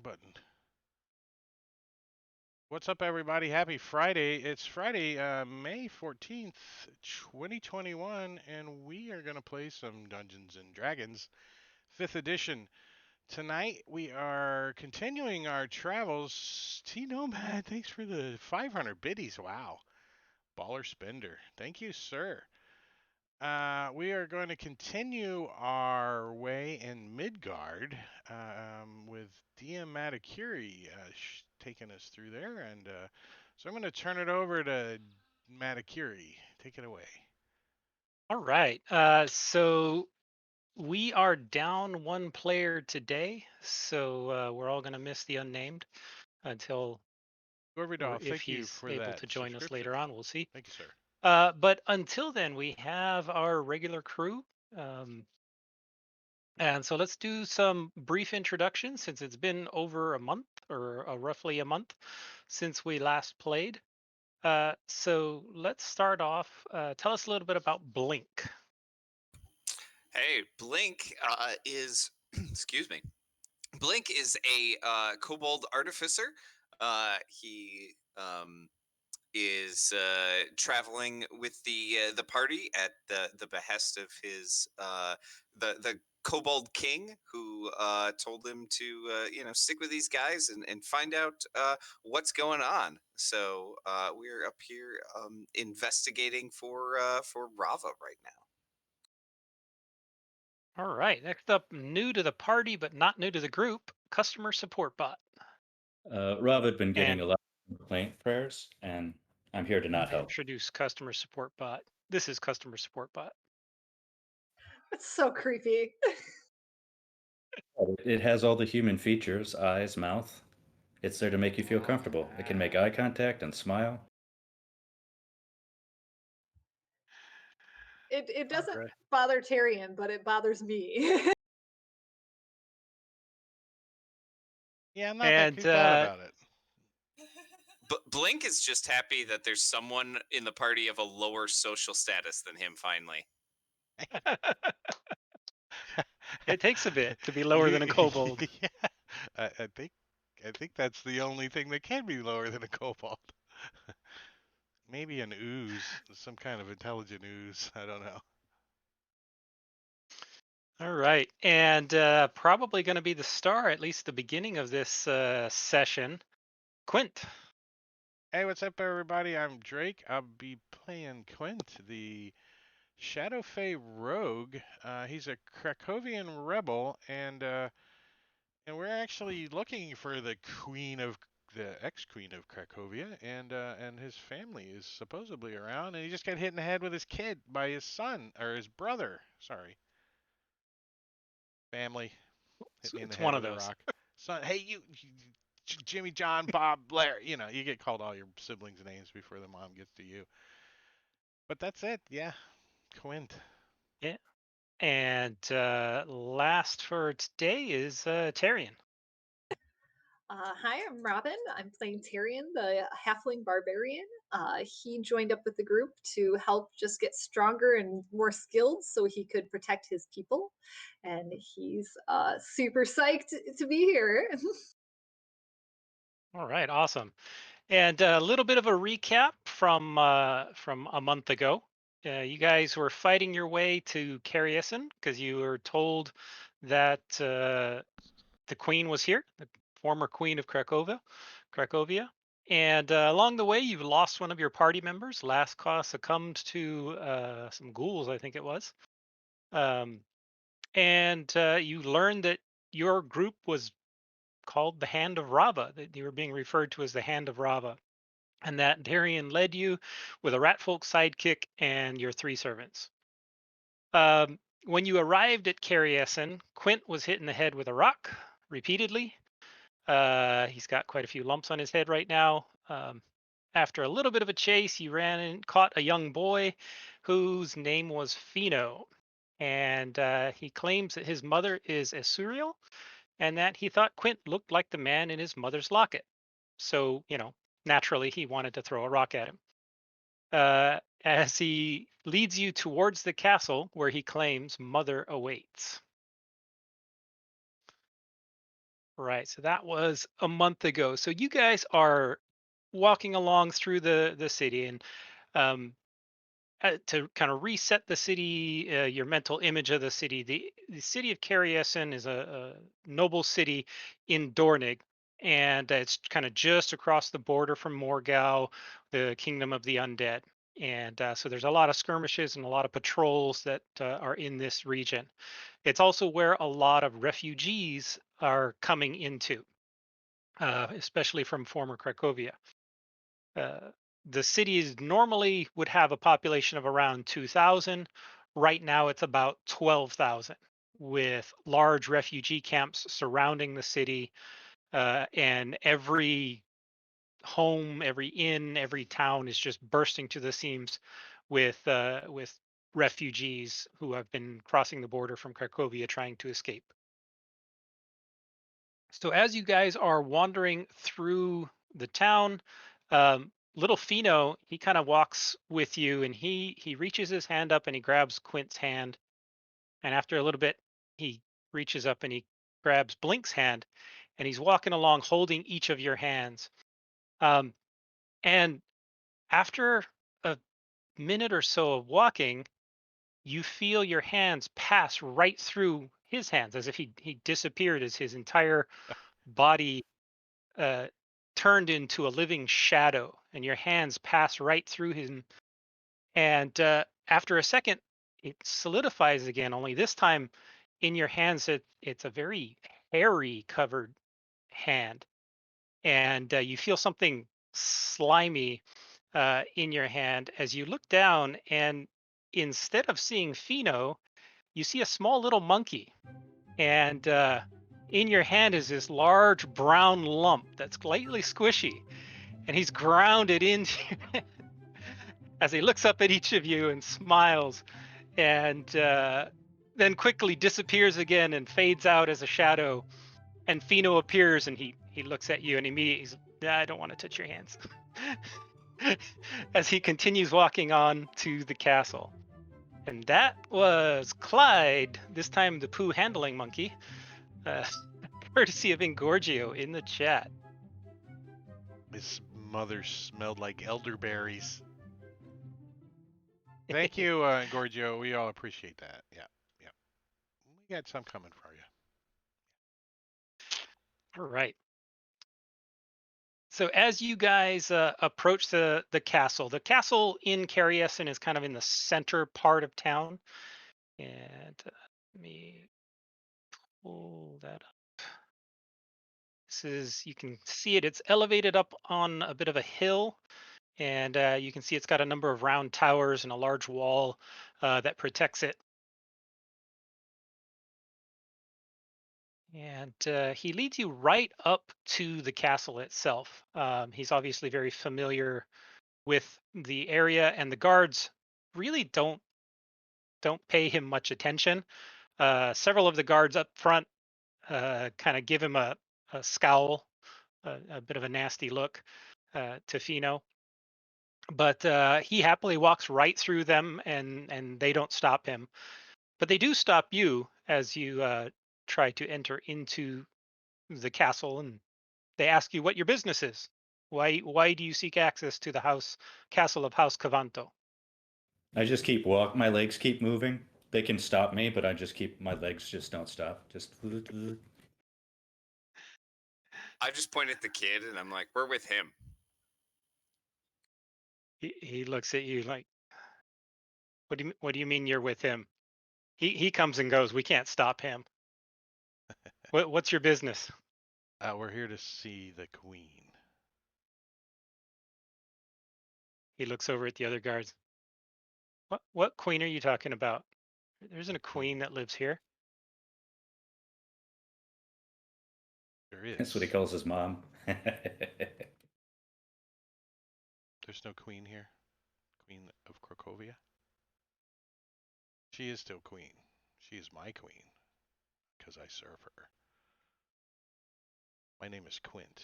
button. What's up, everybody? Happy Friday. It's Friday, May 14th, 2021, and we are going to play some Dungeons and Dragons 5th edition. Tonight, we are continuing our travels. T Nomad, thanks for the 500 biddies. Wow. Baller spender. Thank you, sir. We are going to continue our way in Midgard with DM Matakuri taking us through there. And so I'm going to turn it over to Matakuri. Take it away. All right. So we are down one player today, so we're all going to miss the unnamed until, or Gorvidov, if thank you he's for able that to join us subscription. later on, we'll see. Thank you, sir. But until then, we have our regular crew. Um, and so let's do some brief introductions since it's been over a month or roughly a month since we last played. So let's start off. Tell us a little bit about Blink. Hey, Blink is, excuse me, Blink is a kobold artificer. He is traveling with the party at the behest of his the kobold king, who told him to stick with these guys and find out what's going on. So we're up here investigating for Rava right now. All right. Next up, new to the party but not new to the group, customer support bot. Rob had been getting And a lot of complaint prayers, and I'm here to not help. introduce customer support bot. This is customer support bot. It's so creepy. It has all the human features, eyes, mouth. It's there to make you feel comfortable. It can make eye contact and smile. It All doesn't right. bother Tyrion, but it bothers me. Yeah, I'm not that And creeped out about it. But Blink is just happy that there's someone in the party of a lower social status than him finally. it takes a bit to be lower You, than a kobold. yeah, I think that's the only thing that can be lower than a kobold. Maybe an ooze, some kind of intelligent ooze. I don't know. All right. And probably going to be the star, at least the beginning of this session, Quint. Hey, what's up, everybody? I'm Drake. I'll be playing Quint, the Shadow Fae rogue. He's a Krakowian rebel, and we're actually looking for the ex-queen of Cracovia, and his family is supposedly around, and he just got hit in the head with his kid by his son or his brother. Sorry, family hit me in the It's head one of with a those. rock. Son, hey Jimmy, John, Bob, Blair. You get called all your siblings' names before the mom gets to you. But that's it. Yeah, Quint. Yeah. And last for today is Tarian. Hi, I'm Robin. I'm playing Tyrion, the halfling barbarian. He joined up with the group to help just get stronger and more skilled so he could protect his people. And he's super psyched to be here. All right, awesome. And a little bit of a recap from a month ago. You guys were fighting your way to Carrieson because you were told that the queen was here, the former queen of Cracovia. And along the way, you've lost one of your party members. Last cause succumbed to some ghouls, I think it was. Um, and you learned that your group was called the Hand of Rava, that you were being referred to as the Hand of Rava, and that Darian led you with a ratfolk sidekick and your three servants. When you arrived at Carrieson, Quint was hit in the head with a rock repeatedly. He's got quite a few lumps on his head right now. After a little bit of a chase, you ran and caught a young boy whose name was Pheno. And he claims that his mother is Asuriel and that he thought Quint looked like the man in his mother's locket. So, naturally, he wanted to throw a rock at him. As he leads you towards the castle where he claims Mother awaits. Right. So that was a month ago. So you guys are walking along through the city, and um, to kind of reset the city, your mental image of the city. The city of Carriessen is a noble city in Dornig, and it's kind of just across the border from Morgau, the kingdom of the undead. And so there's a lot of skirmishes and a lot of patrols that are in this region. It's also where a lot of refugees are coming into, especially from former Cracovia. Uh, the cities normally would have a population of around 2,000. Right now, it's about 12,000, with large refugee camps surrounding the city, and every home, every inn, every town is just bursting to the seams with refugees who have been crossing the border from Cracovia trying to escape. So as you guys are wandering through the town, little Fino, he kind of walks with you, and he reaches his hand up and he grabs Quint's hand, and after a little bit, he reaches up and he grabs Blink's hand, and he's walking along holding each of your hands. Um, and after a minute or so of walking, you feel your hands pass right through his hands as if he disappeared, as his entire body uh, turned into a living shadow, and your hands pass right through him. And after a second, it solidifies again. Only this time, in your hands, it's a very hairy covered hand, and you feel something slimy in your hand as you look down, and instead of seeing Fino, you see a small little monkey, and in your hand is this large brown lump that's slightly squishy, and he's grounded into as he looks up at each of you and smiles, and then quickly disappears again and fades out as a shadow. And Fino appears, and he looks at you, and immediately he's, I don't want to touch your hands. As he continues walking on to the castle. And that was Clyde, this time the poo handling monkey, uh, courtesy of Ingorgio in the chat. His mother smelled like elderberries. Thank you, Gorgio. We all appreciate that. Yeah, yeah. We got some coming for you. All right. So as you guys approach the castle in Carriessen is kind of in the center part of town. And let me pull that up. This is, you can see it, it's elevated up on a bit of a hill. And you can see it's got a number of round towers and a large wall that protects it. And he leads you right up to the castle itself. He's obviously very familiar with the area, and the guards really don't pay him much attention. Several of the guards up front kind of give him a scowl, a bit of a nasty look to Fino. But he happily walks right through them, and they don't stop him. But they do stop you as you try to enter into the castle, and they ask you what your business is. Why do you seek access to the castle of House Cavanto? I just keep my legs keep moving. They can stop me, but I just keep my legs just don't stop. Just I just point at the kid and I'm like, we're with him. He looks at you like, what do you mean you're with him? He comes and goes. We can't stop him. What's your business? We're here to see the queen. He looks over at the other guards. What queen are you talking about? There isn't a queen that lives here. There is. That's what he calls his mom. There's no queen here. Queen of Cracovia. She is still queen. She is my queen because I serve her. My name is Quint.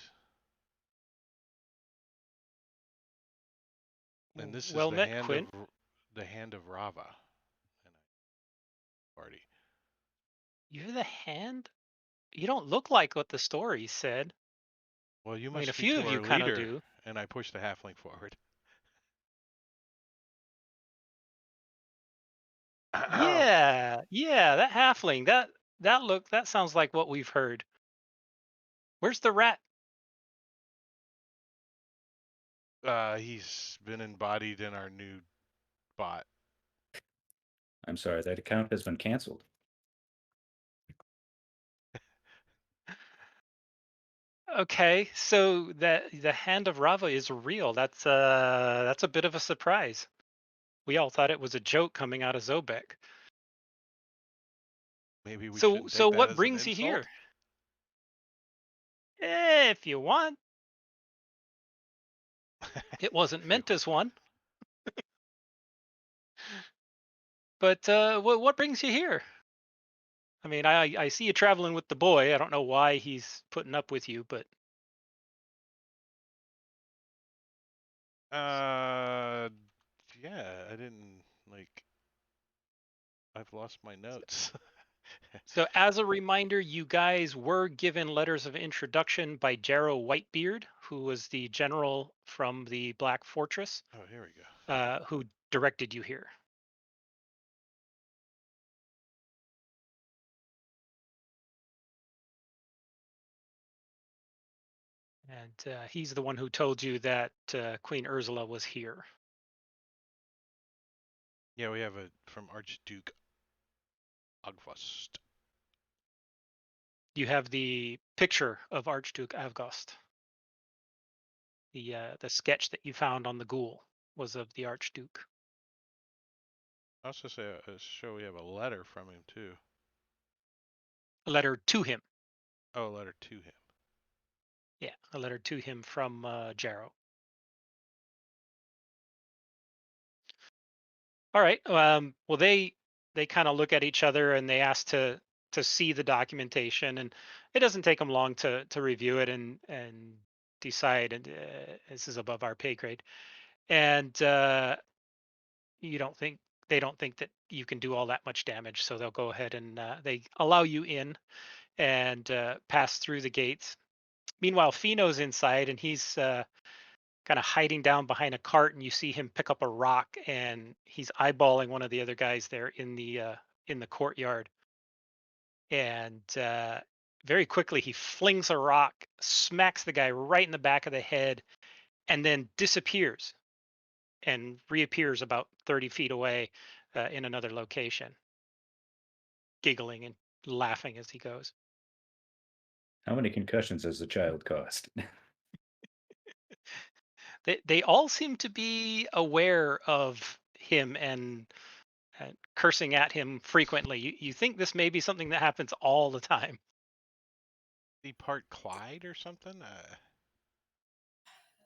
And this is Well met, Quint. the hand of Rava. And I party. You're the hand you don't look like what the story said. Well, you I mean, must a speak few to of you our kind of leader. do. And I push the halfling forward. Yeah, that halfling. That sounds like what we've heard. Where's the rat? He's been embodied in our new bot. I'm sorry, that account has been canceled. Okay, so that the hand of Rava is real. That's a bit of a surprise. We all thought it was a joke coming out of Zobek. Maybe we So shouldn't so take that what as an brings you insult. here? If you want. It wasn't If you meant as one. But what brings you here? I mean, I see you traveling with the boy. I don't know why he's putting up with you, but Uh, yeah, I didn't like. I've lost my notes. so as a reminder, you guys were given letters of introduction by Jarrow Whitebeard, who was the general from the Black Fortress, Oh, here we go. who directed you here. And he's the one who told you that Queen Ursula was here. Yeah, we have a from Archduke Agfast. You have the picture of Archduke Avgost. The sketch that you found on the ghoul was of the Archduke. I also say show we have a letter from him too. A letter to him. Oh, a letter to him. Yeah, a letter to him from Jarrow. All right. Well, they kind of look at each other and they ask to see the documentation, and it doesn't take them long to review it and decide. And this is above our pay grade. And you don't think they don't think that you can do all that much damage, so they'll go ahead and they allow you in and pass through the gates. Meanwhile, Fino's inside and he's kind of hiding down behind a cart, and you see him pick up a rock and he's eyeballing one of the other guys there in the courtyard. And very quickly he flings a rock, smacks the guy right in the back of the head, and then disappears and reappears about 30 feet away in another location, giggling and laughing as he goes. How many concussions has the child caused? They all seem to be aware of him and cursing at him frequently. You think this may be something that happens all the time. The part Clyde or something?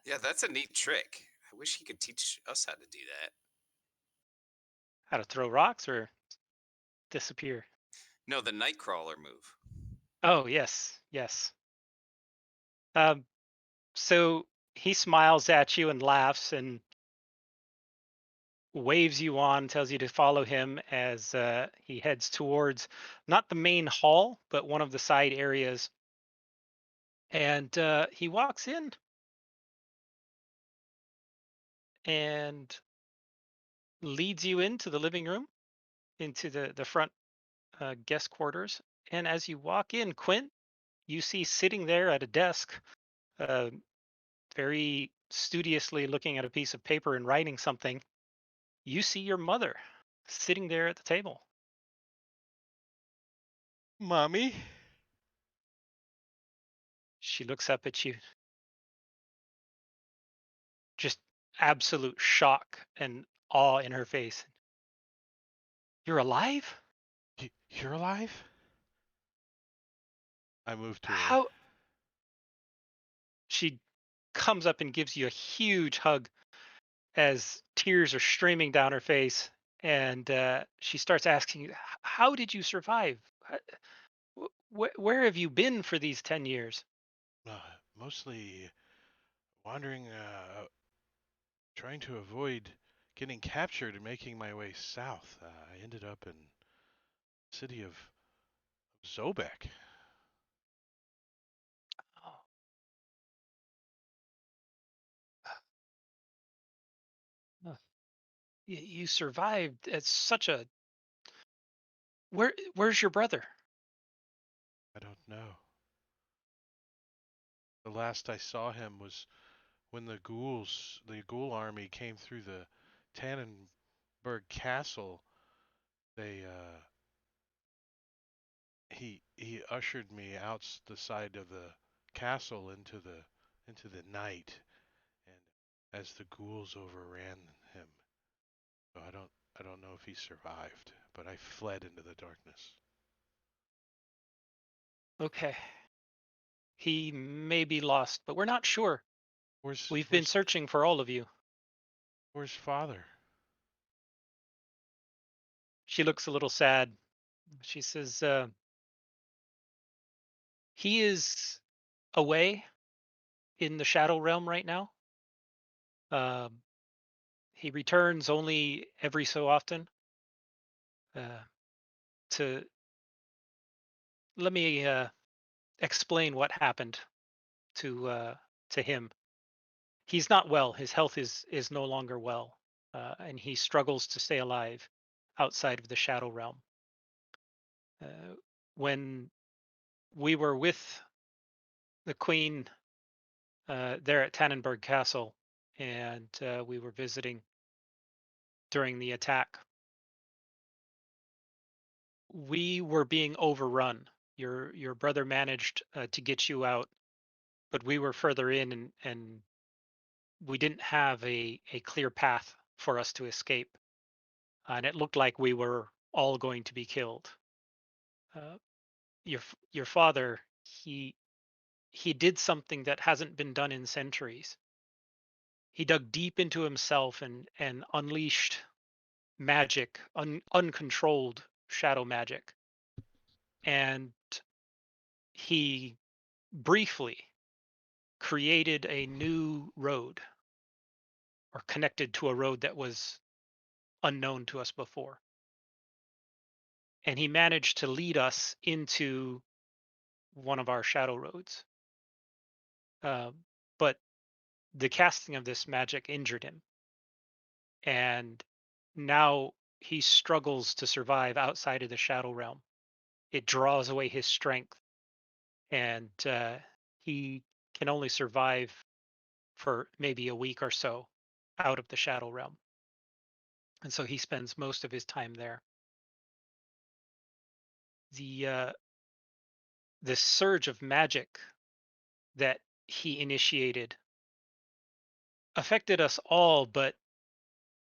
Yeah, that's a neat trick. I wish he could teach us how to do that. How to throw rocks or disappear. No, the Nightcrawler move. Oh, yes, yes. Um, so he smiles at you and laughs and waves you on, tells you to follow him as he heads towards not the main hall, but one of the side areas. And he walks in and leads you into the living room, into the front guest quarters. And as you walk in, Quint, you see sitting there at a desk, uh, very studiously looking at a piece of paper and writing something. You see your mother sitting there at the table. Mommy? She looks up at you, just absolute shock and awe in her face. You're alive? You're alive? I moved to her. How? She comes up and gives you a huge hug as tears are streaming down her face. And she starts asking you, how did you survive? Where have you been for these 10 years? Mostly wandering, trying to avoid getting captured and making my way south. I ended up in the city of Zobek. You survived. It's such a where's your brother? I don't know. The last I saw him was when the ghoul army came through the Tannenberg Castle. They he ushered me out the side of the castle into the night, and as the ghouls overran him. So I don't know if he survived, but I fled into the darkness. Okay. He may be lost, but we're not sure. Where's We've been where's searching for all of you. where's father? She looks a little sad. She says, he is away in the shadow realm right now. Um, he returns only every so often. Uh, to let me explain what happened to him. He's not well. His health is no longer well, and he struggles to stay alive outside of the shadow realm. Uh, when we were with the queen there at Tannenberg Castle, and we were visiting during the attack, we were being overrun. Your brother managed to get you out, but we were further in, and we didn't have a clear path for us to escape, and it looked like we were all going to be killed. Uh, your father, he did something that hasn't been done in centuries. He dug deep into himself and unleashed magic, uncontrolled shadow magic, and he briefly created a new road, or connected to a road that was unknown to us before. And he managed to lead us into one of our shadow roads. Uh, but the casting of this magic injured him, and now he struggles to survive outside of the shadow realm. It draws away his strength, and he can only survive for maybe a week or so out of the shadow realm. And so he spends most of his time there. The this surge of magic that he initiated affected us all, but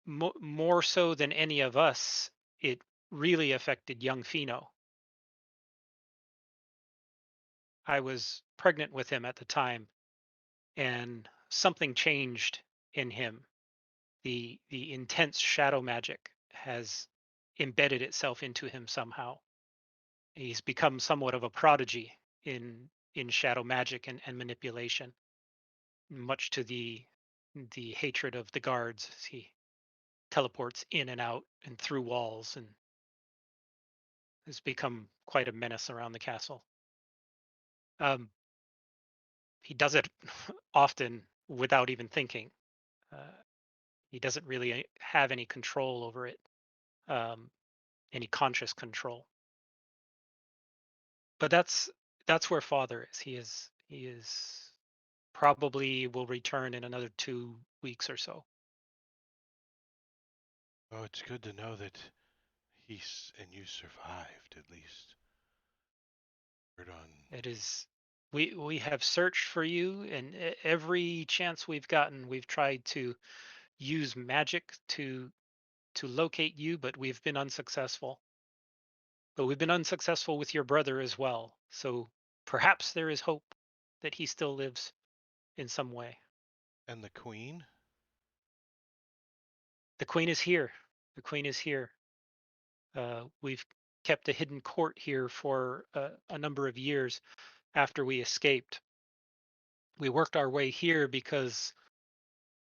more so than any of us, it really affected young Fino. I was pregnant with him at the time, and something changed in him. The intense shadow magic has embedded itself into him somehow. He's become somewhat of a prodigy in shadow magic and manipulation, much to the hatred of the guards, as he teleports in and out and through walls, and has become quite a menace around the castle. Um, he does it often without even thinking. Uh, he doesn't really have any control over it, um, any conscious control. But that's where father is. He is probably will return in another 2 weeks or so. Oh, it's good to know that and you survived at least. Word on. It is we have searched for you, and every chance we've gotten, we've tried to use magic to locate you, but we've been unsuccessful. But we've been unsuccessful with your brother as well. So perhaps there is hope that he still lives in some way. And the queen? The queen is here. The queen is here. We've kept a hidden court here for a number of years after we escaped. We worked our way here because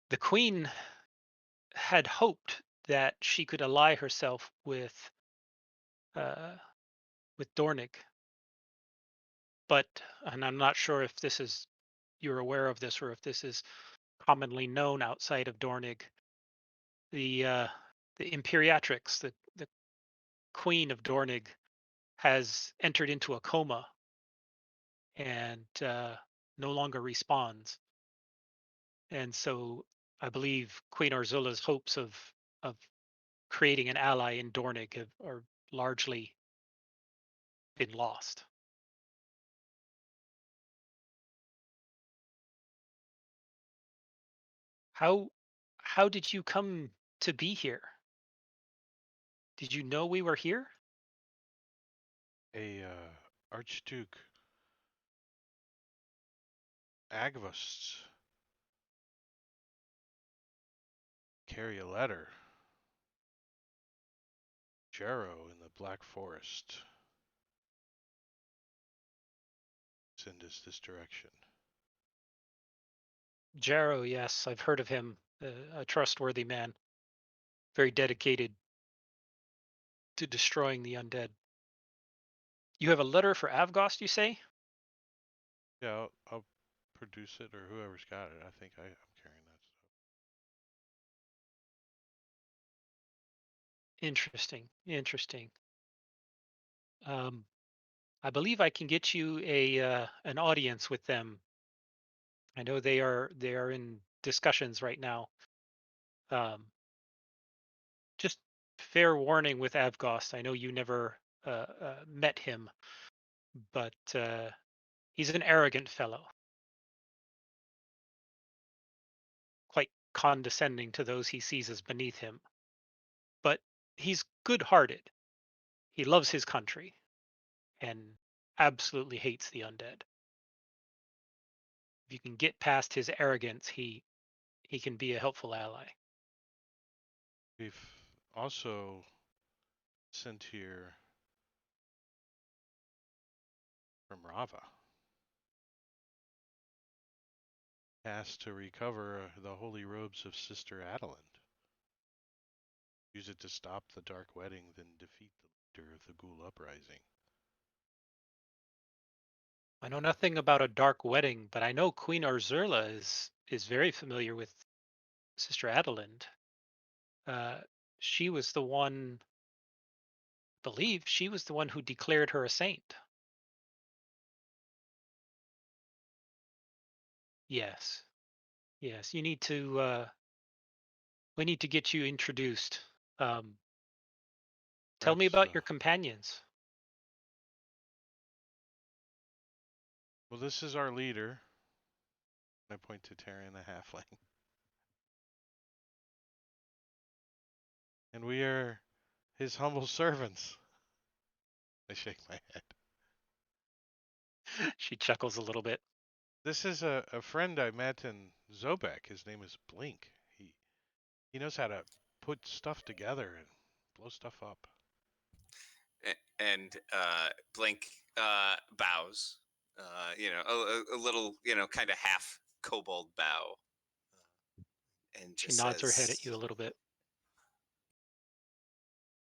the queen had hoped that she could ally herself uh, with Dornig. But, and I'm not sure if this is you're aware of this, or if this is commonly known outside of Dornig. The the Imperiatrix, the Queen of Dornig, has entered into a coma and no longer responds. And so I believe Queen Ursula's hopes of creating an ally in Dornig are largely been lost. How how did you come to be here? Did you know we were here? A Archduke Agvast carry a letter. Jarrow in the Black Forest. Send us this direction. Jarrow, yes, I've heard of him. A trustworthy man, very dedicated to destroying the undead. You have a letter for Avgost, you say? Yeah, I'll produce it, or whoever's got it. I think I'm carrying that stuff. Interesting, interesting. I believe I can get you a an audience with them. I know they are in discussions right now. Um, just fair warning with Avgost. I know you never met him, but he's an arrogant fellow, quite condescending to those he sees as beneath him. But he's good-hearted. He loves his country and absolutely hates the undead. If you can get past his arrogance, he can be a helpful ally. We've also sent here from Rava, asked to recover the holy robes of Sister Adelind. Use it to stop the Dark Wedding, then defeat the leader of the Ghoul Uprising. I know nothing about a dark wedding, but I know Queen Ursula is very familiar with Sister Adelind. Uh, she was the one, believe she was the one who declared her a saint. Yes, yes. You need to. We need to get you introduced. Um, tell me Perhaps, about your companions. well, this is our leader. I point to Terry the Halfling. And we are his humble servants. I shake my head. She chuckles a little bit. This is a friend I met in Zobek. His name is Blink. He knows how to put stuff together and blow stuff up. And Blink bows. A little, kind of half kobold bow, and She just nods her head at says, you a little bit.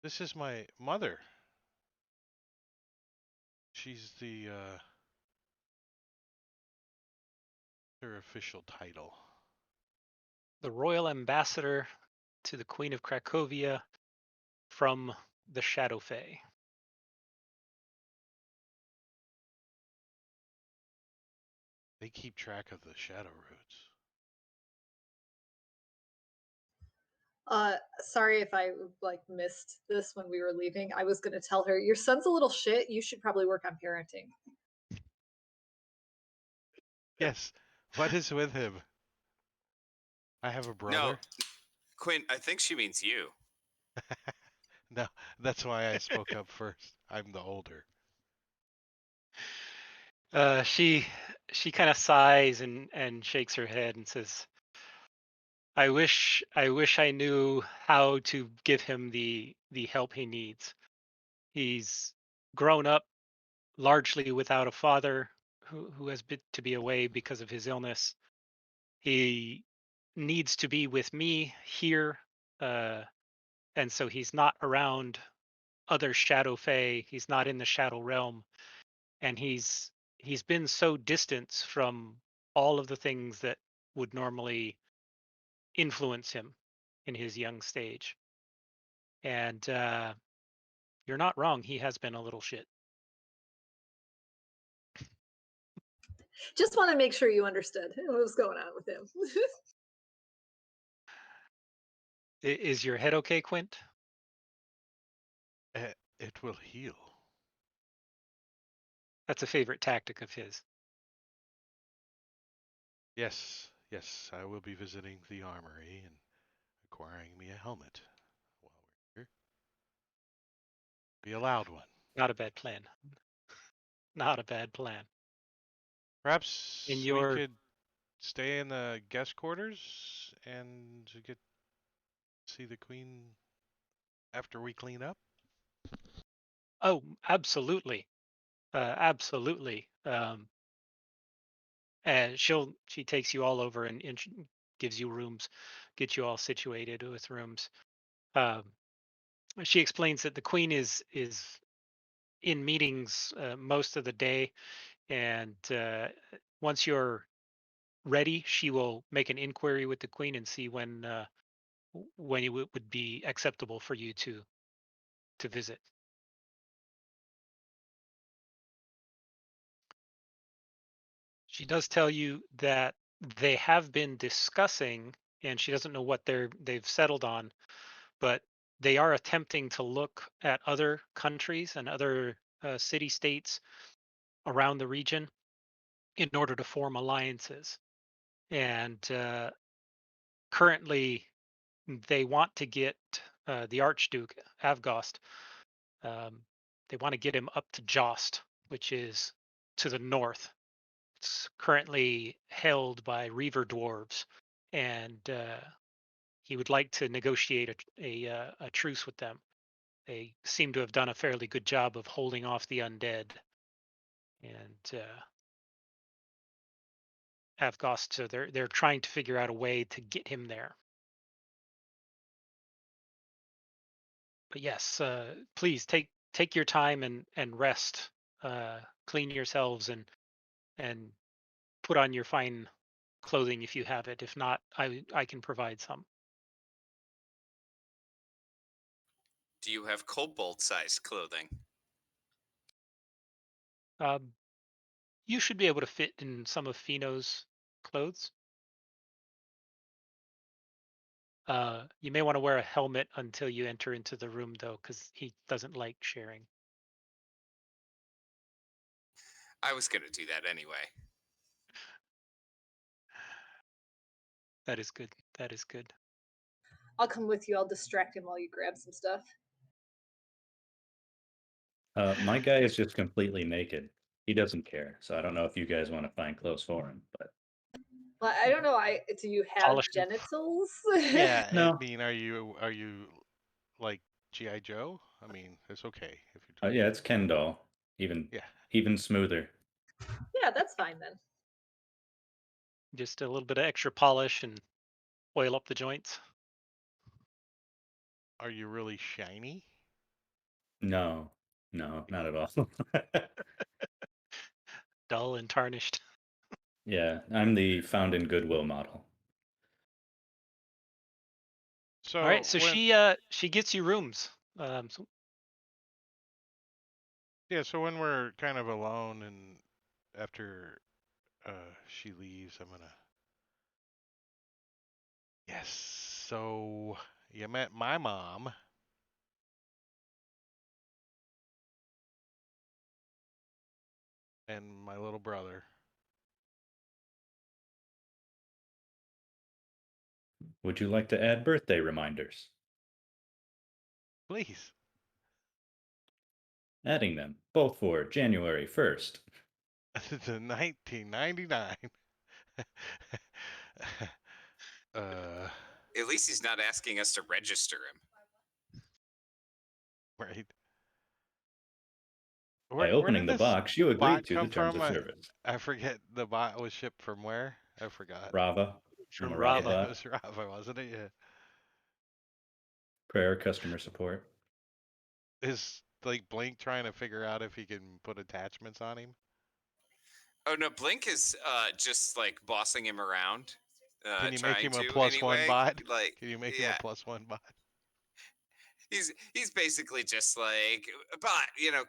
This is my mother. She's her official title. The royal ambassador to the Queen of Cracovia from the Shadow Fae. They keep track of the shadow roads. Sorry if I missed this when we were leaving. I was gonna tell her your son's a little shit. You should probably work on parenting. Yes. What is with him? I have a "No, brother. Quinn, I think she means you." No, that's why I spoke up first. I'm the older. She kind of sighs and shakes her head and says, I wish I knew how to give him the help he needs. He's grown up largely without a father who has been to be away because of his illness. He needs to be with me here, uh, and so he's not around other Shadow Fae. He's not in the Shadow Realm, and he's been so distant from all of the things that would normally influence him in his young stage. And you're not wrong. He has been a little shit. Just want to make sure you understood what was going on with him. Is your head okay, Quint? It will heal. That's a favorite tactic of his. Yes, yes, I will be visiting the armory and acquiring me a helmet while we're here. Be a loud one. Not a bad plan. Not a bad plan. In Perhaps we your could stay in the guest quarters and get see the queen after we clean up. absolutely, absolutely. And she takes you all over and she gives you rooms, gets you all situated with rooms. Um, she explains that the queen is in meetings most of the day, and once you're ready, she will make an inquiry with the queen and see when it would be acceptable for you to visit. She does tell you that they have been discussing, and she doesn't know what they've settled on, but they are attempting to look at other countries and other city states around the region in order to form alliances. And currently, they want to get the Archduke Avgost. They want to get him up to Jost, which is to the north. It's currently held by Reaver dwarves, and he would like to negotiate a truce with them. They seem to have done a fairly good job of holding off the undead, and Avgost. So they're trying to figure out a way to get him there. But yes, please take your time and rest. Clean yourselves and put on your fine clothing if you have it. If not, I can provide some. Do you have kobold-sized clothing? Um, you should be able to fit in some of Fino's clothes. You may want to wear a helmet until you enter into the room, though, because he doesn't like sharing. I was gonna do that anyway. That is good. That is good. I'll come with you. I'll distract him while you grab some stuff. My guy is just completely naked. He doesn't care. So I don't know if you guys want to find clothes for him, but Well, I don't know. Do you have Polish him. genitals? Yeah, I no. mean, are you like GI Joe? I mean, it's okay if you. Yeah, it's Ken doll. Even Yeah. even smoother. Yeah, that's fine then. Just a little bit of extra polish and oil up the joints. Are you really shiny? No, no, not at all. Dull and tarnished. Yeah, I'm the found in Goodwill model. All right, So so when she gets you rooms. So yeah, so when we're kind of alone and after she leaves, I'm gonna. Yes. So you met my mom. And my little brother. Would you like to add birthday reminders? Please. Adding them, both for January 1st. To 1999. uh, At least he's not asking us to register him. right. By Where opening did the this box, you agree bot to the come terms from? of service. I forget the bot was shipped from where. I forgot. Rava. I'm from a Rava Yeah, Rava. it bot. was Rafa, wasn't it? Yeah. Prayer customer support. Is like Blink trying to figure out if he can put attachments on him? Oh no, Blink is just like bossing him around, Can you make trying him a to +1 anyway. bot? Like, Can you make him a yeah, +1 bot? he's basically just like, but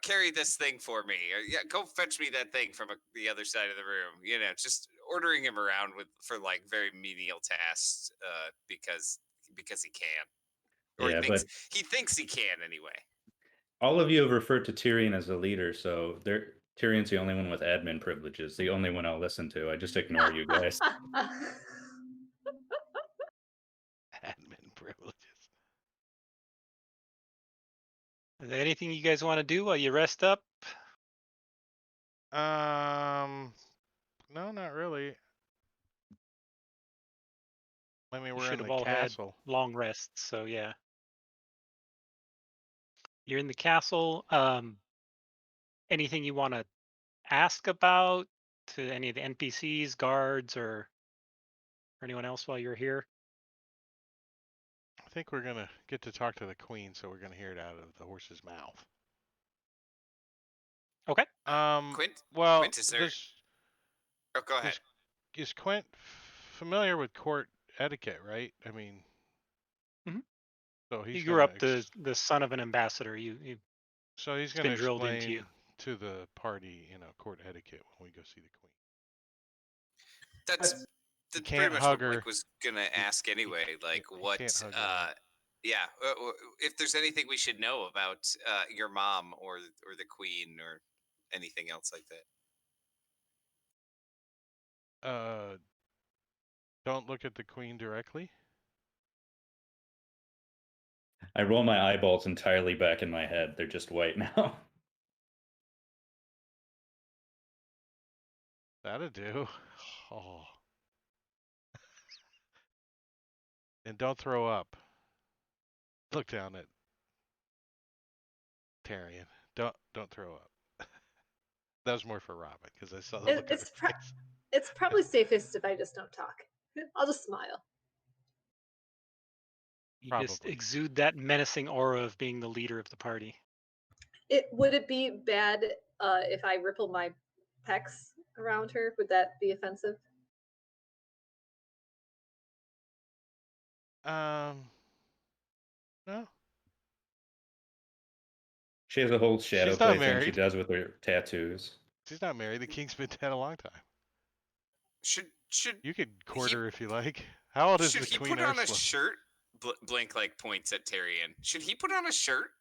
carry this thing for me. Or, yeah, go fetch me that thing from the other side of the room. Just ordering him around for like very menial tasks, because he can, or Yeah, but he thinks he can anyway. all of you have referred to Tyrion as a leader, so Tyrion's the only one with admin privileges, the only one I'll listen to. I just ignore you guys. Admin privileges. Is there anything you guys want to do while you rest up? No, not really. I mean, You we're should in have the all had castle. long rests, so yeah. You're in the castle. Anything you want to ask about to any of the NPCs, guards, or anyone else while you're here? I think we're gonna get to talk to the queen, so we're gonna hear it out of the horse's mouth. Okay. Well, Quint, is there? Oh, go ahead. is Quint familiar with court etiquette, right? I mean, Mhm. so he's You grew gonna up the son of an ambassador. It's so he's been gonna drilled into you. explain to the party, court etiquette when we go see the queen. That's He pretty can't much hug what her. Blink was gonna ask anyway. Like, He can't what? hug her. Yeah. If there's anything we should know about your mom or the queen or anything else like that. Don't look at the queen directly. I roll my eyeballs entirely back in my head. They're just white now. That'll do. Oh. And don't throw up. Look down at Tyrion. Don't throw up. That was more for Robin because I saw the look on her face. It's probably safest if I just don't talk. I'll just smile. You just Probably. exude that menacing aura of being the leader of the party. Would it be bad if I ripple my pecs around her? Would that be offensive? No. She has a whole shadow She's not play thing she married. does with her tattoos. She's not married. The king's been dead a long time. Should You could court he her if you like. How old is should the he Queen put on a Ursula? shirt? Blink like points at Tyrion. Should he put on a shirt?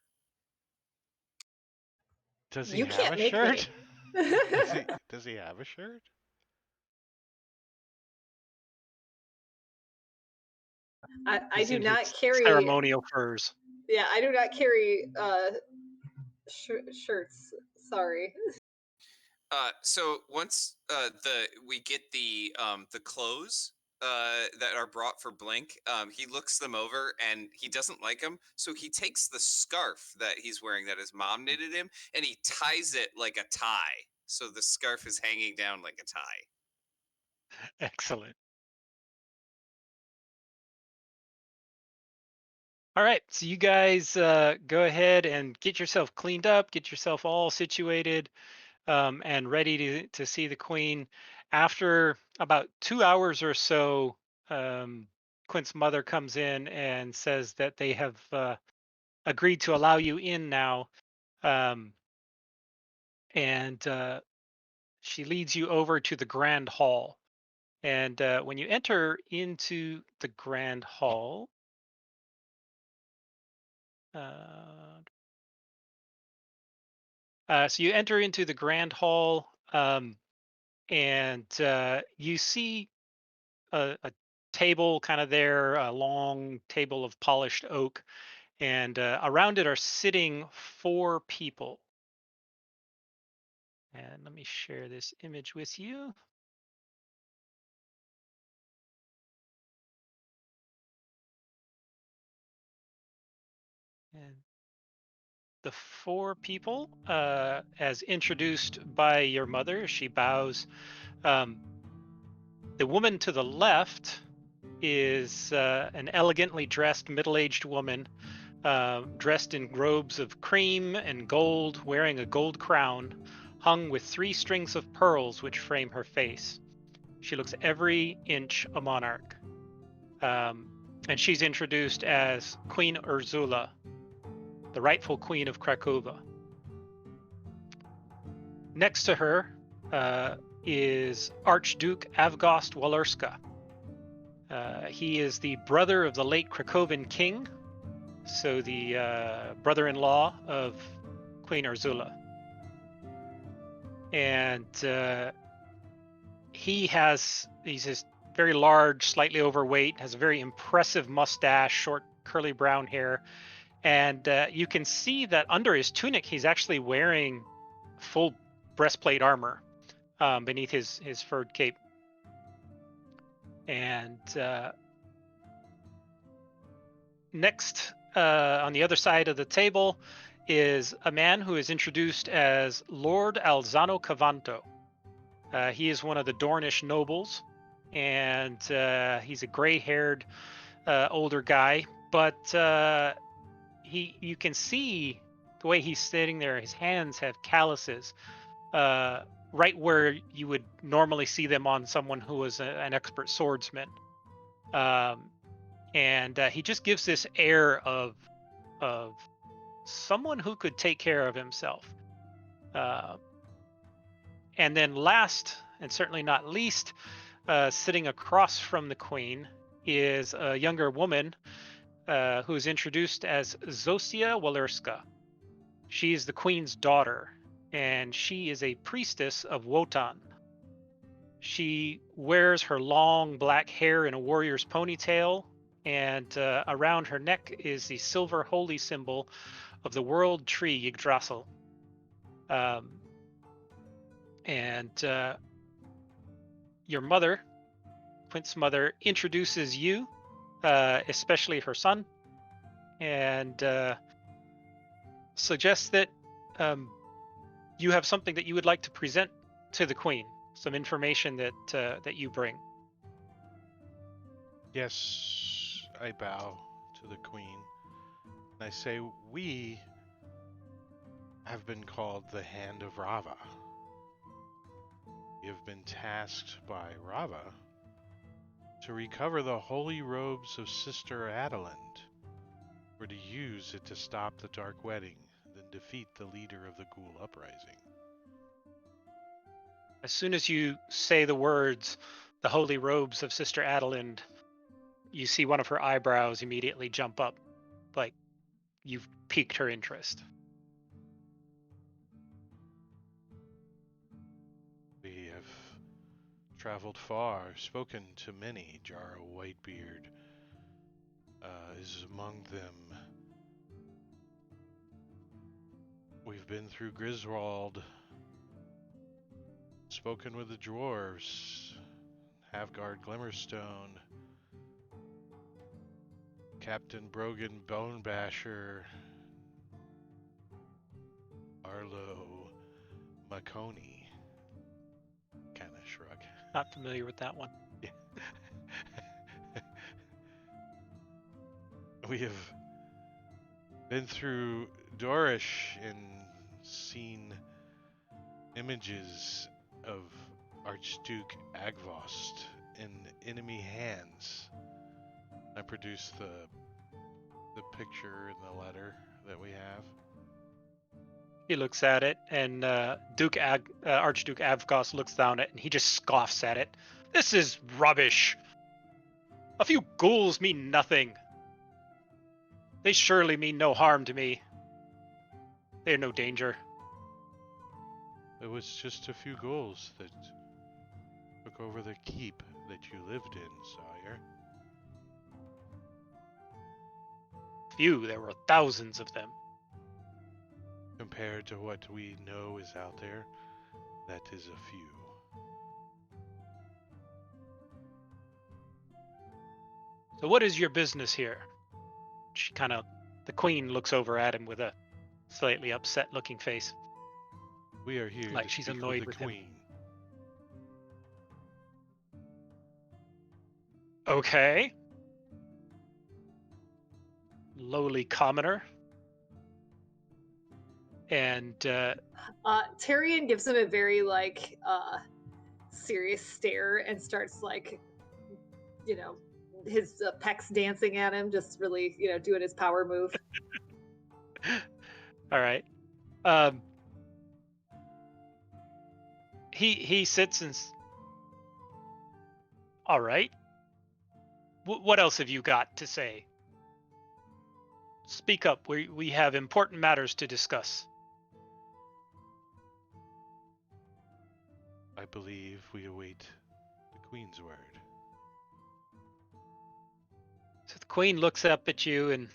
Does he You have can't a make shirt? me. Does he have a shirt? I He's do in not his carry. ceremonial furs. Yeah, I do not carry shirts. Sorry. So once we get the clothes that are brought for Blink, he looks them over and he doesn't like them, so he takes the scarf that he's wearing that his mom knitted him and he ties it like a tie. So the scarf is hanging down like a tie. Excellent. All right, so you guys go ahead and get yourself cleaned up, get yourself all situated, and ready to see the queen. After about 2 hours or so, Quint's mother comes in and says that they have agreed to allow you in now, um, and she leads you over to the grand hall. And when you enter into the grand hall, so you enter into the grand hall, and you see a table kind of there, a long table of polished oak, and around it are sitting 4 people. And let me share this image with you. And the 4 people, as introduced by your mother, she bows. The woman to the left is an elegantly dressed middle-aged woman, dressed in robes of cream and gold, wearing a gold crown hung with 3 strings of pearls which frame her face. She looks every inch a monarch. And she's introduced as Queen Ursula. the rightful queen of Krakova. Next to her is Archduke Avgost Walurska. He is the brother of the late Krakovan king, so the brother-in-law of Queen Ursula. And he's just very large, slightly overweight, has a very impressive mustache, short curly brown hair, and you can see that under his tunic he's actually wearing full breastplate armor beneath his furred cape. And next, on the other side of the table, is a man who is introduced as Lord Alzano Cavanto. He is one of the Dornish nobles, and he's a gray-haired older guy, but you can see the way he's sitting there, his hands have calluses, right where you would normally see them on someone who was an expert swordsman. And he just gives this air of someone who could take care of himself. And then last, and certainly not least, sitting across from the queen is a younger woman who is introduced as Zosia Walurska. She is the queen's daughter, and she is a priestess of Wotan. She wears her long black hair in a warrior's ponytail, and around her neck is the silver holy symbol of the world tree Yggdrasil. And your mother, Quint's mother, introduces you, especially her son, and suggests that you have something that you would like to present to the queen, some information that you bring. Yes, I bow to the queen, and I say, we have been called the Hand of Rava. We have been tasked by Rava to recover the holy robes of Sister Adelind. We're to use it to stop the Dark Wedding, then defeat the leader of the Ghoul Uprising. As soon as you say the words, the holy robes of Sister Adelind, you see one of her eyebrows immediately jump up, like you've piqued her interest. We have traveled far, spoken to many. Jarl Whitebeard is among them. We've been through Griswold, spoken with the dwarves, Havgard Glimmerstone, Captain Brogan Bonebasher, Arlo Maconi. Kind of shrug. Not familiar with that one. Yeah. We have been through Dorish and seen images of Archduke Agvost in enemy hands. I produced the picture in the letter that we have. He looks at it, and Archduke Avgost looks down at it, and he just scoffs at it. This is rubbish. A few ghouls mean nothing. They surely mean no harm to me. They're no danger. It was just a few ghouls that took over the keep that you lived in, sire. Few, there were thousands of them. Compared to what we know is out there, that is a few. So what is your business here? The queen looks over at him with a slightly upset looking face. We are here Like to she's speak annoyed with the with him. queen. Okay. Lowly commoner. And Tyrion gives him a very serious stare and starts his pecs dancing at him, just really doing his power move. All right. Um, he sits and. All right. What else have you got to say? Speak up. We have important matters to discuss. I believe we await the Queen's word. So the queen looks up at you and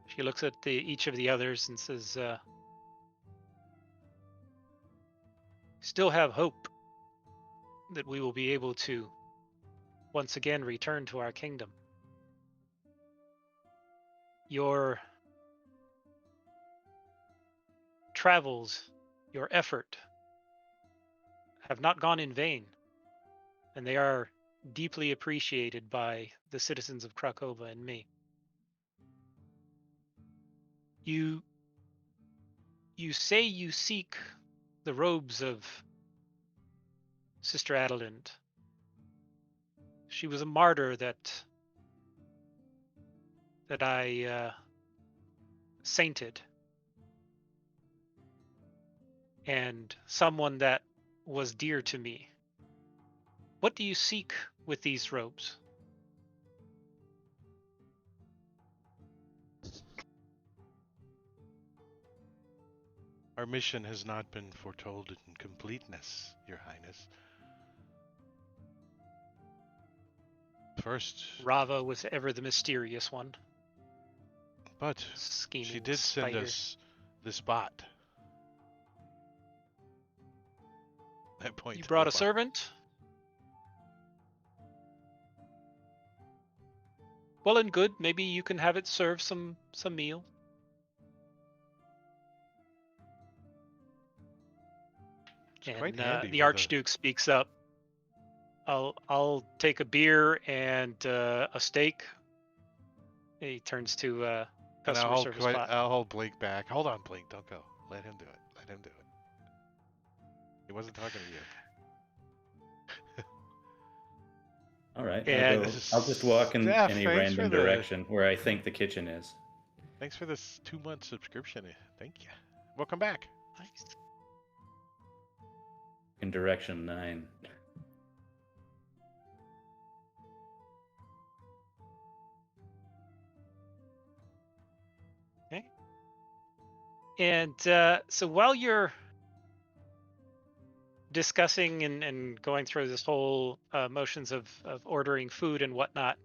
she looks at each of the others and says, "Still have hope that we will be able to once again return to our kingdom. Your travels, your effort have not gone in vain, and they are deeply appreciated by the citizens of Krakova and me. You say you seek the robes of Sister Adelind. She was a martyr that I sainted, and someone that was dear to me. What do you seek with these robes?" Our mission has not been foretold in completeness, Your Highness. First, Rava was ever the mysterious one, but scheming she did send spider. us this bot. I point You to brought the a bot. servant? Well and good. Maybe you can have it serve some meal. It's quite And handy the with a. Archduke speaks up. I'll take a beer and a steak. He turns to And customer service bot. I'll hold Blake back. Hold on, Blake. Don't go. Let him do it. Let him do it. He wasn't talking to you. All right, And I'll just walk in Steph, any thanks random for the direction where I think the kitchen is. thanks for this 2-month subscription. Thank you. Welcome back. nice. In direction 9. Okay. And so while you're discussing and going through this whole motions of ordering food and whatnot,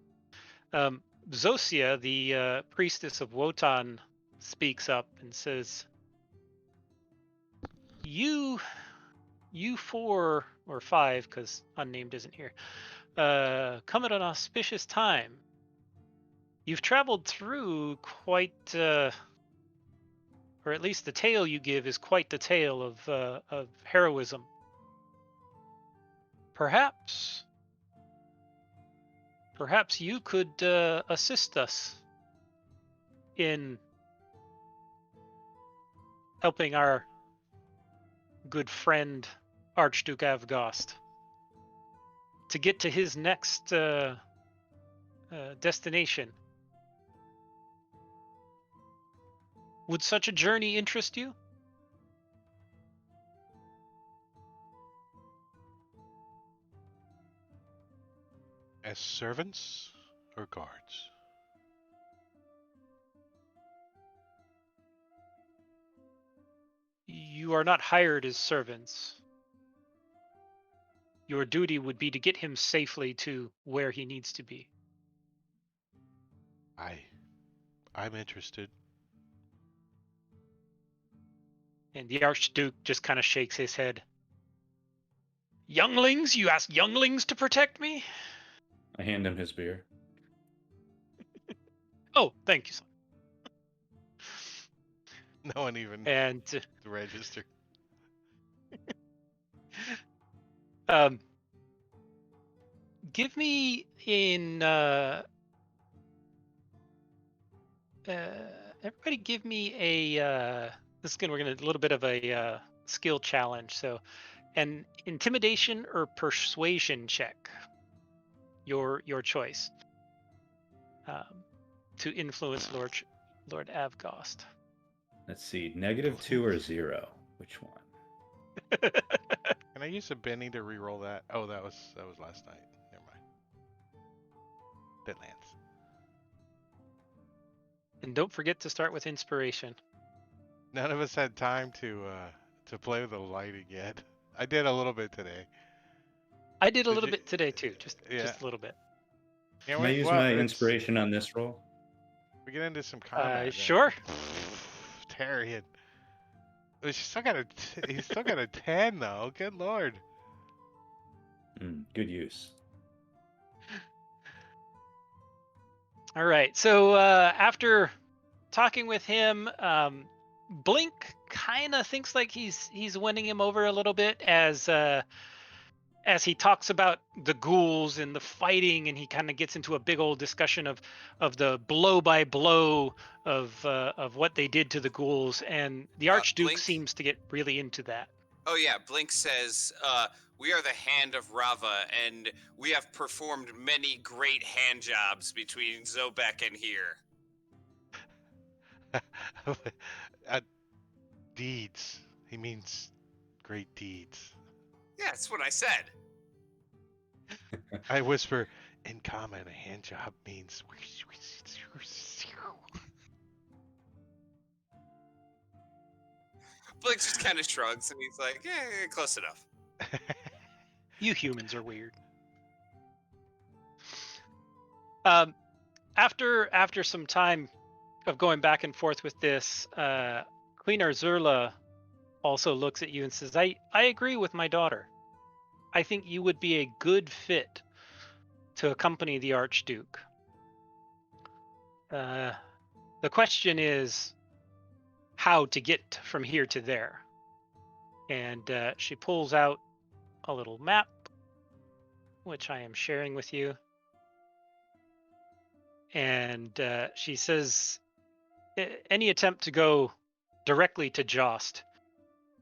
Zosia, the priestess of Wotan, speaks up and says, "You 4 or 5, because unnamed isn't here, come at an auspicious time. You've traveled through quite, or at least the tale you give is quite the tale of heroism. Perhaps you could assist us in helping our good friend Archduke Avgost to get to his next destination. Would such a journey interest you?" As servants or guards? You are not hired as servants. Your duty would be to get him safely to where he needs to be. I'm interested. And the Archduke just kind of shakes his head. "Younglings? You ask younglings to protect me?" I hand him his beer. "Oh, thank you, son." No one even And the register. um, give me in everybody give me a this is gonna we're gonna a little bit of a skill challenge. So an intimidation or persuasion check, your choice, to influence Lord Avgost. Let's see, -2 or 0. Which one? Can I use a Benny to re-roll that? Oh, that was last night. Never mind. That lands. And don't forget to start with inspiration. None of us had time to play with the lighting yet. I did a little bit today. I did a Did little you? bit today too, Yeah. just a little bit. Yeah. Can I use Well, my inspiration on this roll? we get into some combat. Sure. Tyrion. He's still got he's still got a 10 though. Good lord. Good use. All right. So after talking with him, Blink kind of thinks like he's winning him over a little bit as he talks about the ghouls and the fighting, and he kind of gets into a big old discussion of the blow by blow of what they did to the ghouls, and the Archduke Blink? seems to get really into that. Oh yeah, Blink says, "We are the hand of Rava, and we have performed many great hand jobs between Zobek and here." Deeds. He means great deeds. Yeah, that's what I said. I whisper, in common, a hand job means. Blink just kind of shrugs, and he's like, "Yeah, close enough." You humans are weird. After some time of going back and forth with this, Queen Arzurla also looks at you and says, I agree with my daughter. I think you would be a good fit to accompany the Archduke. The question is how to get from here to there. And she pulls out a little map, which I am sharing with you. And she says, any attempt to go directly to Jost,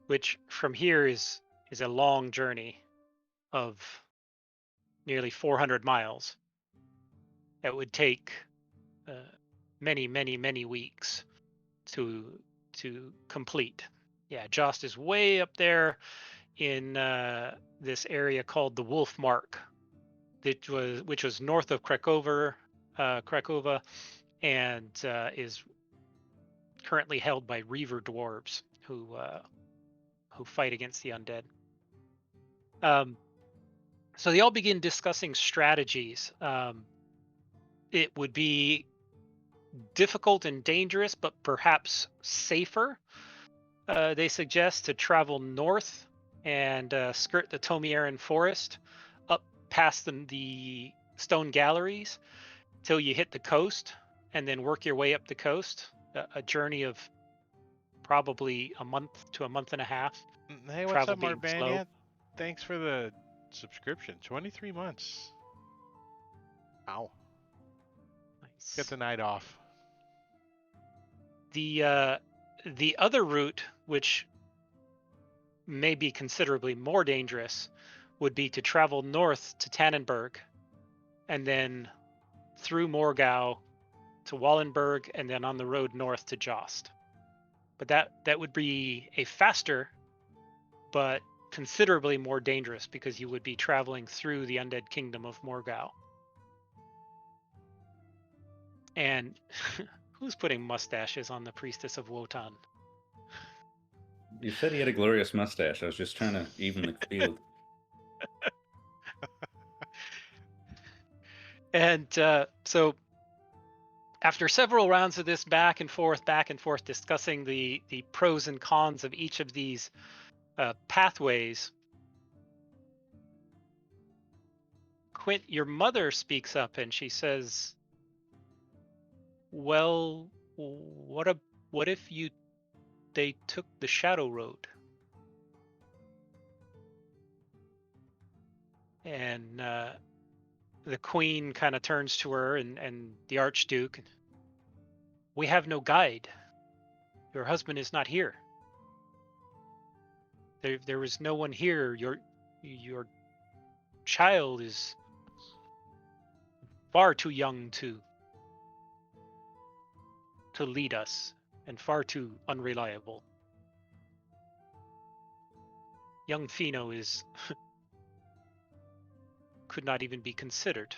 which from here is a long journey of nearly 400 miles. It would take many weeks to complete. Yeah, Jost is way up there in this area called the Wolf Mark, which was north of Krakova, and is currently held by Reaver dwarves who fight against the undead. So they all begin discussing strategies. It would be difficult and dangerous, but perhaps safer. They suggest to travel north and skirt the Tomieran forest up past the stone galleries till you hit the coast, and then work your way up the coast. A journey of probably a month to a month and a half. Hey, what's Travel up, being slow. Marbania? Thanks for the subscription. 23 months. Wow. Nice. Get the night off. The other route, which may be considerably more dangerous, would be to travel north to Tannenberg, and then through Morgau to Wallenberg, and then on the road north to Jost. But that would be a faster, but considerably more dangerous, because you would be traveling through the undead kingdom of Morgau. And who's putting mustaches on the priestess of Wotan? You said he had a glorious mustache. I was just trying to even the field. And so after several rounds of this back and forth discussing the pros and cons of each of these pathways, Quint, your mother speaks up and she says, well, what if they took the Shadow Road? And the Queen kind of turns to her and the Archduke. We have no guide. Your husband is not here. There is no one here. Your child is far too young to lead us, and far too unreliable. Young Fino could not even be considered.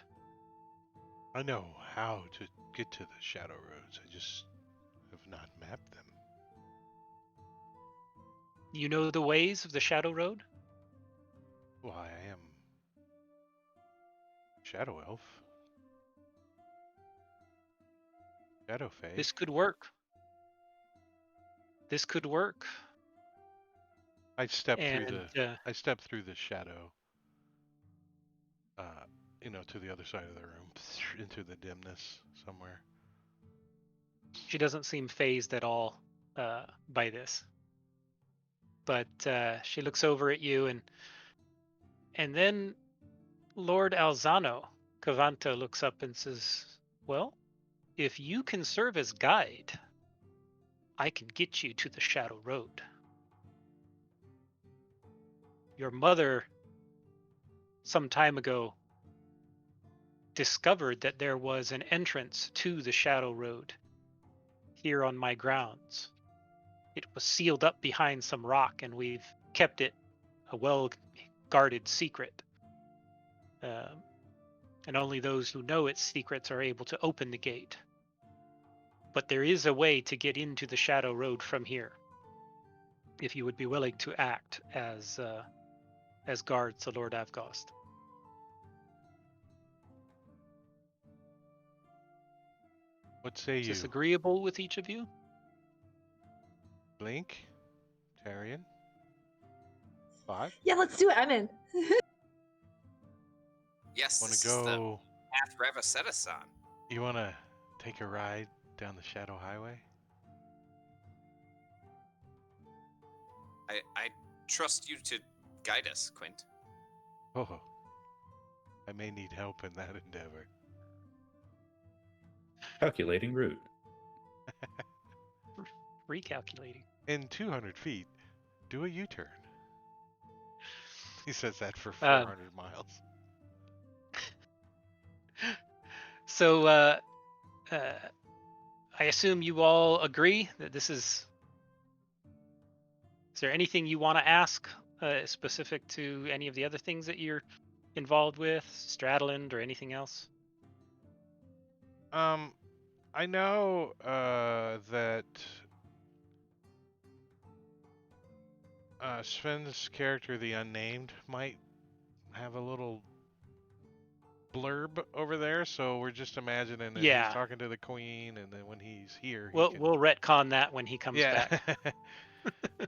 I know how to get to the Shadow Roads. I just have not mapped them. You know the ways of the Shadow Road? Why, I am Shadow Elf. Shadow Fae. This could work. This could work. I stepped through And I stepped through the shadow. To the other side of the room, into the dimness somewhere. she doesn't seem phased at all by this. But she looks over at you, and then Lord Alzano, Cavanta, looks up and says, "Well, if you can serve as guide, I can get you to the Shadow Road. Your mother, some time ago, discovered that there was an entrance to the Shadow Road here on my grounds. It was sealed up behind some rock, and we've kept it a well-guarded secret. And only those who know its secrets are able to open the gate. But there is a way to get into the Shadow Road from here, if you would be willing to act as guards to Lord Avgost." What say Is you? this agreeable with each of you? Blink? Tarian? Spot? Yeah, let's do it. I'm in. Yes, Wanna this is the go? path Reva set us on. You wanna take a ride down the Shadow Highway? I trust you to guide us, Quint. Oh, I may need help in that endeavor. Calculating route. Recalculating. In 200 feet, do a U-turn. He says that for Um, 400 miles. So I assume you all agree that this is. Is there anything you want to ask specific to any of the other things that you're involved with, Stradland or anything else? I know that Sven's character, the Unnamed, might have a little blurb over there, so we're just imagining that Yeah. he's talking to the Queen, and then when he's here, We'll he can... we'll retcon that when he comes back.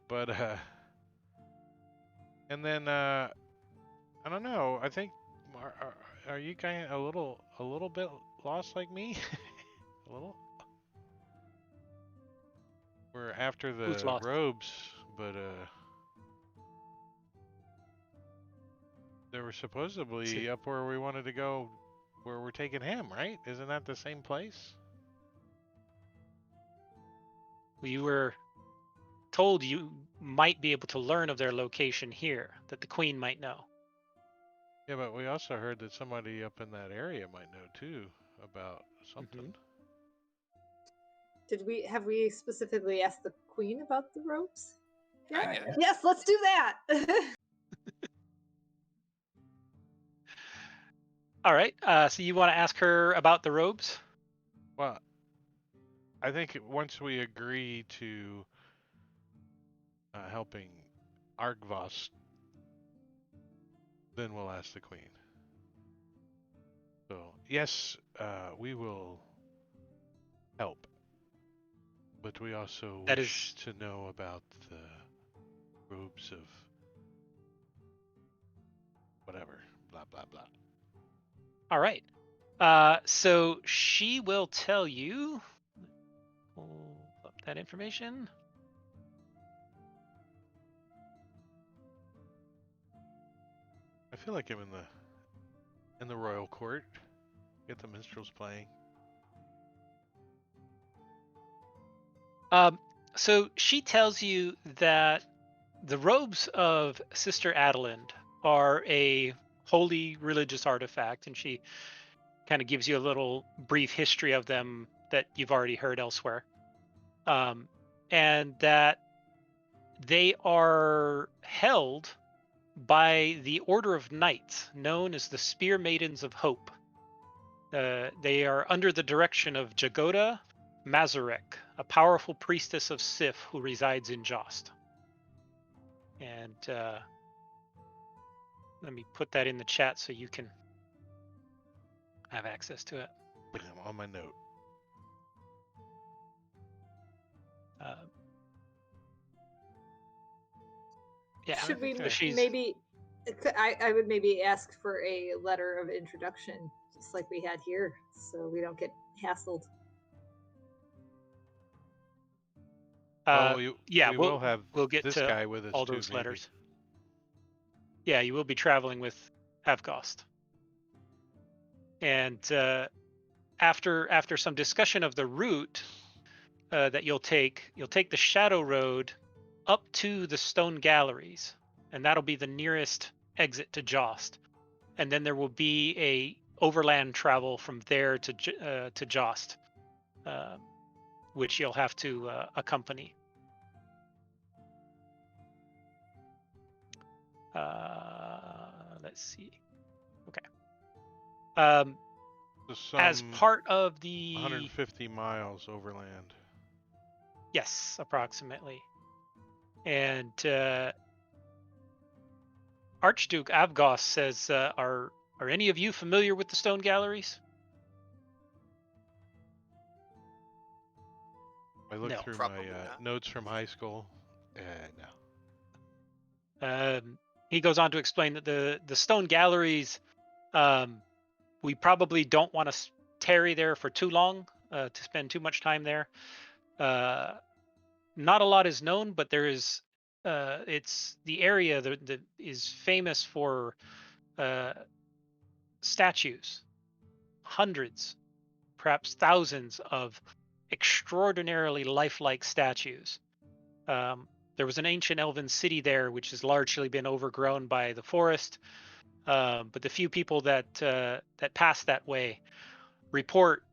But and then I don't know. I think are you kind of a little bit lost like me? A little. We're after Who's the lost? robes, but they were supposedly up where we wanted to go, where we're taking him, right? Isn't that the same place? You were told you might be able to learn of their location here, that the Queen might know. Yeah, but we also heard that somebody up in that area might know too about something. Have we specifically asked the Queen about the ropes? Yeah. Yes, let's do that. All right. So you want to ask her about the robes? Well, I think once we agree to helping Argvost, then we'll ask the Queen. So, yes, we will help. But we also wish to know about the robes of whatever, blah, blah, blah. All right. So she will tell you. Pull up that information. I feel like I'm in the royal court. Get the minstrels playing. So she tells you that the robes of Sister Adelind are a holy religious artifact, and she kind of gives you a little brief history of them that you've already heard elsewhere. and that they are held by the Order of Knights, known as the Spear Maidens of Hope. They are under the direction of Jagoda Mazarek, a powerful priestess of Sif who resides in Jost. And let me put that in the chat so you can have access to it. Bam, on my note. Yeah. Should we Okay. She's maybe? I would maybe ask for a letter of introduction, just like we had here, so we don't get hassled. Well, yeah, we will have we'll get this to guy with us all too, those maybe. letters. Yeah, you will be traveling with Avgost. And after some discussion of the route that you'll take the Shadow Road up to the Stone Galleries, and that'll be the nearest exit to Jost. And then there will be a overland travel from there to Jost, which you'll have to accompany. Let's see. Okay. So As part of the 150 miles overland. Yes, approximately. And Archduke Avgos says, "Are any of you familiar with the Stone Galleries?" I looked No. through Probably my not. notes from high school. No. He goes on to explain that the Stone Galleries, we probably don't want to tarry there for too long, to spend too much time there. Not a lot is known, but there is. It's the area that is famous for statues, hundreds, perhaps thousands of extraordinarily lifelike statues. There was an ancient elven city there, which has largely been overgrown by the forest. But the few people that pass that way report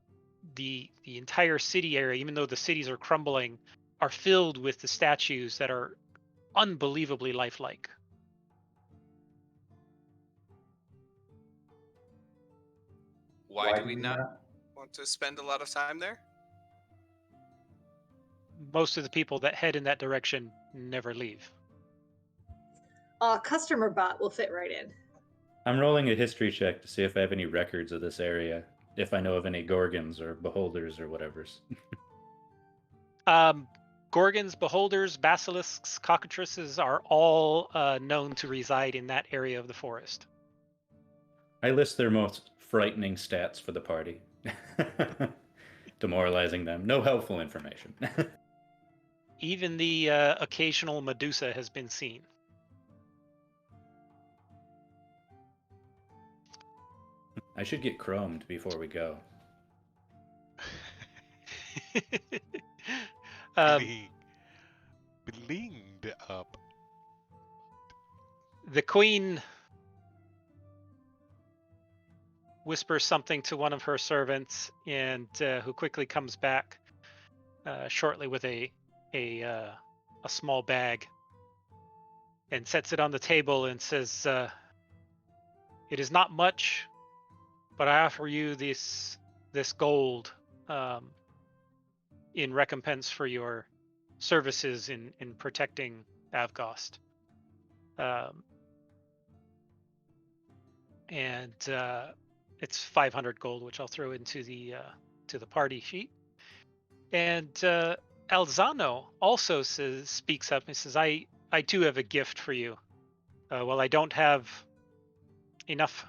the entire city area, even though the cities are crumbling, are filled with the statues that are unbelievably lifelike. Why do we not want to spend a lot of time there? Most of the people that head in that direction never leave. Customer bot will fit right in. I'm rolling a history check to see if I have any records of this area, if I know of any Gorgons or Beholders or whatever's. Gorgons, beholders, basilisks, cockatrices are all known to reside in that area of the forest. I list their most frightening stats for the party. Demoralizing them. No helpful information. Even the occasional Medusa has been seen. I should get chromed before we go. Blinged up. The queen whispers something to one of her servants, and who quickly comes back shortly with a small bag and sets it on the table and says, "It is not much, but I offer you this gold in recompense for your services in protecting Avgost." And it's 500 gold, which I'll throw into the party sheet. And Alzano also speaks up and says, "I too have a gift for you. While I don't have enough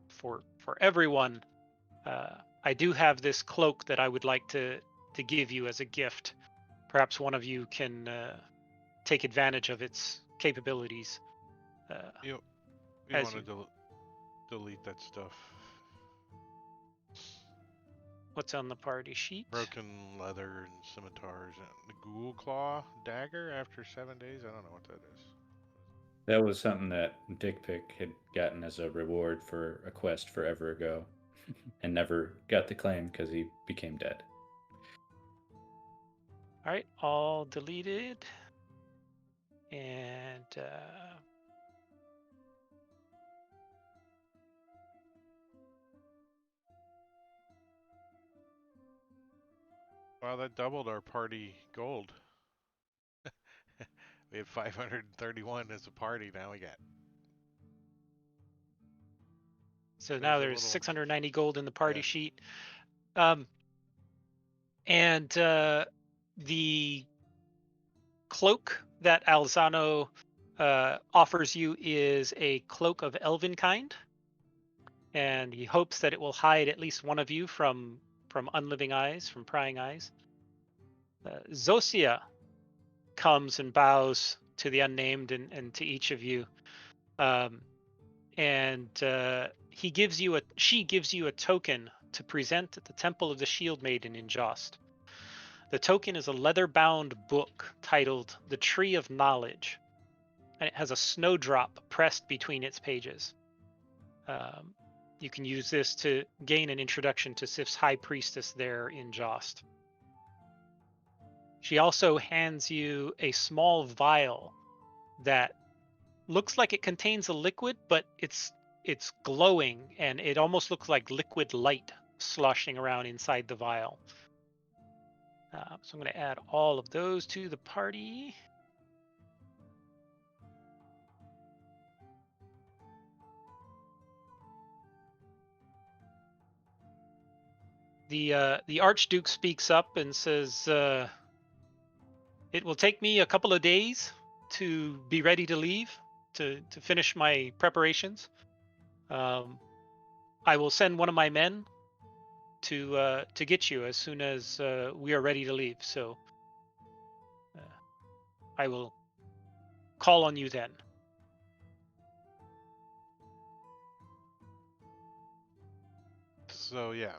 for everyone, I do have this cloak that I would like to give you as a gift. Perhaps one of you can take advantage of its capabilities." You as want to delete that stuff. What's on the party sheet? Broken leather and scimitars and the ghoul claw dagger after 7 days. I don't know what that is. That was something that Dick Pick had gotten as a reward for a quest forever ago and never got the claim because he became dead. All right, all deleted. And Wow, that doubled our party gold. We had 531 as a party. Now we got. so There's now a there's little. 690 gold in the party Yeah. sheet. And the cloak that Alzano offers you is a cloak of elven kind, and he hopes that it will hide at least one of you from unliving eyes, from prying eyes. Zosia comes and bows to the unnamed and to each of you, and she gives you a token to present at the Temple of the Shield Maiden in Jost. The token is a leather-bound book titled "The Tree of Knowledge," and it has a snowdrop pressed between its pages. You can use this to gain an introduction to Sif's High Priestess there in Jost. She also hands you a small vial that looks like it contains a liquid, but it's glowing, and it almost looks like liquid light sloshing around inside the vial. So I'm going to add all of those to the party. The Archduke speaks up and says, "It will take me a couple of days to be ready to leave, to finish my preparations. I will send one of my men to get you as soon as we are ready to leave. So I will call on you then." So yeah,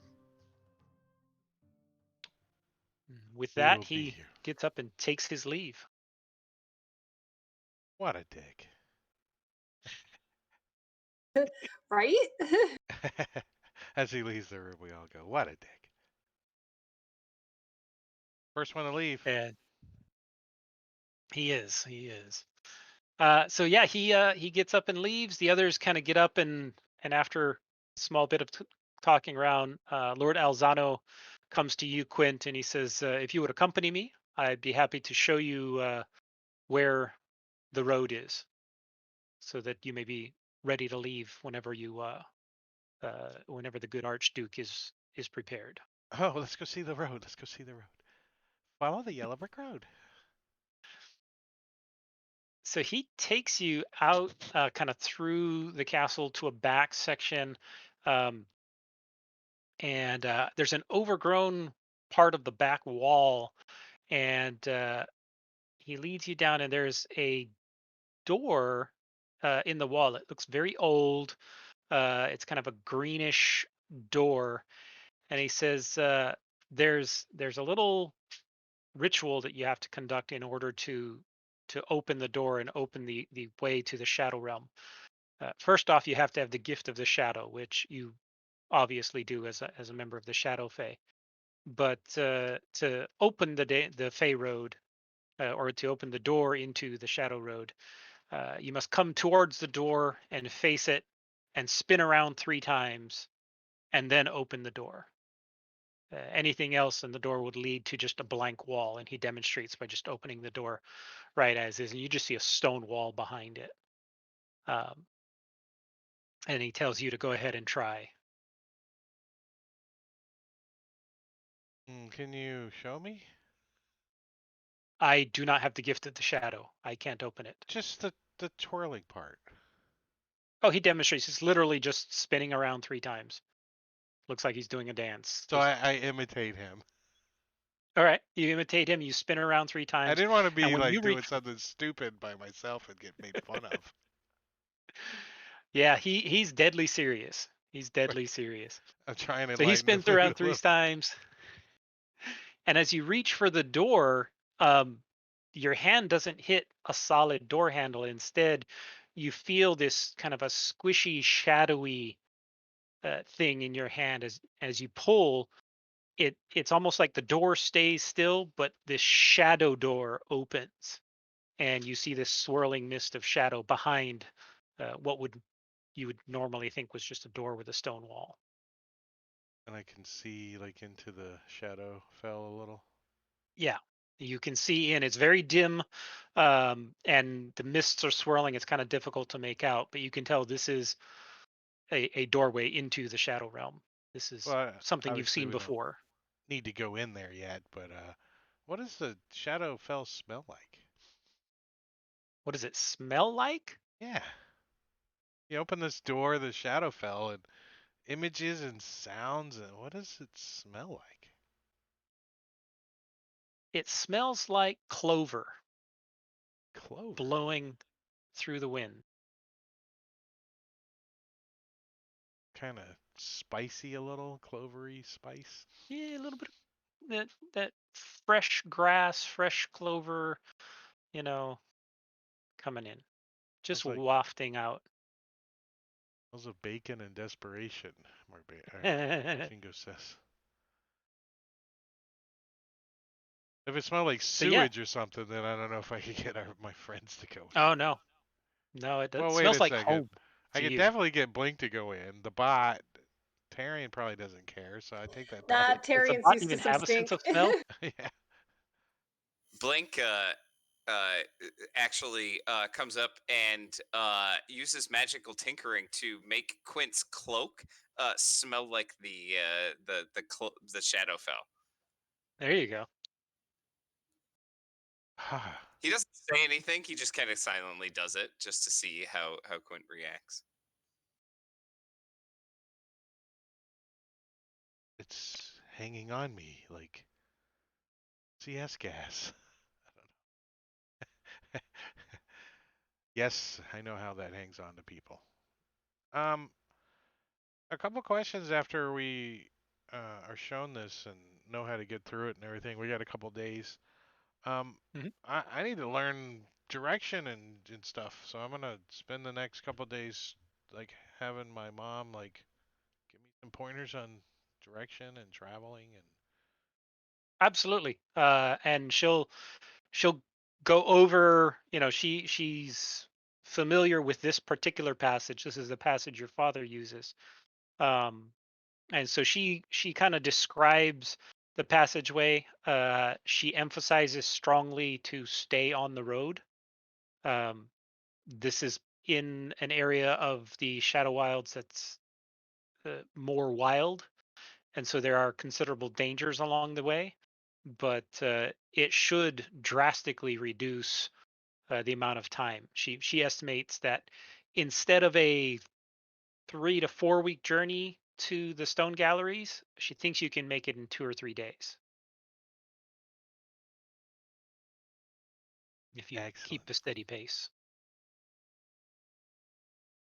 With we that, will be he here. gets up and takes his leave. What a dick. Right? As he leaves the room, we all go, "What a dick." First one to leave. And he is. So yeah, he gets up and leaves. The others kind of get up and after a small bit of talking around, Lord Alzano comes to you, Quint, and he says, "If you would accompany me, I'd be happy to show you where the road is, so that you may be ready to leave whenever whenever the good Archduke is prepared." Oh, let's go see the road. Let's go see the road. Follow the yellow brick road. So he takes you out, kind of through the castle to a back section, um, and there's an overgrown part of the back wall, and he leads you down, and there's a door in the wall. It looks very old. It's kind of a greenish door, and he says, "There's a little ritual that you have to conduct in order to open the door and open the way to the Shadow Realm. First off, you have to have the gift of the Shadow, which you obviously do as a member of the Shadow Fae. But to open the Fey Road, or to open the door into the Shadow Road, you must come towards the door and face it, and spin around 3 times, and then open the door. Anything else, and the door would lead to just a blank wall. And he demonstrates by just opening the door right as is, and you just see a stone wall behind it. Um, and he tells you to go ahead and try. Can you show me? I do not have the gift of the shadow. I can't open it. Just the twirling part. Oh, he demonstrates. It's literally just spinning around 3 times. Looks like he's doing a dance. So Just I imitate him. all right. You imitate him. You spin around three I times, didn't want to and be when you like doing reach, something stupid by myself and get made fun of. yeah, he's deadly serious. He's deadly serious. I'm trying to So he lighten the spins mood around a three little. times, and as you reach for the door, um, your hand doesn't hit a solid door handle. Instead, you feel this kind of a squishy, shadowy thing in your hand as you pull. it's almost like the door stays still, but this shadow door opens, and you see this swirling mist of shadow behind what would you would normally think was just a door with a stone wall. And I can see like into the shadow fell a little. Yeah, you can see in. It's very dim, and the mists are swirling. It's kind of difficult to make out, but you can tell this is a doorway into the shadow realm. This is Well, something you've obviously seen we don't before. need to go in there yet, but what does the shadow fell smell like? What does it smell like? Yeah. You open this door, the shadow fell, and images and sounds, and what does it smell like? It smells like clover Clover. blowing through the wind. Kind of spicy a little, clovery spice. Yeah, a little bit of that fresh grass, fresh clover, you know, coming in, just Smells like wafting out. smells of bacon and desperation, So Kingo says. If it smelled like yeah. sewage or something, then I don't know if I could get my friends to go in. Oh no, no, it Well, wait smells a like second. home I to could you. definitely get Blink to go in. The bot, Tarian probably doesn't care, so I take that back. Nah, Does the Tyrian's bot used to even some have a sense stink. of smell? Yeah. Blink uh, actually comes up and uses magical tinkering to make Quint's cloak smell like the Shadowfell. There you go. He doesn't say anything. He just kind of silently does it just to see how Quint reacts. It's hanging on me like CS gas. Yes, I know how that hangs on to people. Um, a couple questions after we are shown this and know how to get through it and everything. We got a couple days. Um, Mhm. I need to learn direction and stuff, so I'm gonna spend the next couple days like having my mom like give me some pointers on direction and traveling and Absolutely. And she'll go over. She's familiar with this particular passage. This is the passage your father uses. Um, and so she kind of describes the passageway. She emphasizes strongly to stay on the road. Um, this is in an area of the Shadow Wilds that's more wild, and so there are considerable dangers along the way. But it should drastically reduce the amount of time. She estimates that instead of a 3 to 4 week journey to the stone galleries, she thinks you can make it in 2 or 3 days if you keep excellent. the steady pace.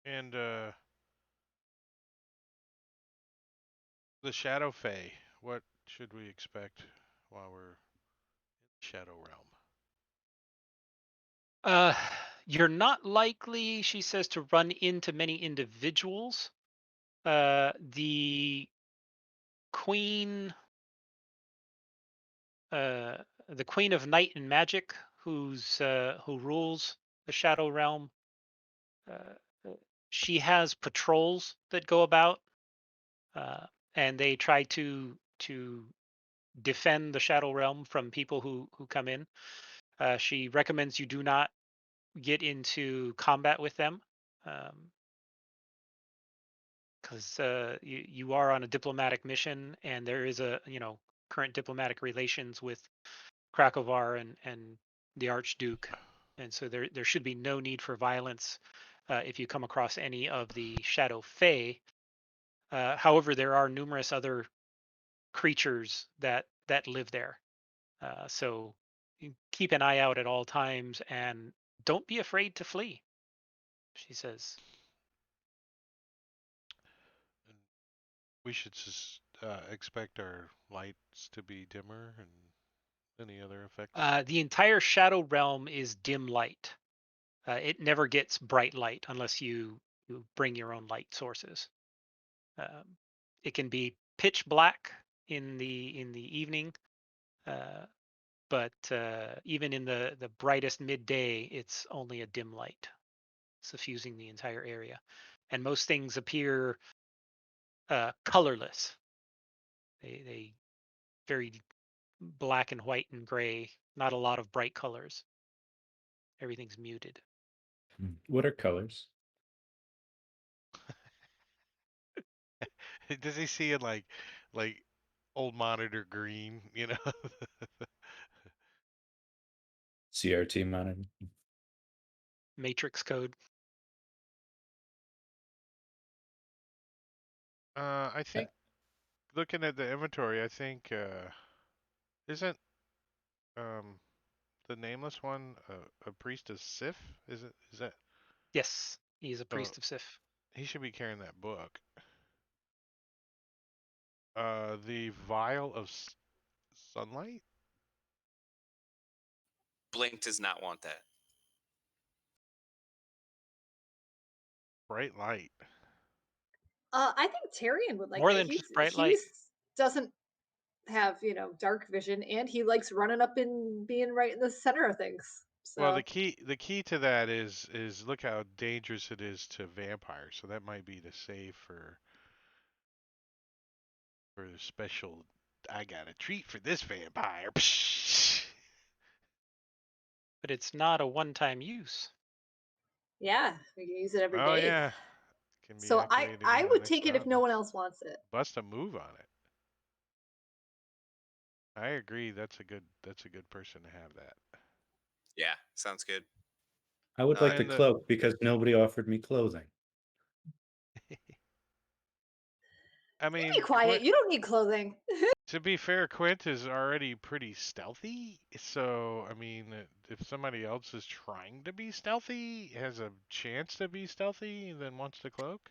And the Shadow Fae, what should we expect while we're in Shadow Realm? Uh, you're not likely, she says, to run into many individuals. The queen, uh, the queen of night and magic, who rules the Shadow Realm, uh, uh, she has patrols that go about, uh, and they try to defend the Shadow Realm from people who come in. She recommends you do not get into combat with them, because you are on a diplomatic mission, and there is a current diplomatic relations with Krakovar and the Archduke, and so there should be no need for violence if you come across any of the Shadow Fae. However, there are numerous other creatures that live there, so you keep an eye out at all times and don't be afraid to flee. She says. And we should just expect our lights to be dimmer and any other effects. The entire Shadow Realm is dim light. It never gets bright light unless you bring your own light sources. Um, it can be pitch black in the evening, but even in the brightest midday, it's only a dim light suffusing the entire area, and most things appear colorless. They very black and white and gray. Not a lot of bright colors. Everything's muted. What are colors? Does he see it like old monitor green? You know. CRT monitor. Matrix code. I think looking at the inventory, I think isn't um the nameless one a priest of Sif? Is that Yes, he's a so? priest of Sif. He should be carrying that book. The vial of sunlight, Blink does not want that. bright light. I think Tyrion would like More that. than just bright light. Doesn't have dark vision, and he likes running up and being right in the center of things. Well, So the key to that is look how dangerous it is to vampires. So that might be to save for the special. I got a treat for this vampire. But it's not a one-time use. yeah, we can use it every Oh day. yeah, can be So activated I when the would next take it if round. no one else wants it. Bust a move on it. I agree. That's a good person to have that. Yeah, sounds good. I would like the And cloak because nobody offered me clothing. I You mean, be quiet. You don't need clothing. to be fair, Quint is already pretty stealthy. So, I mean, if somebody else is trying to be stealthy, has a chance to be stealthy, then wants the cloak.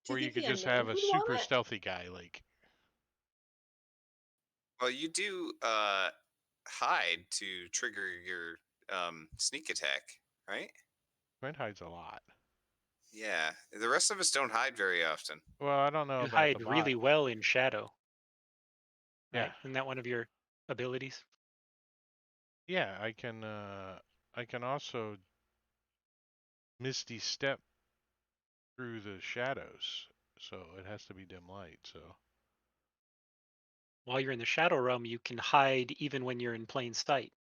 Do Or you you think could the just unnamed have a would super want it? stealthy guy like. Well, you do hide to trigger your sneak attack, right? Quint hides a lot. Yeah, the rest of us don't hide very often. Well, I don't know You about the hide bot. really well in shadow, Yeah, right? Isn't that one of your abilities? yeah. I can also misty step through the shadows, so it has to be dim light. So, While you're in the shadow realm, you can hide even when you're in plain sight.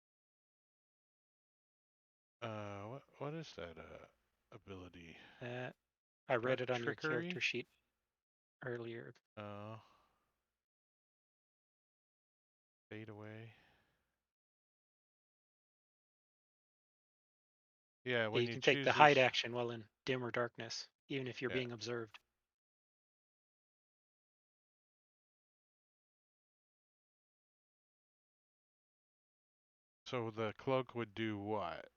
what is that ability? I read Dark it on your trickery. character sheet earlier. Fade away. Yeah, Yeah, when you you can take choose the this. hide action while in dimmer darkness, even if you're Yeah. being observed. So the cloak would do what?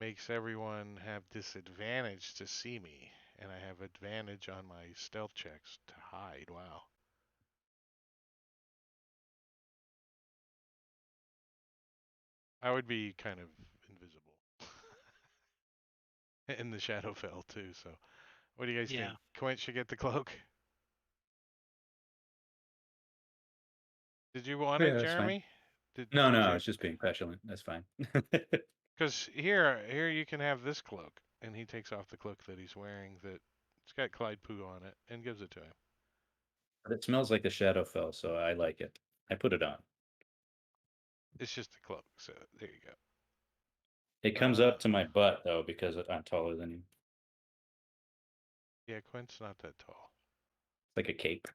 Makes everyone have disadvantage to see me, and I have advantage on my stealth checks to hide. Wow. I would be kind of invisible in the Shadowfell too. So, what do you guys Yeah. think? Quint should get the cloak. Did you want Yeah, it, that's fine. Jeremy? No, Was no, I that was just being petulant. That's fine. because here you can have this cloak, and he takes off the cloak that he's wearing that it's got Clyde poo on it and gives it to him. But it smells like the Shadowfell, so I like it. I put it on. It's just a cloak, so there you go. It comes up to my butt though because I'm taller than you. Yeah, Quint's not that tall. It's like a cape.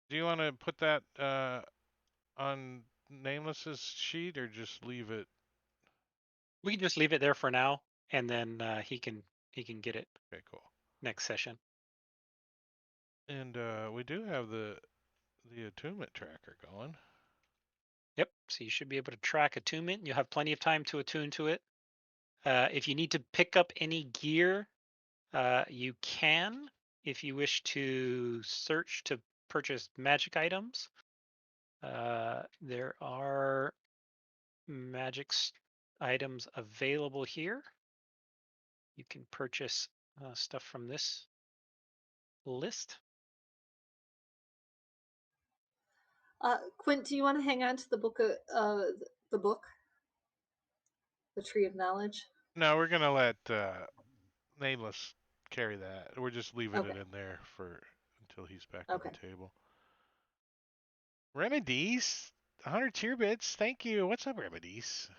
Do you want to put that on Nameless's sheet or just leave it? We can just leave it there for now, and then he can get it Okay, cool. next session. And we do have the attunement tracker going. Yep. So you should be able to track attunement. You'll have plenty of time to attune to it. If you need to pick up any gear, you can. If you wish to search to purchase magic items, there are magic items available here. You can purchase stuff from this list. Quint, do you want to hang on to the book? The book, the Tree of Knowledge. No, we're gonna let Nameless carry that. We're just leaving Okay. it in there for until he's back on Okay. the table. Remedies, 100 tier bits. Thank you. What's up, Remedies?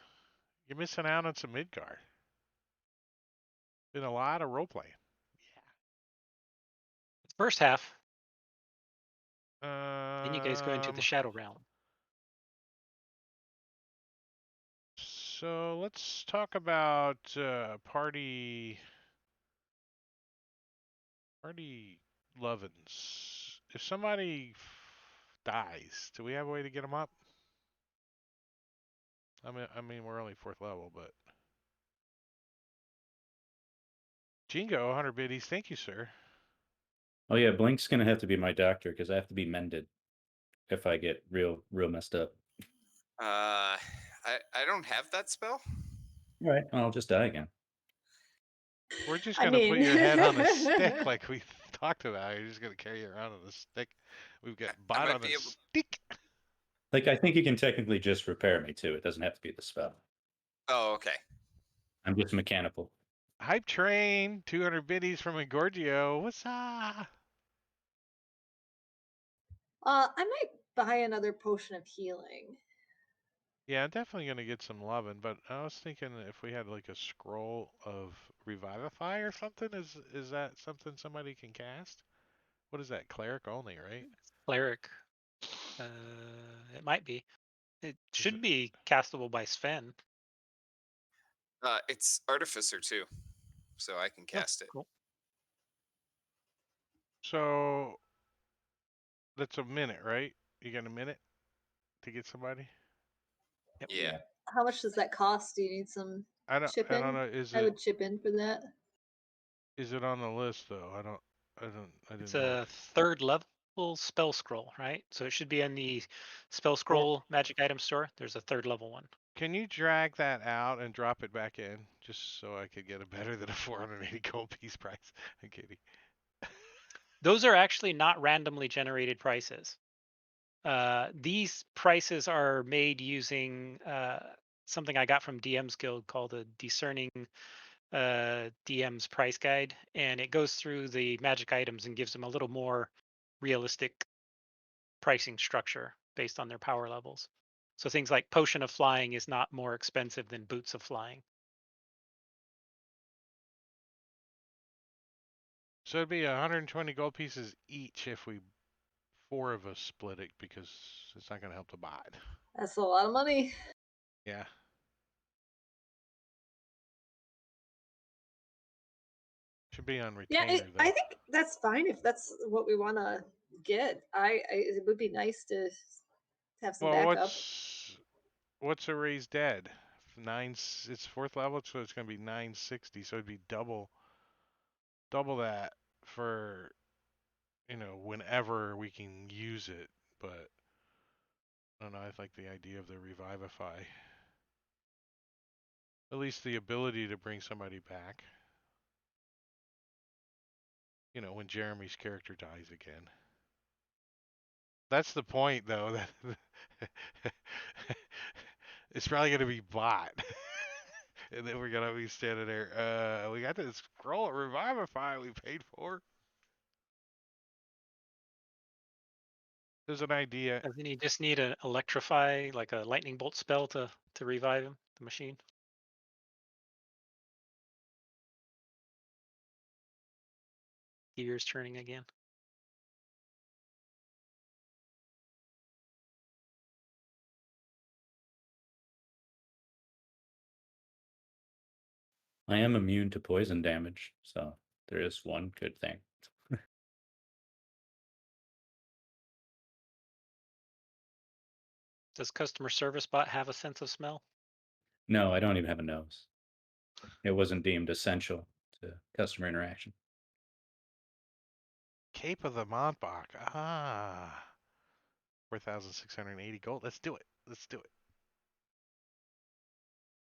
You're missing out on some Midgard. Been a lot of role playing. First half, Yeah. then you guys go into the Shadow Realm. So let's talk about party lovin's. If somebody dies, do we have a way to get them up? I mean, we're only 4th level, but Jingo, 100 biddies. Thank you, sir. Oh yeah, Blink's gonna have to be my doctor because I have to be mended if I get real messed up. I don't have that spell. All right, I'll just die again. We're just I gonna put mean, your head on a stick like we talked about. You're just gonna carry it around on a stick. We've got I bot might on be a able. stick. Like I think you can technically just repair me too. It doesn't have to be the spell. Oh, okay. I'm just mechanical. Hype train, 200 biddies from Engorgio. What's up? I might buy another potion of healing. Yeah, I'm definitely gonna get some loving, but I was thinking if we had like a scroll of revivify or something, is that something somebody can cast? What is that? Cleric only, right? Cleric. It might be. It Is should it? be castable by Sven. It's artificer too, so I can Oh, cast it. cool. So that's a minute, right? You got a minute to get somebody? Yep. Yeah. How much does that cost? Do you need some chip I don't in? know. I would chip in for that. Is it on the list though? I It's didn't know it. a 3rd level spell scroll, right? So it should be in the spell Or scroll magic item store. There's a 3rd level one. can you drag that out and drop it back in just so I could get a better than a 480 gold piece price? I'm kidding. Those are actually not randomly generated prices. These prices are made using something I got from DM's Guild called a Discerning DM's Price Guide, and it goes through the magic items and gives them a little more realistic pricing structure based on their power levels. So things like Potion of Flying is not more expensive than Boots of Flying. So it'd be 120 gold pieces each if we 4 of us split it because it's not going to help the bot. That's a lot of money. Yeah. Should be on Yeah, retainer I though. think that's fine if that's what we want to get. It would be nice to have some Well, backup. what's a raised dead? It's 4th level, so it's going to be 960. So it'd be double that for whenever we can use it. But I don't know. I like the idea of the revivify. At least the ability to bring somebody back. When Jeremy's character dies again. That's the point, though. That it's probably gonna be bot, and then we're gonna be standing there. We got this scroll of revivify we paid for. There's an idea. And then you just need an electrify, like a lightning bolt spell to revive him, the machine. Gears turning again. I am immune to poison damage, so there is one good thing. Does customer service bot have a sense of smell? No, I don't even have a nose. It wasn't deemed essential to customer interaction. Cape of the Montbach. 4,680 gold. Let's do it. Let's do it.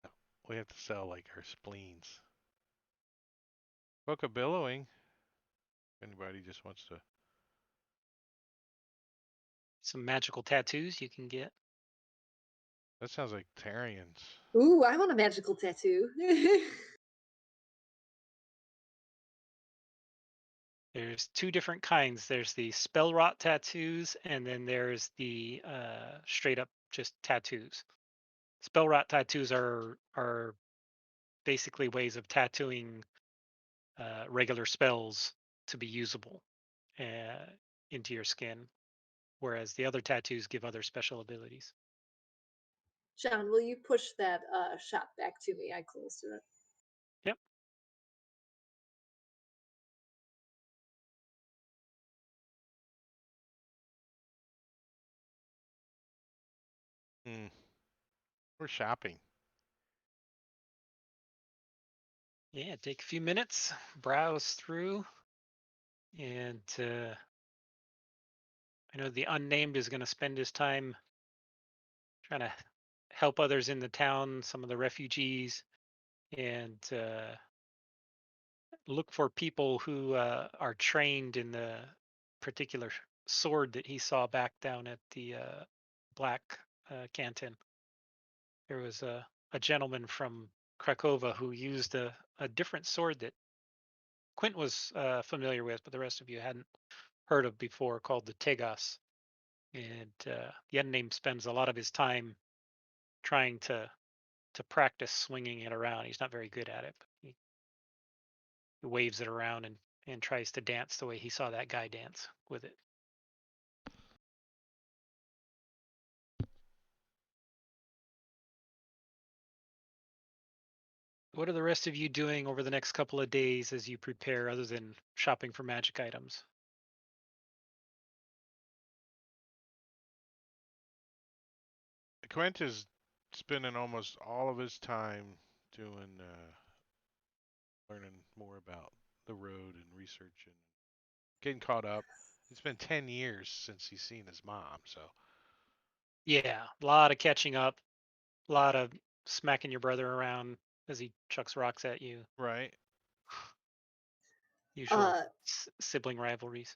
No, we have to sell like our spleens. Book of Billowing. If anybody just wants to Some magical tattoos you can get. That sounds like Tarian's. Ooh, I want a magical tattoo. There's two different kinds. There's the spell rot tattoos, and then there's the straight up just tattoos. Spell rot tattoos are basically ways of tattooing regular spells to be usable uh, into your skin, whereas the other tattoos give other special abilities. John, will you push that shop back to me? I closed it. Yep. Hmm. We're shopping. Yeah, take a few minutes, browse through, and I know the unnamed is going to spend his time trying to help others in the town, some of the refugees, and look for people who are trained in the particular sword that he saw back down at the Black Canton. There was a gentleman from Krakova who used a different sword that Quint was familiar with, but the rest of you hadn't heard of before, called the Tegas. And the unnamed spends a lot of his time trying to practice swinging it around. He's not very good at it, but he waves it around and tries to dance the way he saw that guy dance with it. What are the rest of you doing over the next couple of days as you prepare, other than shopping for magic items? Quint is spending almost all of his time doing learning more about the road and research and getting caught up. It's been 10 years since he's seen his mom, so Yeah, a lot of catching up, a lot of smacking your brother around as he chucks rocks at you. right. Usual sibling rivalries.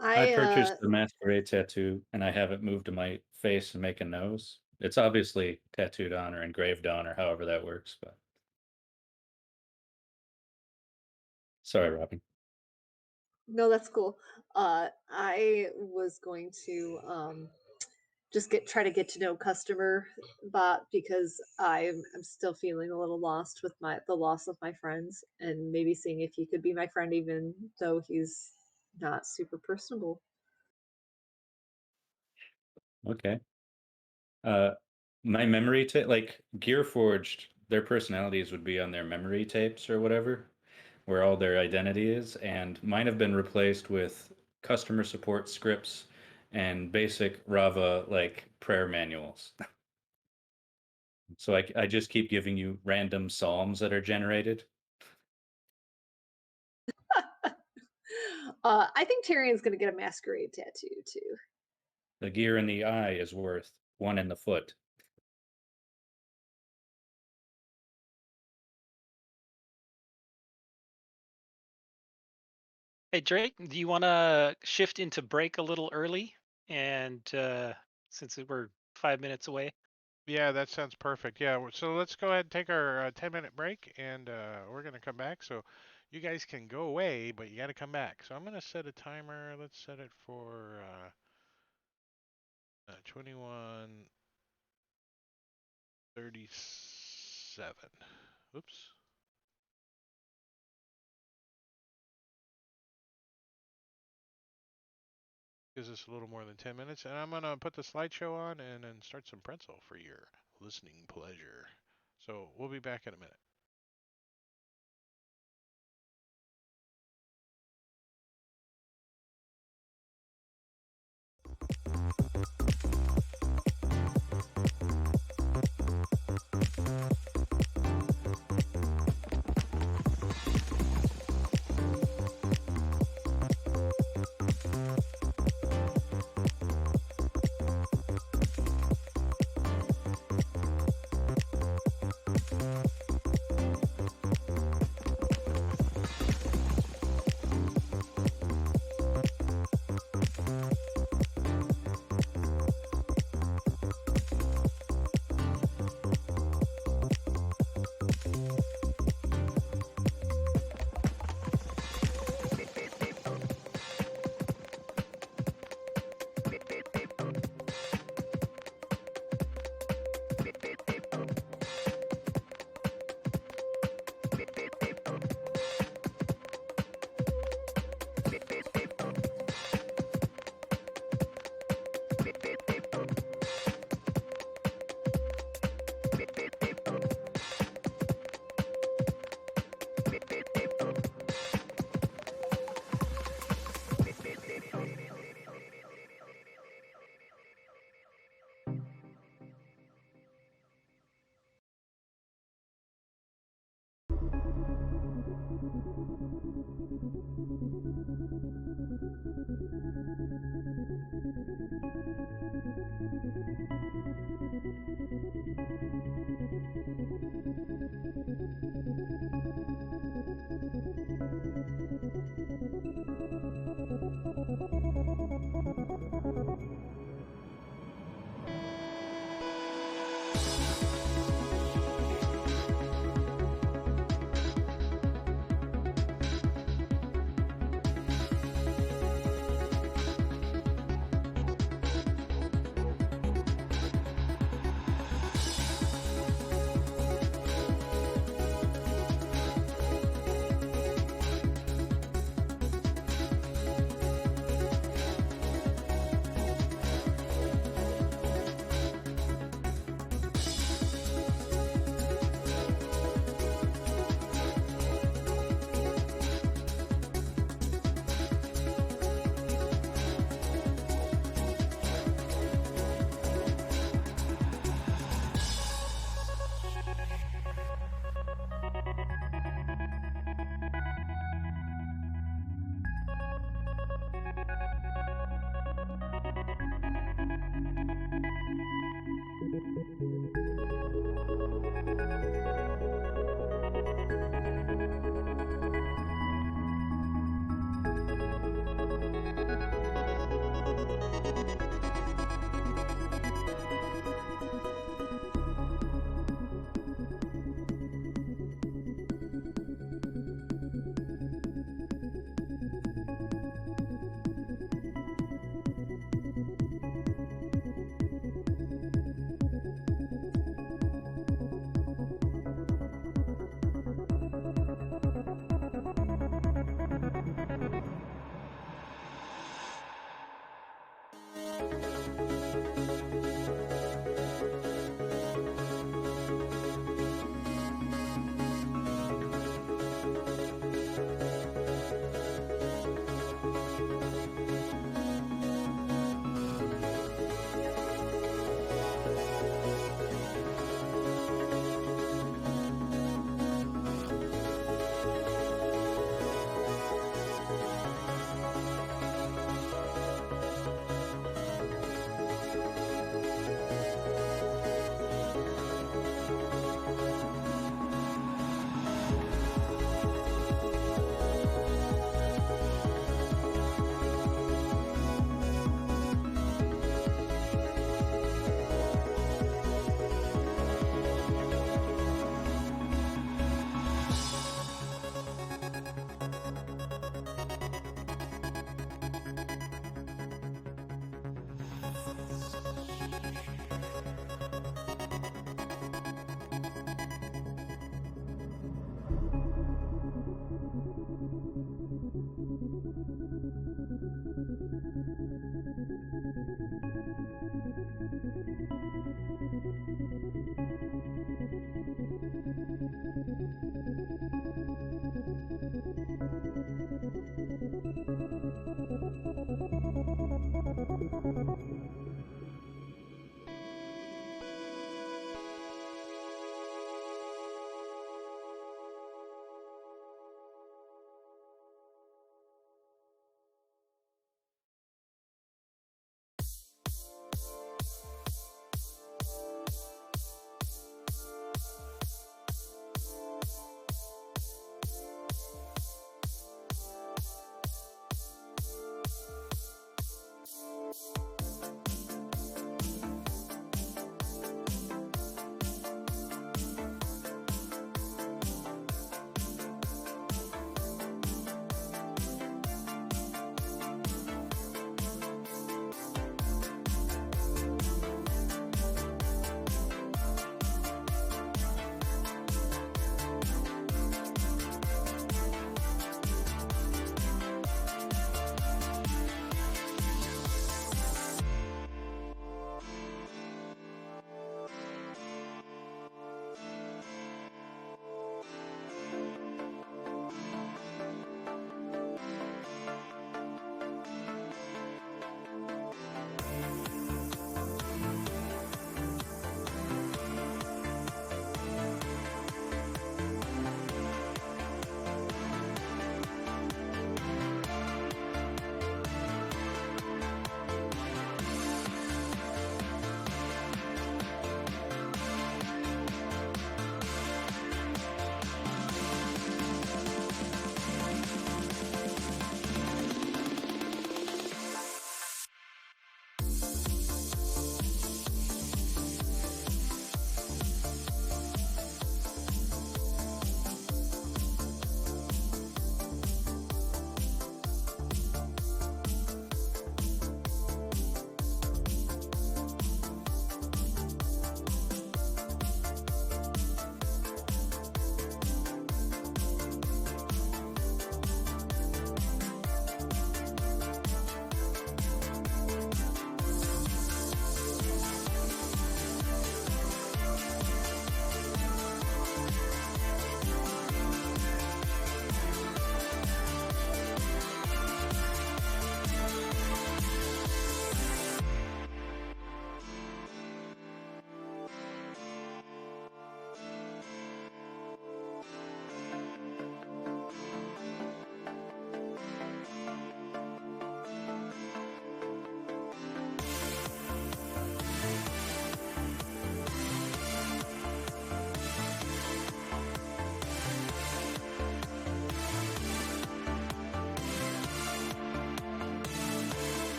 I I purchased the masquerade tattoo and I have it moved to my face and make a nose. It's obviously tattooed on or engraved on or however that works, but sorry, Robin. no, that's cool. I was going to just try to get to know customer bot because I'm still feeling a little lost with the loss of my friends, and maybe seeing if he could be my friend even though he's not super personable. Okay. My memory tape, like Gear Forged, their personalities would be on their memory tapes or whatever, where all their identity is, and mine have been replaced with customer support scripts and basic Rava like prayer manuals. So I just keep giving you random psalms that are generated. I think Tyrion's gonna get a masquerade tattoo too. The gear in the eye is worth one in the foot. Hey Drake, do you want to shift into break a little early? And since we're 5 minutes away. Yeah, that sounds perfect. Yeah, so let's go ahead and take our 10-minute break, and we're going to come back. So you guys can go away, but you got to come back. So I'm going to set a timer. Let's set it for 21:37. Oops. Gives us a little more than 10 minutes. And I'm going to put the slideshow on and then start some pretzel for your listening pleasure. So we'll be back in a minute.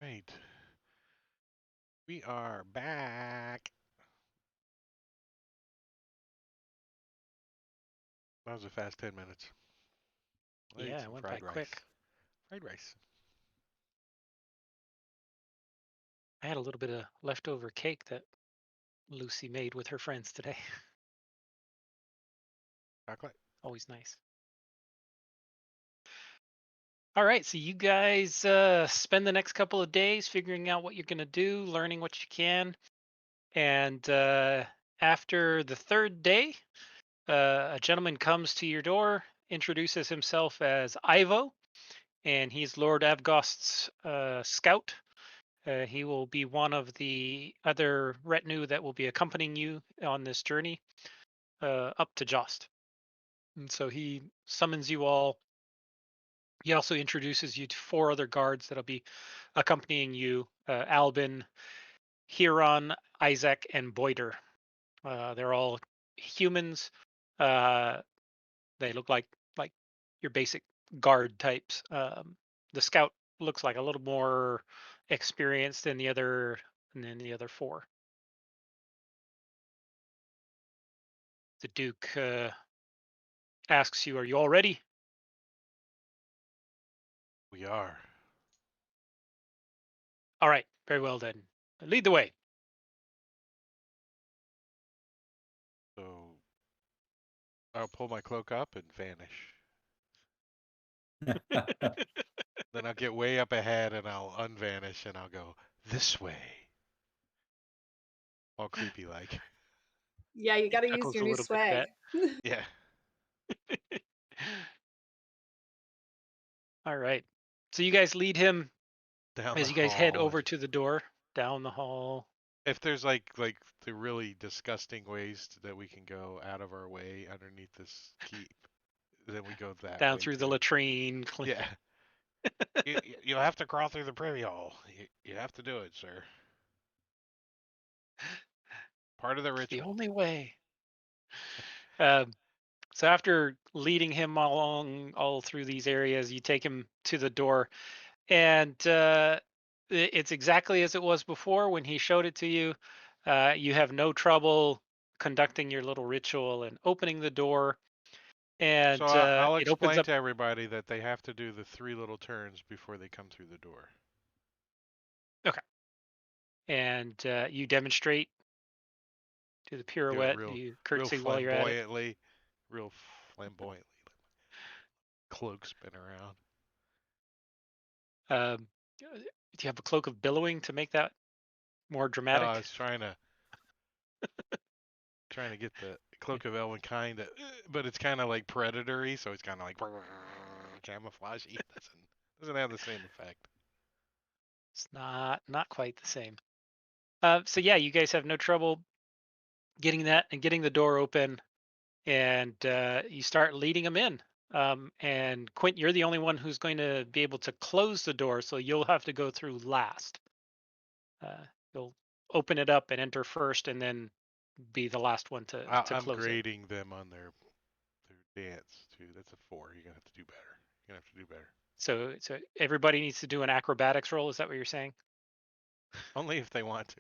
Right. We are back. That was a fast 10 minutes. I ate Yeah, it some went by fried rice. quick. Fried rice. I had a little bit of leftover cake that Lucy made with her friends today. Chocolate. Always nice. All right, so you guys spend the next couple of days figuring out what you're going to do, learning what you can. And after the third day, a gentleman comes to your door, introduces himself as Ivo, and he's Lord Avgost's scout. He will be one of the other retinue that will be accompanying you on this journey up to Jost. And so he summons you all. He also introduces you to four other guards that'll be accompanying you: Albin, Huron, Isaac, and Boiter. They're all humans. Uh, they look like your basic guard types. The scout looks like a little more experienced than the other four. The Duke asks you, "Are you all ready?" We are. All right, very well then. Lead the way. So I'll pull my cloak up and vanish. Then I'll get way up ahead and I'll unvanish and I'll go this way. All creepy like. Yeah, you He got to use chuckles your a new little bit at swag. that. Yeah. All right. So you guys lead him Down the as you guys head hall and over to the door, down the hall. if there's like the really disgusting ways that we can go out of our way underneath this keep, then we go that Down way through the too. latrine. Yeah. You'll have to crawl through the privy hall. You have to do it, sir. Part of the It's the ritual. only way. Um, so after leading him along all through these areas, you take him to the door, and it's exactly as it was before when he showed it to you. You have no trouble conducting your little ritual and opening the door, So and I'll it opens explain up. to everybody that they have to do the 3 little turns before they come through the door. Okay, and you demonstrate, do the Do it pirouette, do real, you real curtsy while you're at it. flamboyantly, real flamboyantly. Cloak spin around. Do you have a cloak of billowing to make that more No, I dramatic? was trying to get the cloak of Elven kind, but it's kind of like predatory, so it's kind of like camouflagey. Doesn't have the same effect. It's not quite the same. So yeah, you guys have no trouble getting that and getting the door open, and you start leading them in. And Quint, you're the only one who's going to be able to close the door, so you'll have to go through last. Uh, you'll open it up and enter first, and then be the last one to I'm close it. grading them on their dance too. That's a 4. You're gonna have to do better. You're gonna have to do better. So everybody needs to do an acrobatics roll. Is that what you're saying? Only if they want to.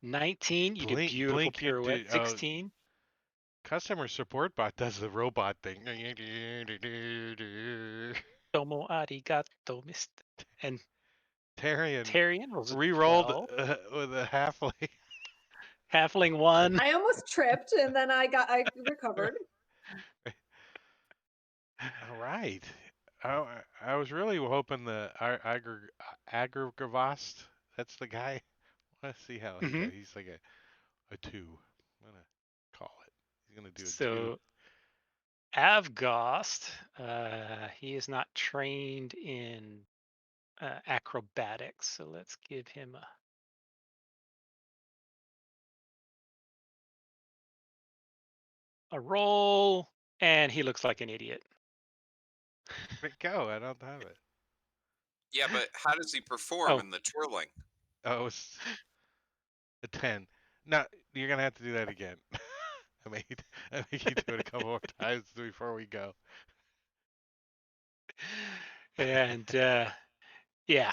19, you did beautiful Blink your pirouette. 16, customer support bot does the robot thing. domo arigato, mist. And Tarian Tarian rolls a re-rolled 12. with a halfling. Halfling 1. I almost tripped and then I recovered. All right. I was really hoping the Agravost. That's the guy. Let's see how he Hmm. does. He's like a 2. I'm gonna call it. He's gonna do a 2. So Avgost, he is not trained in acrobatics, so let's give him a roll, and he looks like an idiot. Where'd it go? I don't have it. Yeah, but how does he perform Oh. in the twirling? Oh, it's a 10. No, you're gonna have to do that again. I make you do it a couple more times before we go. And yeah,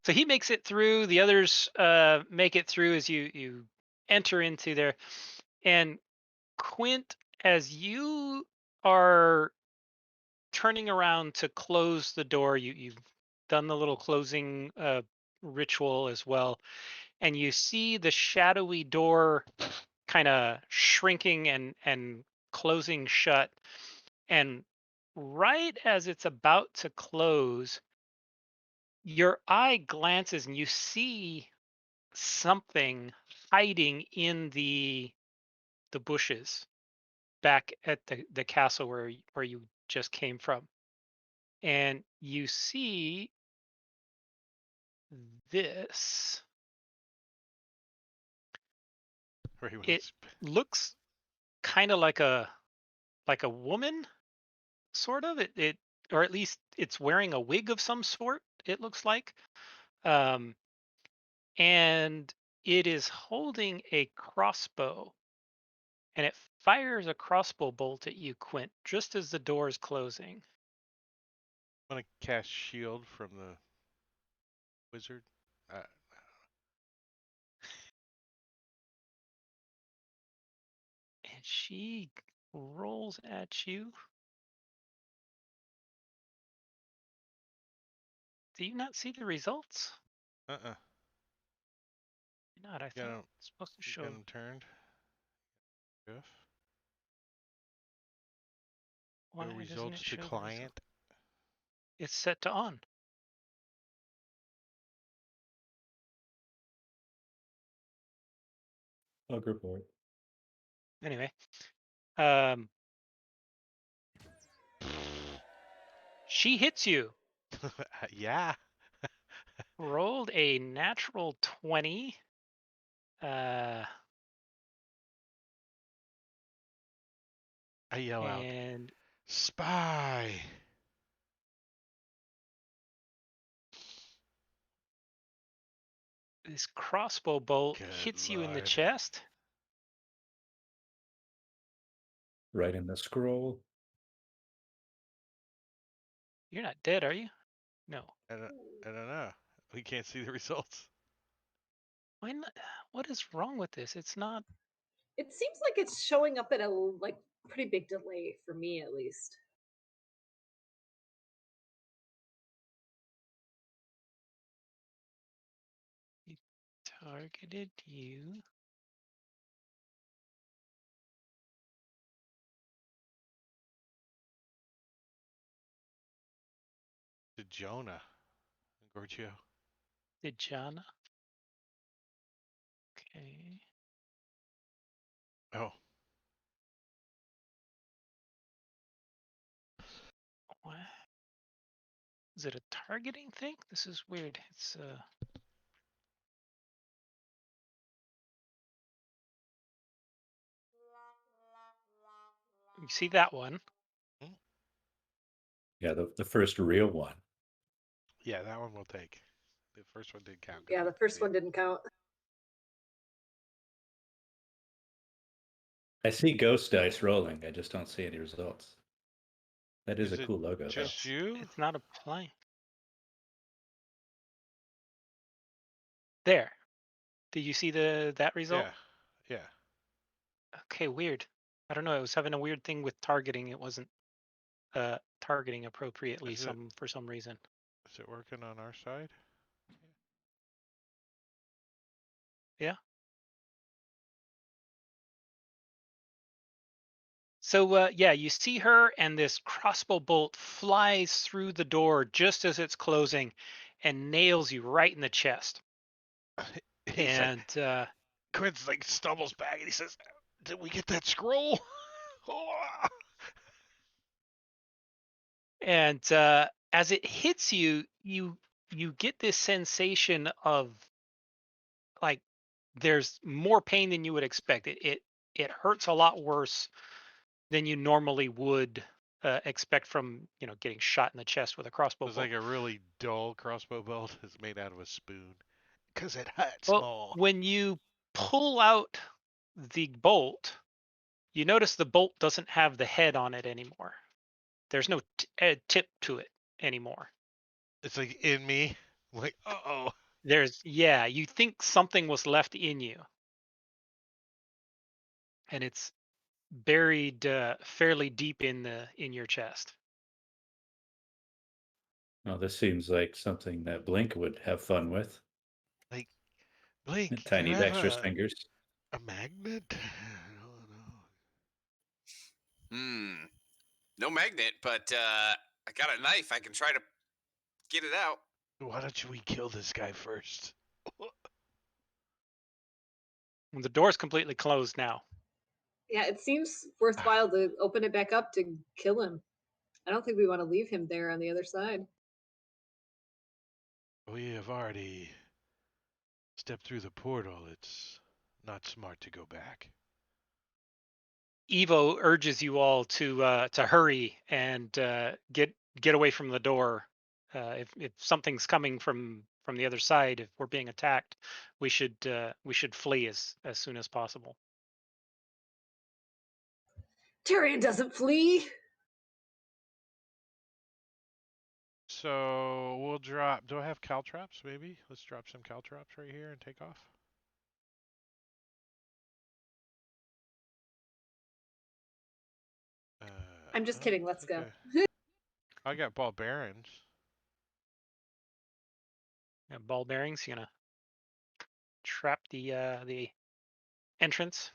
so he makes it through. The others make it through as you enter into there. And Quint, as you are turning around to close the door, you've done the little closing ritual as well, and you see the shadowy door kind of shrinking and closing shut. And right as it's about to close, your eye glances and you see something hiding in the bushes back at the castle where you just came from. And you see this. Where he It wants. looks kind of like a woman, sort of. It or at least it's wearing a wig of some sort, it looks like. Um, and it is holding a crossbow, and it fires a crossbow bolt at you, Quint, just as the door is closing. I'm gonna cast shield from the wizard. Uh, And she rolls at you. Do you not see the results? uh-uh. Not. I Got thought him. it's supposed to You show. got him turned. Jeff. Why Show doesn't results it to show the result? client. It's set to on. Bug report. Anyway, um, she hits you. Yeah. Rolled a natural 20. Uh, I yell out, and "Spy!" this crossbow bolt Good hits you in the lord. chest. Right in the scroll. You're not dead, are you? No. I don't know. We can't see the results. Why not? What is wrong with this? It's not. It seems like it's showing up at a like pretty big delay for me at least. It targeted you. To Jonah. Gorgio. Did Jana? Okay. Oh. What? Is it a targeting thing? This is weird. It's you see that one? Yeah, the first real one. Yeah, that one we'll take. The first one did count. Yeah, the first one didn't count. I see ghost dice rolling. I just don't see any results. That is Is a it cool logo, though. just you? It's not applying. There. Do you see that result? Yeah. Yeah. Okay, weird. I don't know. It was having a weird thing with targeting. It wasn't targeting appropriately Is it for some reason. is it working on our side? Yeah. So yeah, you see her, and this crossbow bolt flies through the door just as it's closing, and nails you right in the chest. He's like, And Quint's like stumbles back and he says, "Did we get that scroll?" as it hits you, you get this sensation of like there's more pain than you would expect. It hurts a lot worse than you normally would expect from getting shot in the chest with a crossbow It's bolt. like a really dull crossbow bolt. It's made out of a spoon. Because it hurts Well, more. when you pull out the bolt, you notice the bolt doesn't have the head on it anymore. There's no tip to it anymore. It's like in me. I'm like, uh-oh. Yeah, you think something was left in you, and it's buried fairly deep in your chest. Well, this seems like something that Blink would have fun with. Like, Blink, do you Tiny have dexterous fingers. a magnet? I don't know. Hmm. No magnet, but I got a knife. I can try to get it out. Why don't we kill this guy first? And the door's completely closed now. Yeah, it seems worthwhile to open it back up to kill him. I don't think we want to leave him there on the other side. We have already stepped through the portal. It's not smart to go back. Evo urges you all to hurry and get away from the door. If something's coming from the other side, if we're being attacked, we should flee as soon as possible. Tyrion doesn't flee. So we'll drop. Do I have caltrops? Maybe let's drop some caltrops right here and take off. Uh, I'm just oh, kidding. Let's go. okay. I got ball bearings. Ball bearings, you gonna trap the entrance.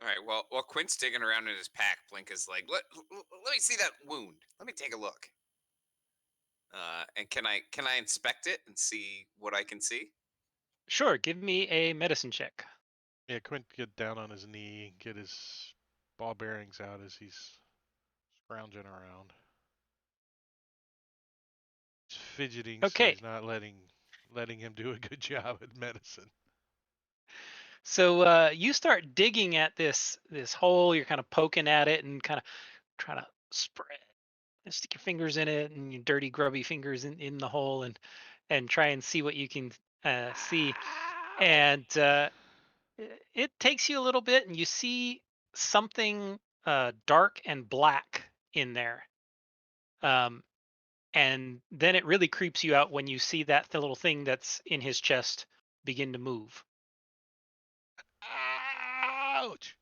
All right. Well, while Quint's digging around in his pack, Blink is like, let me see that wound. Let me take a look. And can I inspect it and see what I can see? Sure, give me a medicine check. Yeah, Quint get down on his knee, get his ball bearings out as he's scrounging around. He's fidgeting, so Okay, he's not letting him do a good job at medicine. so you start digging at this hole. You're kind of poking at it and kind of trying to spread and stick your fingers in it and your dirty, grubby fingers in the hole and try and see what you can see. Ow! And it takes you a little bit, and you see something dark and black in there. Um, and then it really creeps you out when you see that the little thing that's in his chest begin to move. Ouch!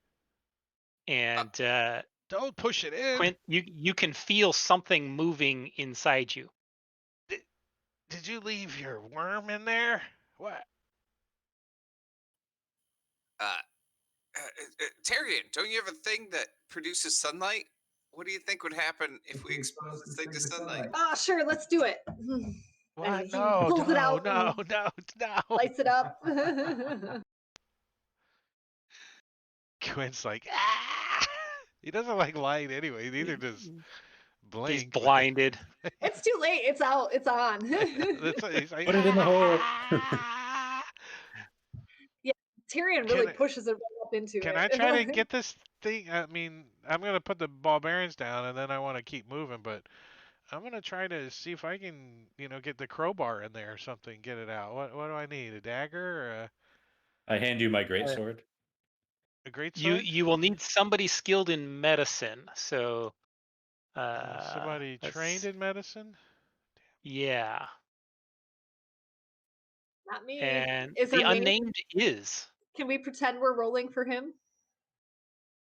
Uh, And Don't push it in. Quint, you can feel something moving inside you. Did, did you leave your worm in there? What? uh, Tyrion, don't you have a thing that produces sunlight? What do you think would happen if we expose this thing to sunlight? Ah, sure. Let's do it. And What? he No, pulls it no, out no, and no, no. lights it up. Quint's like, ah! He doesn't like light anyway. Neither does He's Blink. blinded. It's too late. It's out. It's on. That's what he's like. Put it in the hole. Ah! Yeah, Tyrion really Can pushes it right up into can I try to it. get this thing? I mean, I'm gonna put the ball bearings down, and then I want to keep moving, but I'm gonna try to see if I can, get the crowbar in there or something, get it out. What do I need? A dagger or I hand you my Uh, greatsword. a great you sword? you will need somebody skilled in medicine. So Somebody trained let's in medicine? yeah. Not me. And Is the our main? unnamed is Can we pretend we're rolling for him?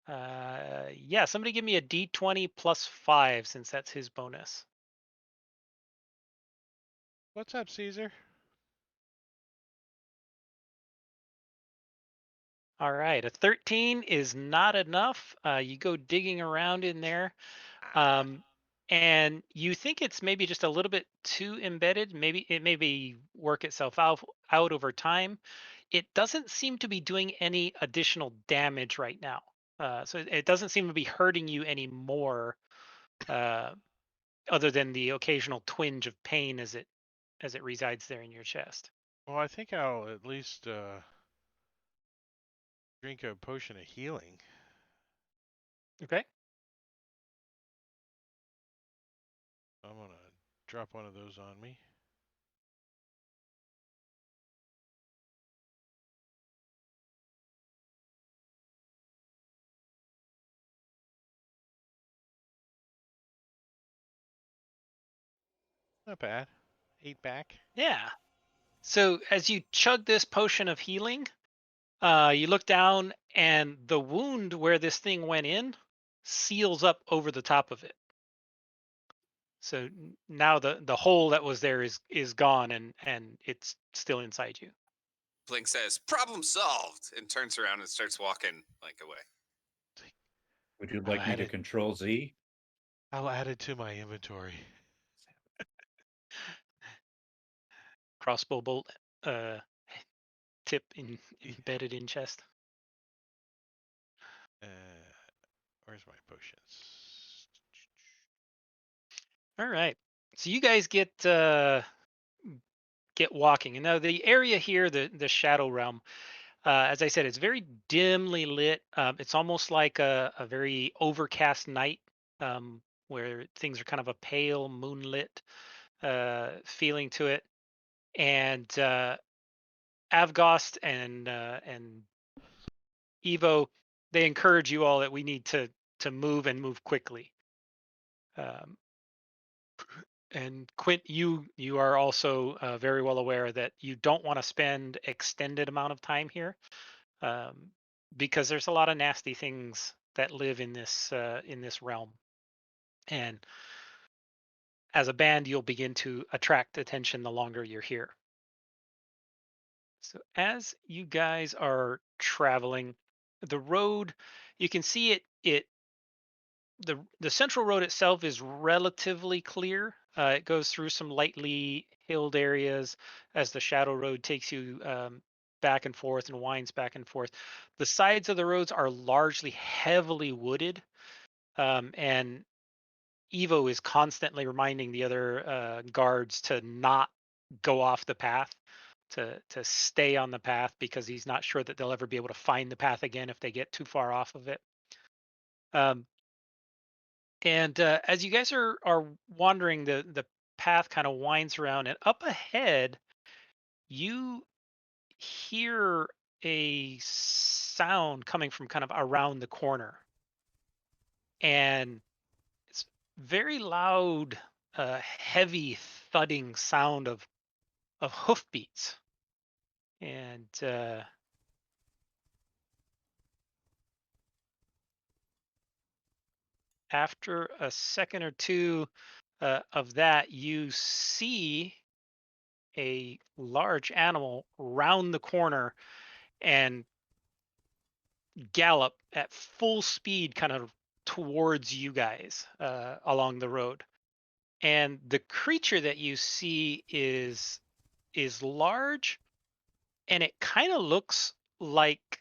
yeah, somebody give me a d20 plus 5 since that's his bonus. What's up, Caesar? All right, a 13 is not enough. You go digging around in there, Ah, um, and you think it's maybe just a little bit too embedded. Maybe it maybe work itself out over time. It doesn't seem to be doing any additional damage right now. So it doesn't seem to be hurting you anymore, uh, other than the occasional twinge of pain as it resides there in your chest. well, I think I'll at least drink a potion of healing. Okay. I'm gonna drop one of those on me. Not bad. 8 back. Yeah. So as you chug this potion of healing, you look down and the wound where this thing went in seals up over the top of it. So now the hole that was there is gone and it's still inside you. Blink says, "Problem solved," and turns around and starts walking like away. Would you I'll like me add to it. control Z? I'll add it to my inventory. Crossbow bolt uh, tip Yeah. embedded in chest. Uh, where's my potions? All right. So you guys get walking, and now the area here, the shadow realm. As I said, it's very dimly lit. It's almost like a very overcast night, where things are kind of a pale moonlit feeling to it. And Avgost and Evo, they encourage you all that we need to move and move quickly. Um, and Quint, you are also very well aware that you don't want to spend extended amount of time here, um, because there's a lot of nasty things that live in this realm. And as a band, you'll begin to attract attention the longer you're here. So as you guys are traveling, the road, you can see it the central road itself is relatively clear. It goes through some lightly hilled areas as the shadow road takes you back and forth and winds back and forth. The sides of the roads are largely heavily wooded, and Evo is constantly reminding the other guards to not go off the path, to stay on the path because he's not sure that they'll ever be able to find the path again if they get too far off of it. Um, and as you guys are wandering, the path kind of winds around, and up ahead, you hear a sound coming from kind of around the corner, and it's very loud, heavy thudding sound of hoofbeats. And after a second or two of that, you see a large animal round the corner and gallop at full speed kind of towards you guys along the road. And the creature that you see is large, and it kind of looks like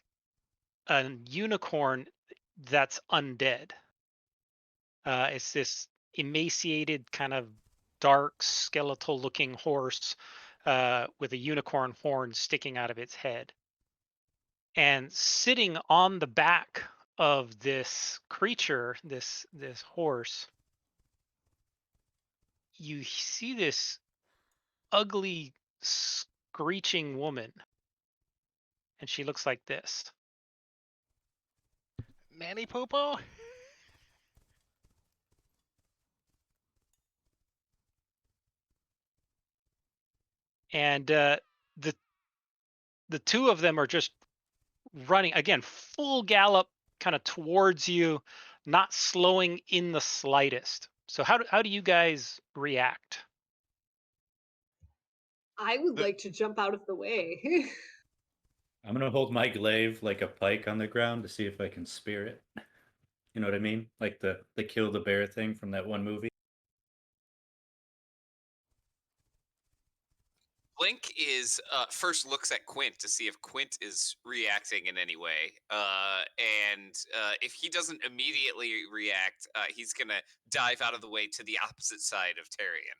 a unicorn that's undead. It's this emaciated, kind of dark, skeletal looking horse with a unicorn horn sticking out of its head. And sitting on the back of this creature, this horse, you see this ugly, screeching woman, and she looks like this. Manny Popo? And the the two of them are just running again, full gallop, kind of towards you, not slowing in the slightest. So how do you guys react? I would The, like to jump out of the way. I'm gonna hold my glaive like a pike on the ground to see if I can spear it. You know what I mean? Like the kill the bear thing from that one movie. Blink is first looks at Quint to see if Quint is reacting in any way, and if he doesn't immediately react, he's gonna dive out of the way to the opposite side of Tyrion.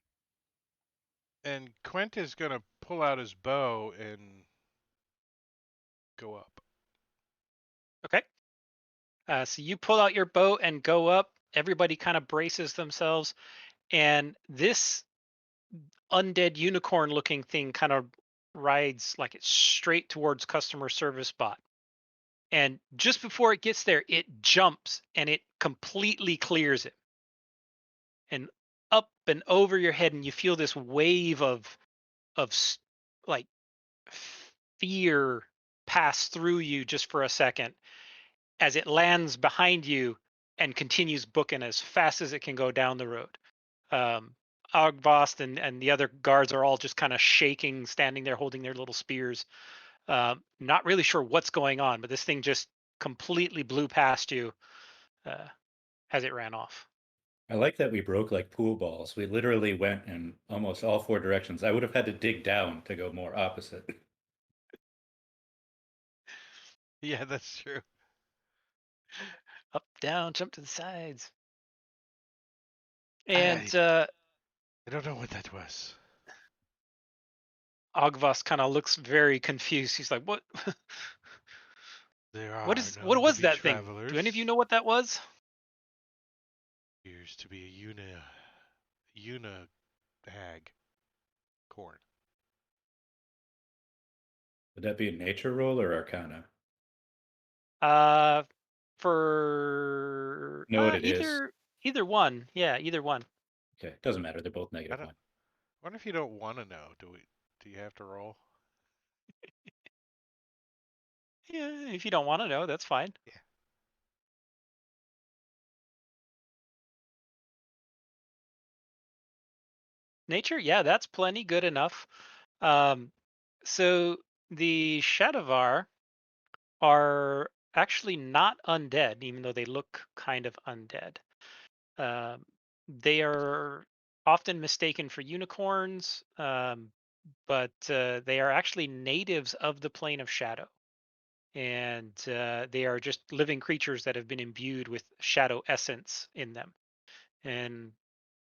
and Quint is gonna pull out his bow and go up. Okay. So you pull out your bow and go up. Everybody kind of braces themselves, and this undead unicorn looking thing kind of rides like it's straight towards customer service bot. And just before it gets there, it jumps and it completely clears it. And up and over your head, and you feel this wave of like fear pass through you just for a second as it lands behind you and continues booking as fast as it can go down the road. Ogvost and the other guards are all just kind of shaking, standing there holding their little spears. Not really sure what's going on, but this thing just completely blew past you uh, as it ran off. I like that we broke like pool balls. We literally went in almost all four directions. I would have had to dig down to go more opposite. Yeah, that's true. Up, down, jump to the sides. And I I don't know what that was. Ogvost kind of looks very confused. He's like, "What? There What are is? What known to was be that thing? Do any of you travelers. know what that was?" Appears to be a una hag corn. Would that be a nature roll or arcana? Uh, for Know what it is? either one. Yeah, either one. Okay, doesn't matter. They're both I negative don't. one. What if you don't want to know? Do you have to roll? Yeah, if you don't want to know, that's fine. Yeah. Nature, yeah, that's plenty good enough. Um, so the Shadowvar are actually not undead, even though they look kind of undead. Um, they are often mistaken for unicorns, but they are actually natives of the plane of shadow. And they are just living creatures that have been imbued with shadow essence in them. And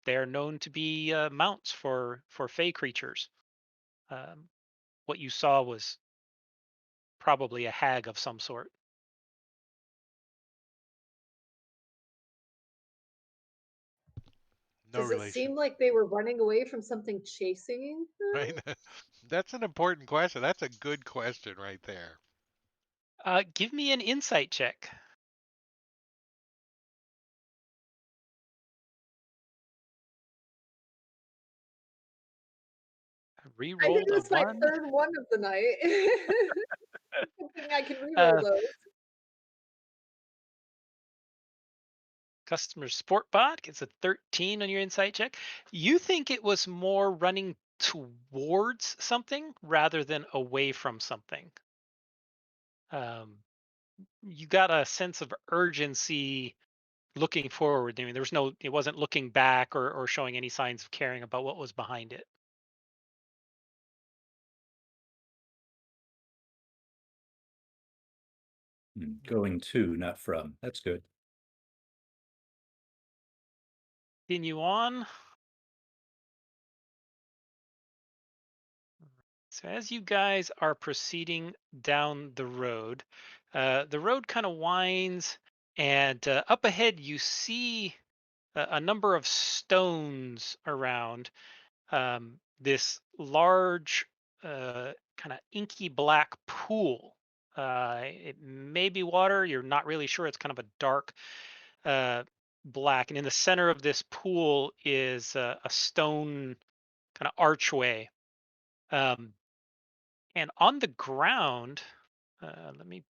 they are known to be mounts for fey creatures. Um, what you saw was probably a hag of some sort. No Does it relation. seem like they were running away from something chasing them? Right? That's an important question. That's a good question right there. Give me an insight check. I think Rerolled a this is my one. third one of the night. Good thing I can reroll Uh, those. Customer support bot gets a 13 on your insight check. You think it was more running towards something rather than away from something. Um, you got a sense of urgency looking forward. I mean, there was no, it wasn't looking back or showing any signs of caring about what was behind it. Going to, not from. That's good. Continue on. So as you guys are proceeding down the road kind of winds, and up ahead you see a number of stones around this large, kind of inky black pool. It may be water. You're not really sure. It's kind of a dark uh, black, and in the center of this pool is a stone kind of archway. Um, And on the ground, let me.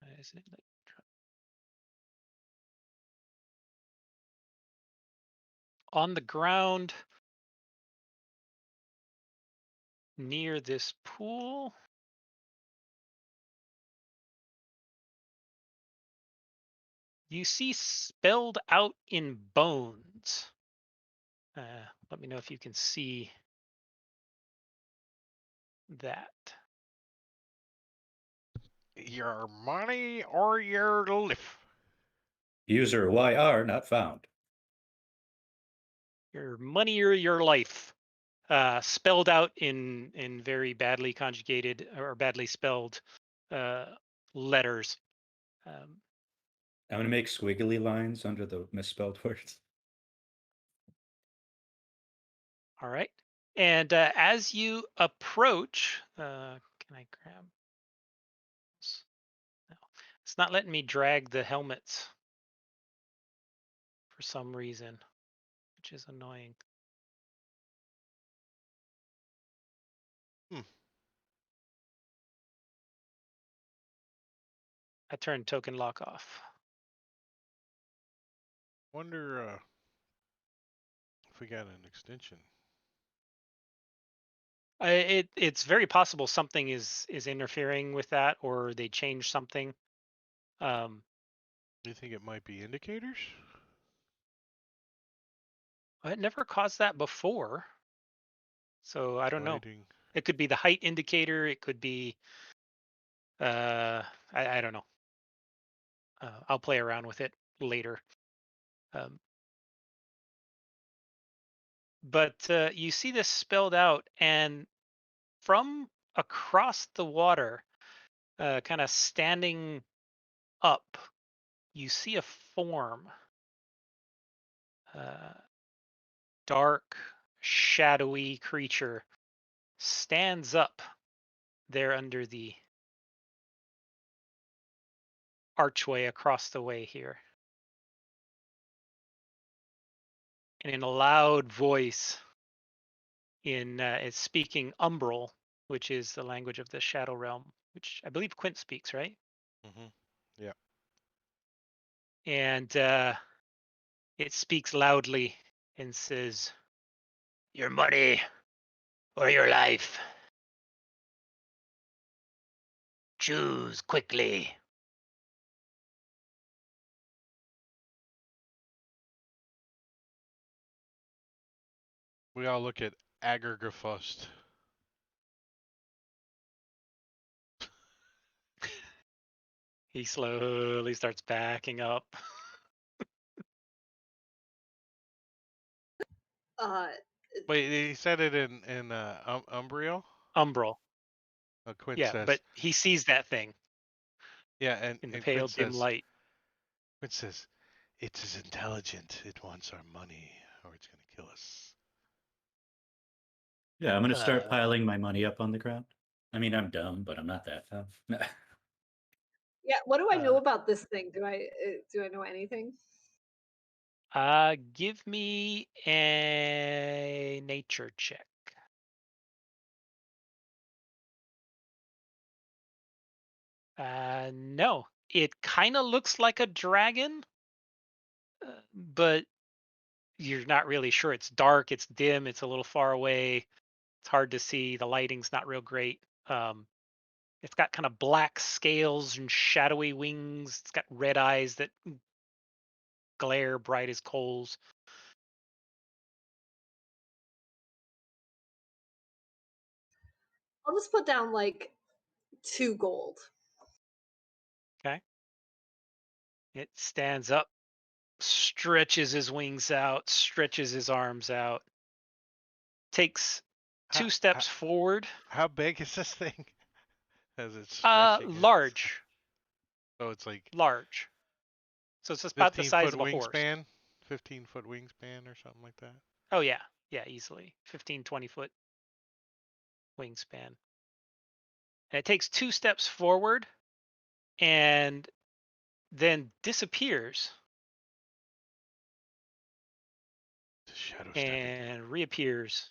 Why isn't it on the ground near this pool. You see spelled out in bones. Let me know if you can see that. Your money or your life. User YR not found. Your money or your life. Spelled out in very badly conjugated or badly spelled letters. Um, I'm going to make squiggly lines under the misspelled words. all right. And as you approach, can I grab? No, it's not letting me drag the helmets for some reason, which is annoying. Hmm. I turned token lock off. Wonder if we got an extension. It's very possible something is interfering with that, or they changed something. Do you think it might be indicators? It never caused that before, so I don't know. Lighting. It could be the height indicator. It could be I don't know. I'll play around with it later. Um, but you see this spelled out, and from across the water, kind of standing up, you see a form. Dark, shadowy creature stands up there under the archway across the way here. And in a loud voice, it's speaking Umbral, which is the language of the Shadow Realm, which I believe Quint speaks, right? Mm-hmm. Yeah. And it speaks loudly and says, "Your money or your life. Choose quickly." We all look at Agargafust. He slowly starts backing up. Uh, Wait, he said it in Umbreon? Umbral. Quint Yeah, says, but he sees that thing yeah, in the and pale dim light. Quint says, it is intelligent. It wants our money, or it's gonna kill us. Yeah, I'm going to start Uh, piling my money up on the ground. I mean, I'm dumb, but I'm not that dumb. yeah. What do I know uh, about this thing? Do I know anything? Give me a nature check. No, it kind of looks like a dragon, but you're not really sure. It's dark, it's dim, it's a little far away. It's hard to see. The lighting's not real great. It's got kind of black scales and shadowy wings. It's got red eyes that glare bright as coals. I'll just put down like 2 gold. Okay. It stands up, stretches his wings out, stretches his arms out, takes How, 2 steps forward. how big is this thing? As it's stretching it. Large, So it's like large. So it's just about the 15 size foot of a horse. wingspan? 15-foot wingspan or something like that? Oh yeah, yeah, easily 15, 20-foot wingspan. And it takes 2 steps forward and then disappears It's shadow stepping. and reappears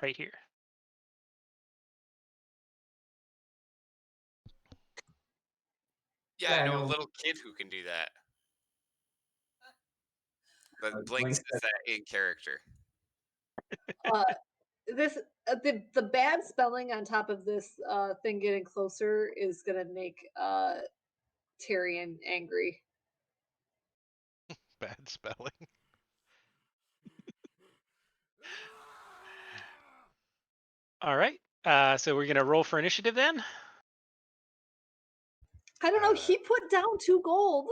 right here. Yeah, I know a little kid who can do that. But Blink says that in character. Uh, this the bad spelling on top of this thing getting closer is gonna make Tyrion angry. Bad spelling. All right. So we're gonna roll for initiative then. I don't know. Uh, He put down 2 gold.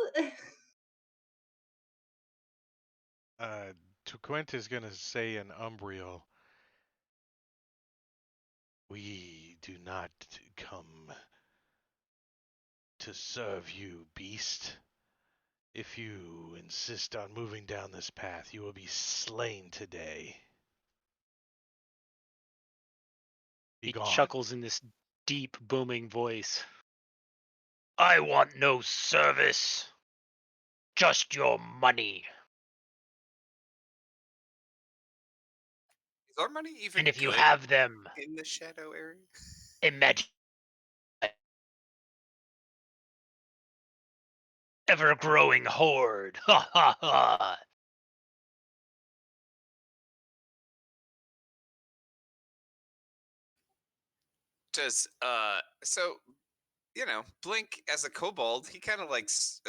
Tuquent is gonna say in Umbriel, "We do not come to serve you, beast. If you insist on moving down this path, you will be slain today. Be He gone." chuckles in this deep, booming voice. I want no service, just your money. Is our money even And if you good have them, in the shadow area? imagine ever-growing horde. Ha ha ha. Does so Blink as a kobold, he kind of likes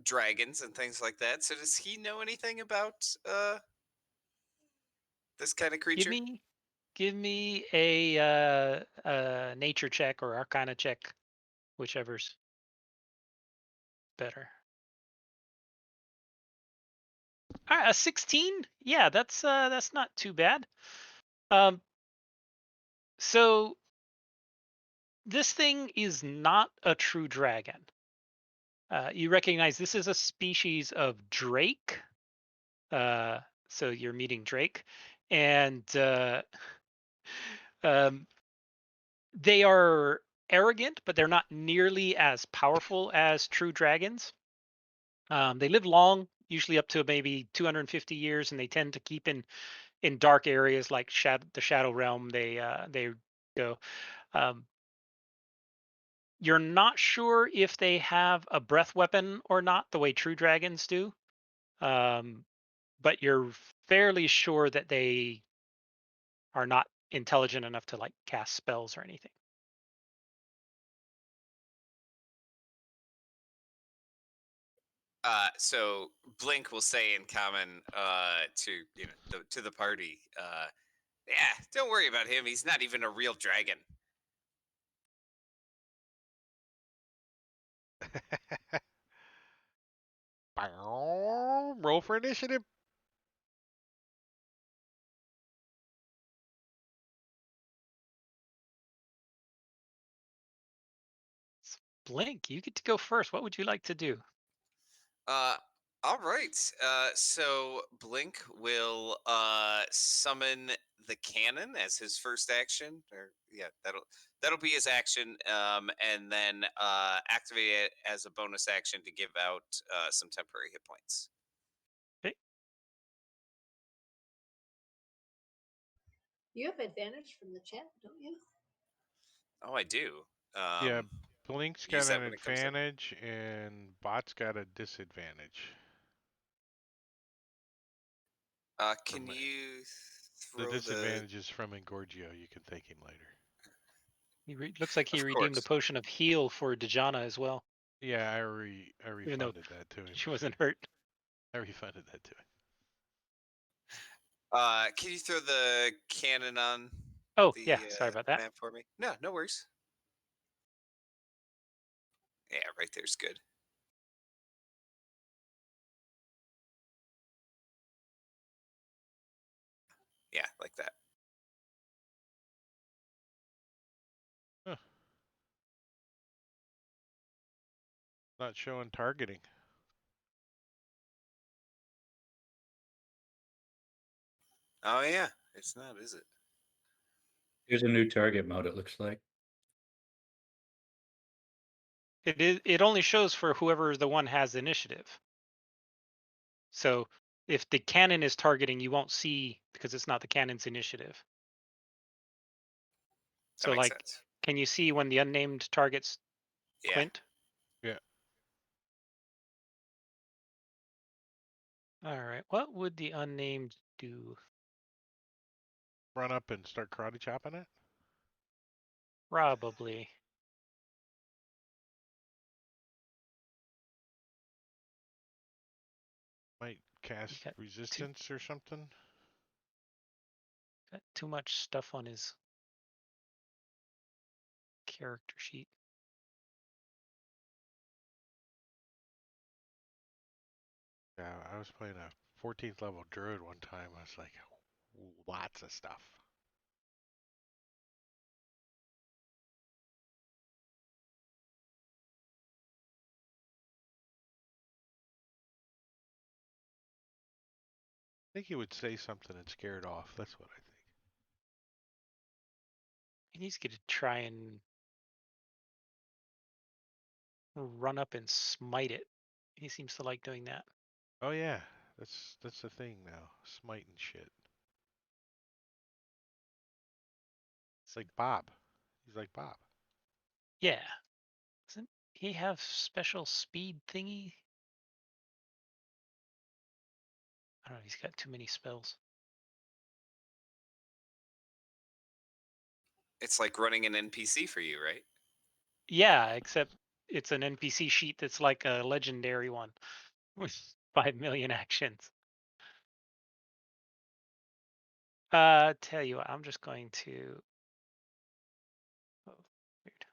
dragons and things like that. So does he know anything about this kind of Give creature? me a nature check or arcana check, whichever's better. A 16? Yeah, that's not too bad. So this thing is not a true dragon. You recognize this is a species of drake. So you're meeting Drake, and they are arrogant, but they're not nearly as powerful as true dragons. They live long, usually up to maybe 250 years, and they tend to keep in dark areas like the Shadow Realm. They go. Um, you're not sure if they have a breath weapon or not, the way true dragons do, but you're fairly sure that they are not intelligent enough to like cast spells or anything. So Blink will say in common to to the party, yeah, don't worry about him. He's not even a real dragon. Roll for initiative. Blink, you get to go first. What would you like to do? Uh, all right. So Blink will summon the cannon as his first action, or yeah, that'll be his action. And then activate it as a bonus action to give out some temporary hit points. Okay. You have advantage from the chat, don't you? Oh, I do. Yeah, Blink's Use got that an when it comes in. advantage and Bot's got a disadvantage. Can From you the throw the? disadvantage is from Engorgio. You can thank him later. Looks like he Of redeemed a course. potion of heal for Dejana as well, Yeah, I even though refunded that to him. she wasn't hurt. I refunded that to him. Can you throw the cannon on Oh yeah, the sorry about that. map for me? No, no worries. Yeah, right there's good. Yeah, like that. Huh. Not showing targeting. Oh yeah, it's not, is it? Here's a new target mode, it looks like. It only shows for whoever the one has initiative. So if the cannon is targeting, you won't see because it's not the cannon's initiative. That So makes like, sense. can you see when the unnamed targets Yeah. Quint? Yeah. All right. What would the unnamed do? Run up and start karate chopping it? Probably. Might cast got resistance or something? Got too much stuff on his character sheet. Yeah, I was playing a 14th level druid one time. I was like, lots of stuff. I think he would say something and scare it off. That's what I think. He needs to try and run up and smite it. He seems to like doing that. Oh yeah, that's the thing now. Smite and shit. It's like Bob. He's like Bob. Yeah. Doesn't he have special speed thingy? I don't know. He's got too many spells. It's like running an NPC for you, right? Yeah, except it's an NPC sheet that's like a legendary one with 5 million actions. Tell you what, I'm just going to. Oh, weird.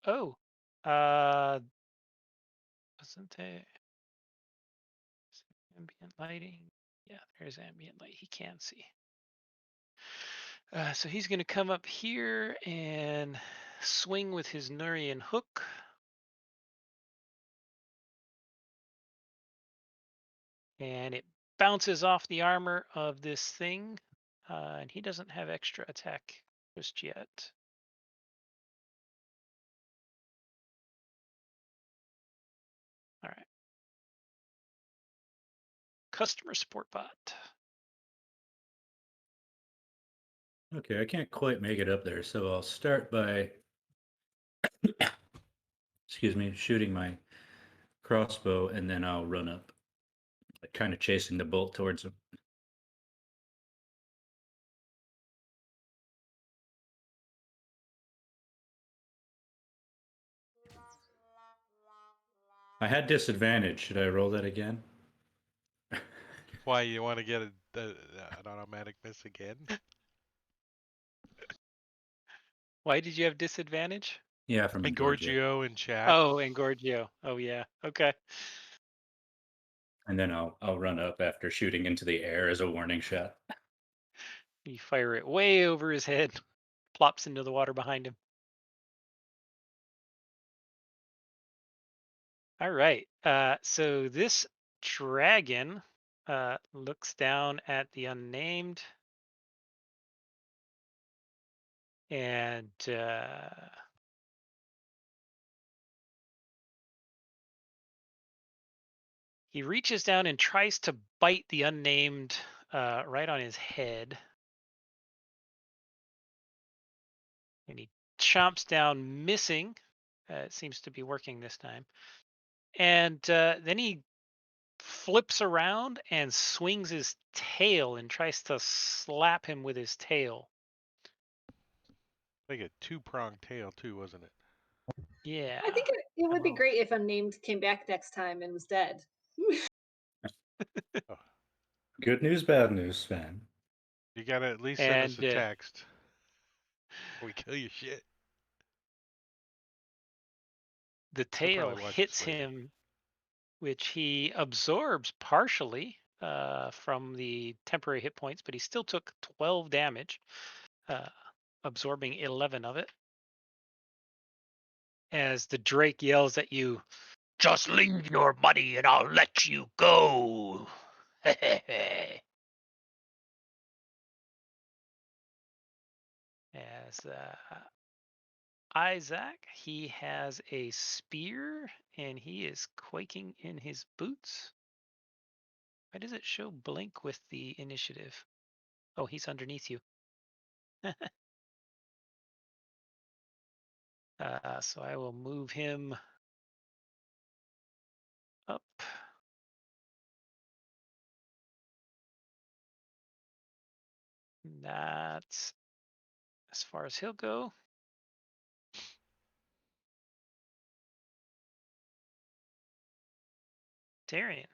Oh, wasn't there ambient lighting? Yeah, there's ambient light. He can see. So he's going to come up here and swing with his Nurian hook. And it bounces off the armor of this thing. And he doesn't have extra attack just yet. All right. Customer support bot. Okay, I can't quite make it up there, so I'll start by, excuse me, shooting my crossbow, and then I'll run up, like kind of chasing the bolt towards him. I had disadvantage. Should I roll that again? Why you want to get an automatic miss again? Why did you have disadvantage? Yeah, from And Engorgio. Gorgio in chat. Oh, and Gorgio. Oh, yeah. Okay. And then I'll run up after shooting into the air as a warning shot. You fire it way over his head, plops into the water behind him. All right. So this dragon looks down at the unnamed and he reaches down and tries to bite the unnamed right on his head. And he chomps down, missing. It seems to be working this time. And then he flips around and swings his tail and tries to slap him with his tail. Like a two-pronged tail too, wasn't it? Yeah. I think it would be Hello. great if Unnamed came back next time and was dead. Oh, Good news, bad news, fan. you gotta at least send us And a text. We kill your shit. the He'll probably tail watch hits this later. him, which he absorbs partially from the temporary hit points, but he still took 12 damage, absorbing 11 of it. As the Drake yells at you, "Just leave your money and I'll let you go." has Isaac. He has a spear, and he is quaking in his boots. Why does it show blink with the initiative? Oh, he's underneath you. So I will move him up. That's as far as he'll go. Darian.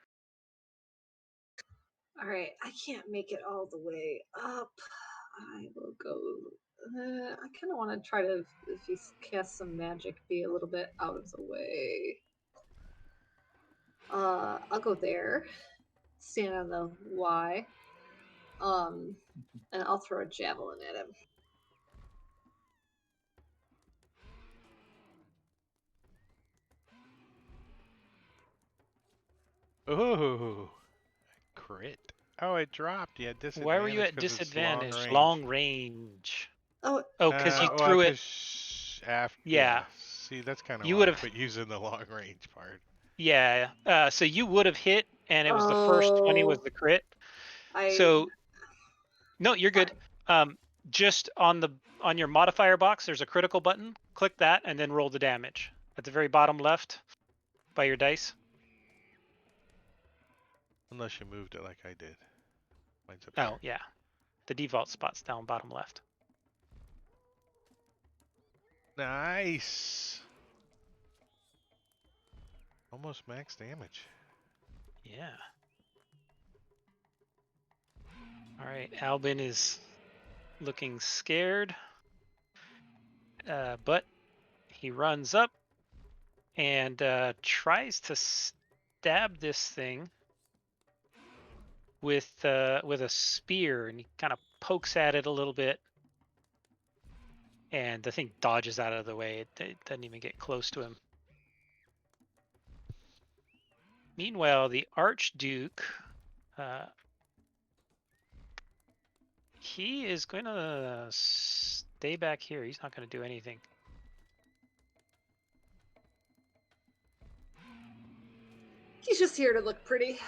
All right, I can't make it all the way up. I will go. I kind of want to try to, if he casts some magic, be a little bit out of the way. I'll go there, stand on the Y, and I'll throw a javelin at him. Ooh, crit. Oh, it dropped. Yeah, Why were you disadvantage at because it's long disadvantage? range. Long range. Oh, Oh, because you Well, threw it. because after, Yeah. See, that's kind of You why would I have. quit using the long range part. Yeah. So you would have hit, and it was the first 20 was oh, the crit. I. So no, you're good. Fine. Just on your modifier box, there's a critical button. Click that, and then roll the damage at the very bottom left by your dice. Unless you moved it like I did. Mine's up Oh yeah, the default spot's down bottom left. there. Nice. Almost max damage. Yeah. All right, Albin is looking scared, but he runs up and tries to stab this thing with a spear, and he kind of pokes at it a little bit, and the thing dodges out of the way. It doesn't even get close to him. Meanwhile, the Archduke, he is going to stay back here. He's not going to do anything. He's just here to look pretty.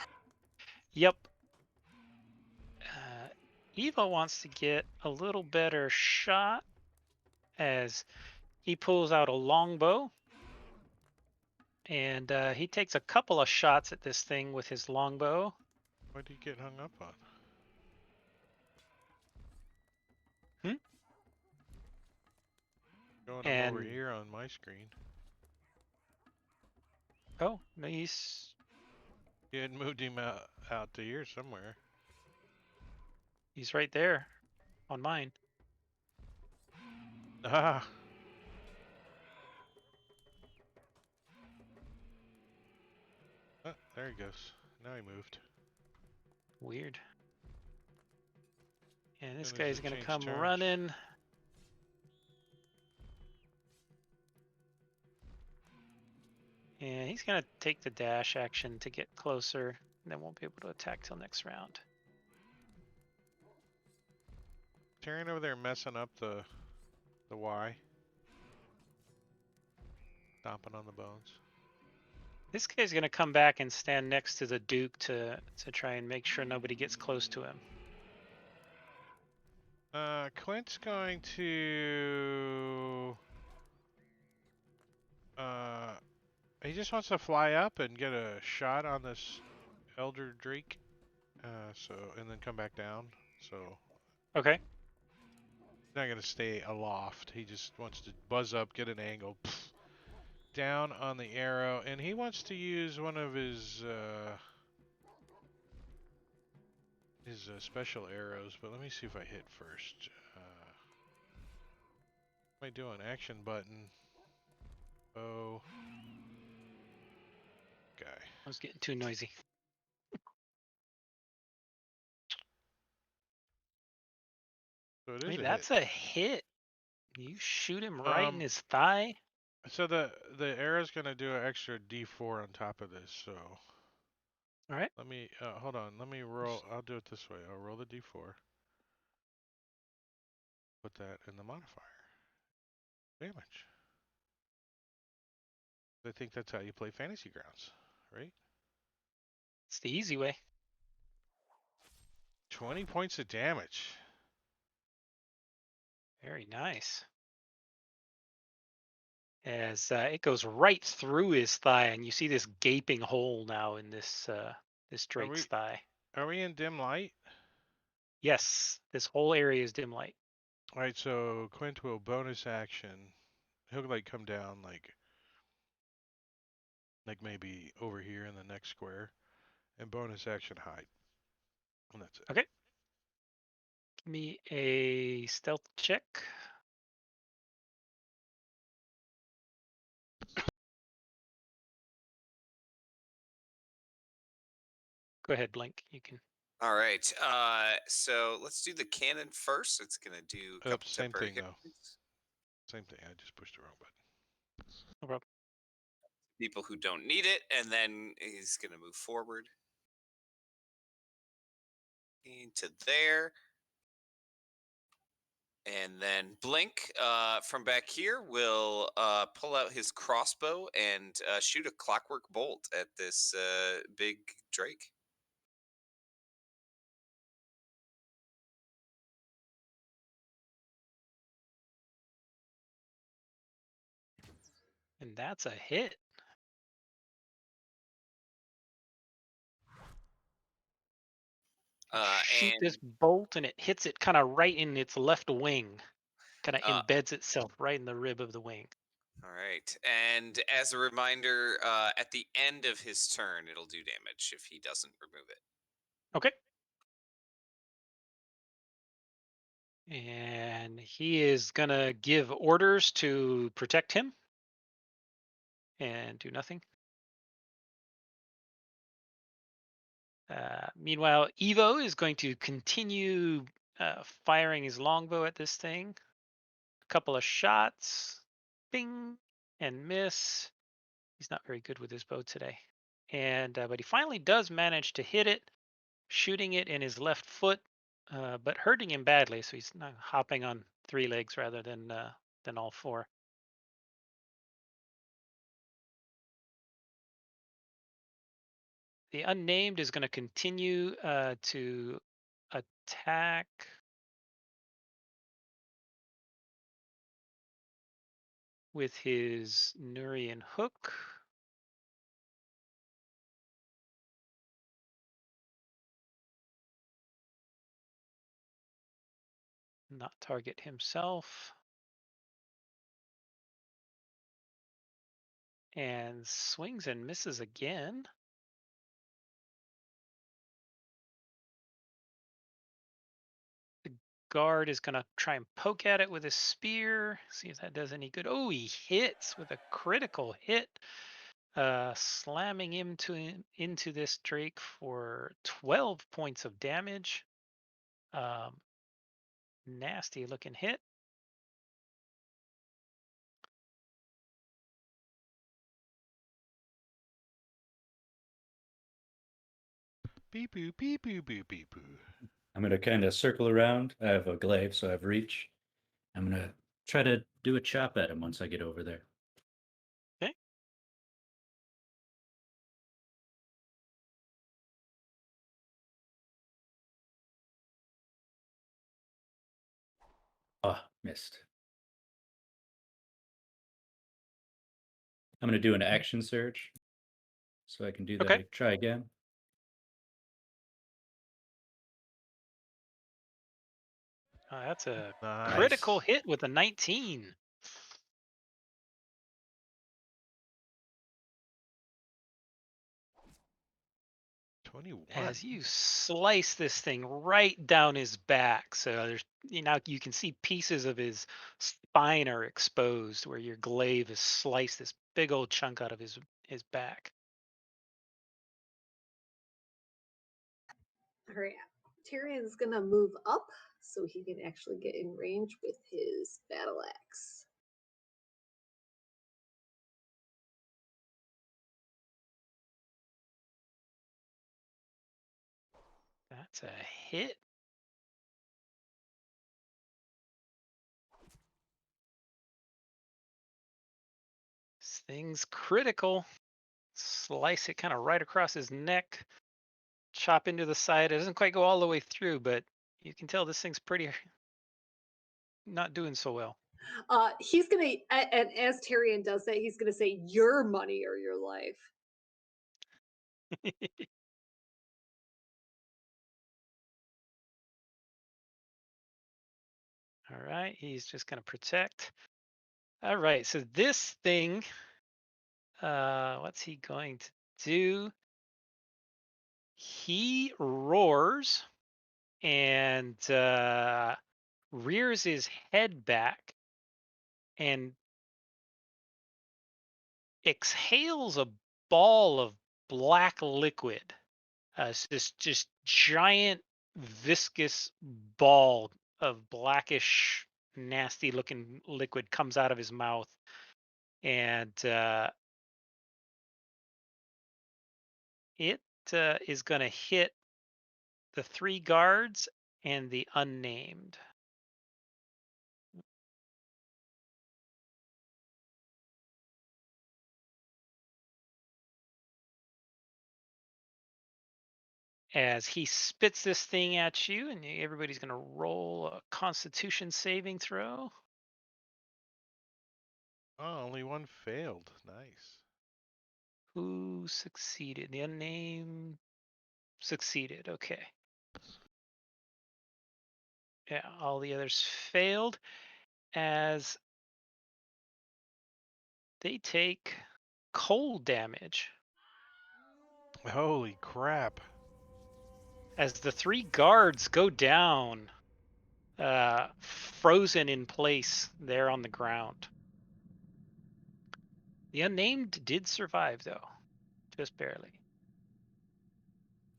Yep. Eva wants to get a little better shot as he pulls out a longbow, and he takes a couple of shots at this thing with his longbow. What do you get hung up on? Going him over And here on my screen. oh, no, he's You had moved him out to here somewhere. right there on mine. Ah. Oh, there he goes. Now he moved. Weird. And this Soon as guy's it gonna changed come turns. running. And he's gonna take the dash action to get closer, and then won't be able to attack till next round. Tearing over there messing up the Y. Stomping on the bones. This guy's gonna come back and stand next to the Duke to try and make sure nobody gets close to him. Clint's going to he just wants to fly up and get a shot on this Elder Drake. And then come back down. So Okay. he's not gonna stay aloft. He just wants to buzz up, get an angle, down on the arrow, and he wants to use one of his special arrows. But let me see if I hit first. What am I doing? Action button. Oh. Guy. I was getting too noisy. So it I is mean, a that's hit. a hit. You shoot him right in his thigh. So the arrow's gonna do an extra D4 on top of this. So All right. let me hold on. Let me roll. I'll do it this way. I'll roll the D4. Put that in the modifier. damage. I think that's how you play Fantasy Grounds, right? It's the easy way. 20 points of damage. Very nice. As it goes right through his thigh, and you see this gaping hole now in this Are drake's we thigh. are we in dim light? Yes, this whole area is dim light. All right, so Quint will bonus action. He'll like come down like maybe over here in the next square, and bonus action hide, and that's it. Okay. Give me a stealth check. Go ahead, Blink. You can. All right. So let's do the cannon first. It's gonna do a couple Same temporary thing hit though. points. Same thing. I just pushed the wrong button. No problem. People who don't need it, and then he's gonna move forward into there. And then Blink from back here will pull out his crossbow and shoot a clockwork bolt at this big drake. And that's a hit. Shoot this And bolt, and it hits it kind of right in its left wing. Kind of uh, embeds itself right in the rib of the wing. all right. And as a reminder, at the end of his turn, it'll do damage if he doesn't remove it. Okay. And he is gonna give orders to protect him and do nothing. Meanwhile, Evo is going to continue firing his longbow at this thing. A couple of shots, bing, and miss. He's not very good with his bow today. And but he finally does manage to hit it, shooting it in his left foot, but hurting him badly. So he's now hopping on 3 legs rather than all 4. The unnamed is going to continue to attack with his Nurian hook. Not target himself. And swings and misses again. The guard is going to try and poke at it with his spear. See if that does any good. Oh, he hits with a critical hit. Slamming him into this drake for 12 points of damage. Nasty looking hit. Beep boo, beep boo, boo, beep boo. I'm going to kind of circle around. I have a glaive, so I have reach. I'm going to try to do a chop at him once I get over there. Okay. Ah, missed. I'm going to do an action surge, so I can do that. Okay. Try again. That's a Nice. critical hit with a 19. As you slice this thing right down his back, so there's you can see pieces of his spine are exposed where your glaive has sliced this big old chunk out of his back. All right. Tyrion's gonna move up so he can actually get in range with his battle axe. That's a hit. thing's critical. Slice it kind of right across his neck. Chop into the side. It doesn't quite go all the way through, but you can tell this thing's pretty not doing so well. He's gonna, and as Tyrion does that, he's gonna say, "Your money or your life." All right, he's just going to protect. All right, so this thing, what's he going to do? He roars and rears his head back and exhales a ball of black liquid. It's this just giant viscous ball of blackish, nasty looking liquid comes out of his mouth. And it is going to hit the 3 guards and the unnamed. As he spits this thing at you, and everybody's going to roll a Constitution saving throw. Oh, only one failed. Nice. Who succeeded? The unnamed succeeded. Okay. Yeah, all the others failed as they take cold damage. Holy crap. As the 3 guards go down, frozen in place there on the ground. The unnamed did survive, though, just barely.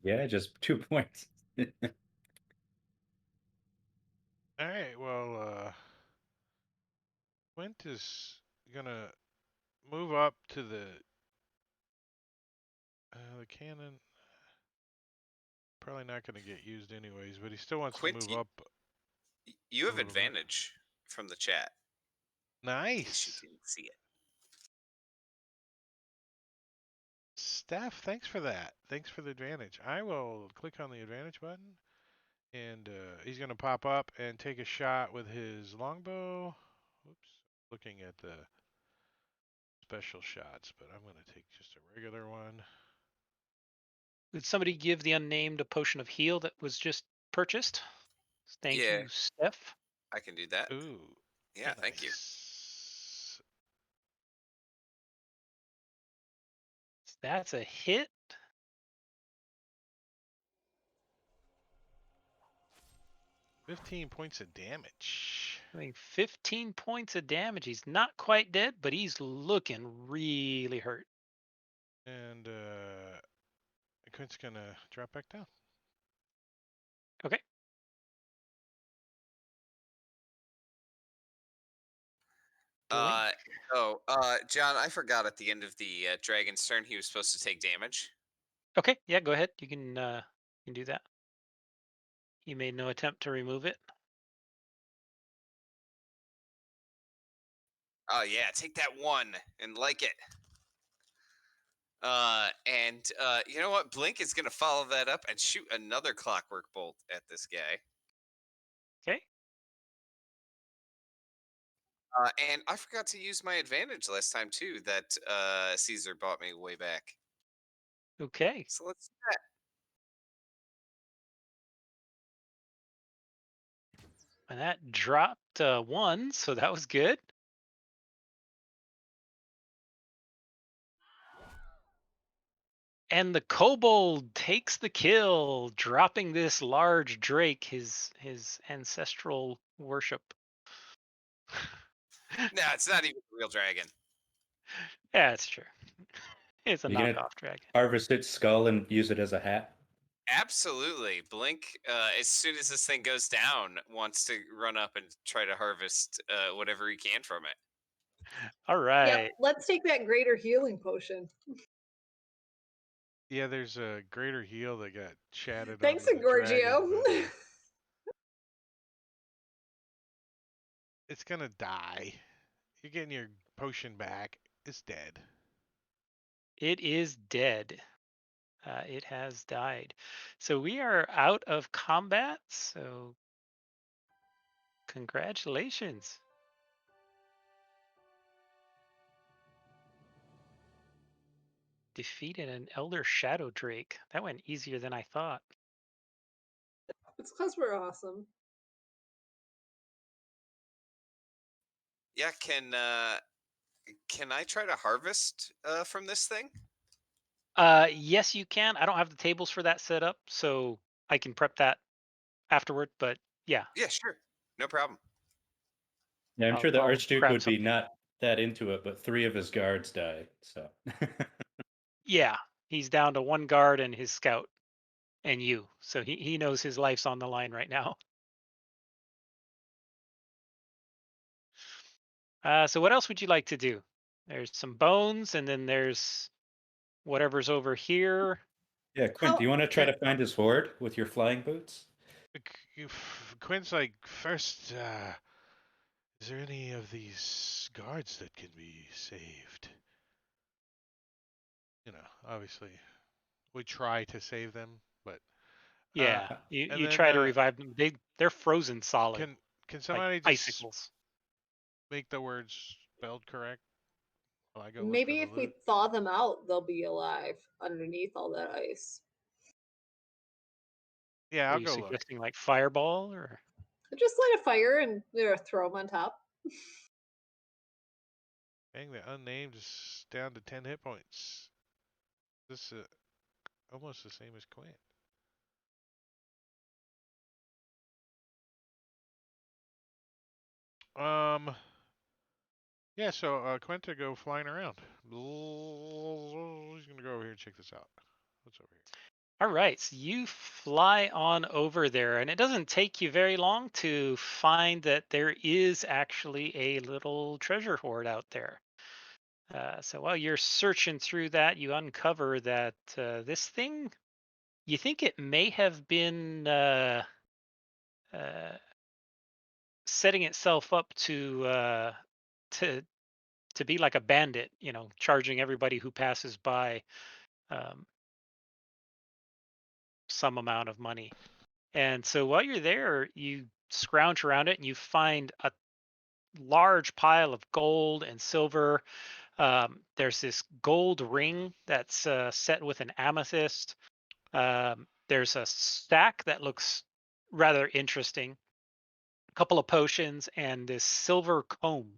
Yeah, just 2 points. All right, well, Quint is gonna move up to the cannon. Probably not gonna get used anyways, but he still wants to Quint, move up you a have little bit. advantage from the chat. In case you Nice. didn't see it. Steph, thanks for that. Thanks for the advantage. I will click on the advantage button, and he's going to pop up and take a shot with his longbow. Oops, looking at the special shots, but I'm going to take just a regular one. Did somebody give the unnamed a potion of heal that was just purchased? Thank Yeah. you, Steph. I can do that. Ooh. Yeah, thank you. Nice. That's a hit. $15 points of damage. Doing 15 points of damage. He's not quite dead, but he's looking really hurt. And Quint's going to drop back down. Okay. John, I forgot at the end of the dragon's turn he was supposed to take damage. Okay, yeah, go ahead. You can do that. He made no attempt to remove it. Oh yeah, take that 1 and like it. You know what? Blink is gonna follow that up and shoot another clockwork bolt at this guy. Okay. And I forgot to use my advantage last time too. That Caesar bought me way back. Okay. So let's do that. And that dropped 1, so that was good. And the kobold takes the kill, dropping this large drake, his ancestral worship. No, it's not even a real dragon. Yeah, it's true. It's a You gonna knockoff dragon. harvest its skull and use it as a hat? Absolutely. Blink, as soon as this thing goes down, wants to run up and try to harvest whatever he can from it. All right. Yep, let's take that greater healing potion. Yeah, there's a greater heal that got chatted Thanks, onto the Gorgio. dragon, but, it's gonna die. You're getting your potion back. is dead. It is dead. It has died. So we are out of combat. So congratulations. Defeated an Elder Shadow Drake. That went easier than I thought. It's because we're awesome. Yeah, can I try to harvest from this thing? Yes, you can. I don't have the tables for that set up, so I can prep that afterward. But yeah, Yeah, sure. No problem. Yeah, I'm sure the I'll Archduke grab would be something. not that into it, but 3 of his guards die. So Yeah, he's down to one guard and his scout and you. So he knows his life's on the line right now. So what else would you like to do? There's some bones, and then there's whatever's over here. yeah, Quint, do How you want to try Okay. to find his horde with your flying boots? Quinn's like, first, is there any of these guards that can be saved? You know, obviously, we try to save them, but Yeah, and you then try to revive them. They're frozen solid, can like somebody just icicles. make the words spelled correct while I go look for maybe the if we loot? thaw them out, they'll be alive underneath all that ice. Yeah, Are I'll you go look. suggesting like fireball or? Just light a fire and throw them on top. Dang, the unnamed is down to 10 hit points. This is almost the same as Quinn. Yeah, so Quenta go flying around. He's gonna go over here and check this out. What's over here? All right, so you fly on over there, and it doesn't take you very long to find that there is actually a little treasure hoard out there. So while you're searching through that, you uncover that this thing, you think it may have been uh, setting itself up to to be like a bandit, charging everybody who passes by um, some amount of money. And so while you're there, you scrounge around it and you find a large pile of gold and silver. There's this gold ring that's set with an amethyst. There's a stack that looks rather interesting, a couple of potions, and this silver comb.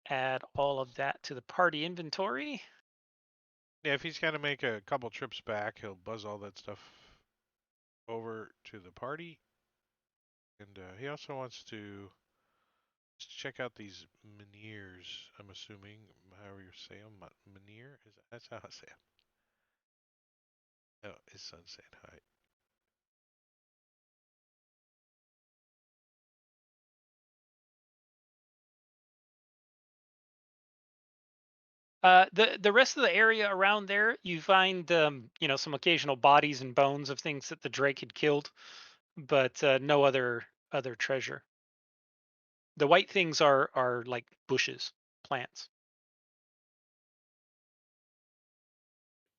Add all of that to the party inventory. Yeah, if he's got to make a couple trips back, he'll buzz all that stuff over to the party. And he also wants to just check out these Meniers, I'm assuming, however you say them. Menier? That's how I say them. Oh, his son's saying hi. The rest of the area around there, you find some occasional bodies and bones of things that the Drake had killed, but no other treasure. The white things are like bushes, plants.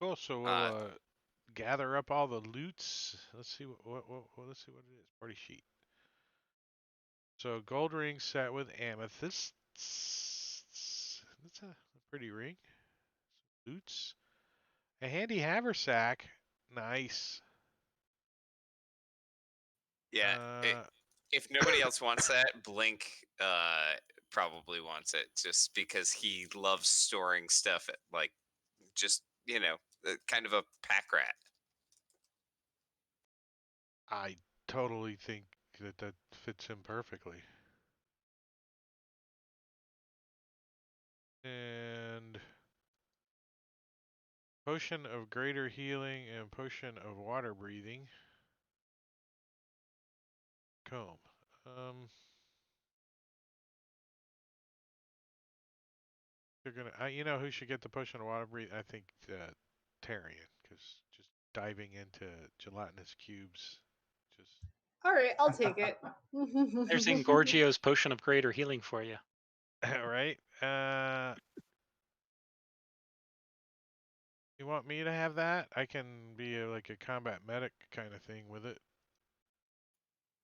Cool, so we'll Uh, gather up all the loots. Let's see let's see what it is. Party sheet. So gold ring set with amethyst. That's a pretty ring. Loots. A handy haversack. Nice. yeah. Uh, If nobody else wants that, Blink probably wants it just because he loves storing stuff at, like, just, kind of a pack rat. I totally think that fits him perfectly. And potion of greater healing and potion of water breathing. Comb. They're gonna. You know who should get the potion of water breathing? I think Tarian, because just diving into gelatinous cubes, just All right, I'll take it. There's Ingorgio's potion of greater healing for you. right. Uh, you want me to have that? I can be like a combat medic kind of thing with it.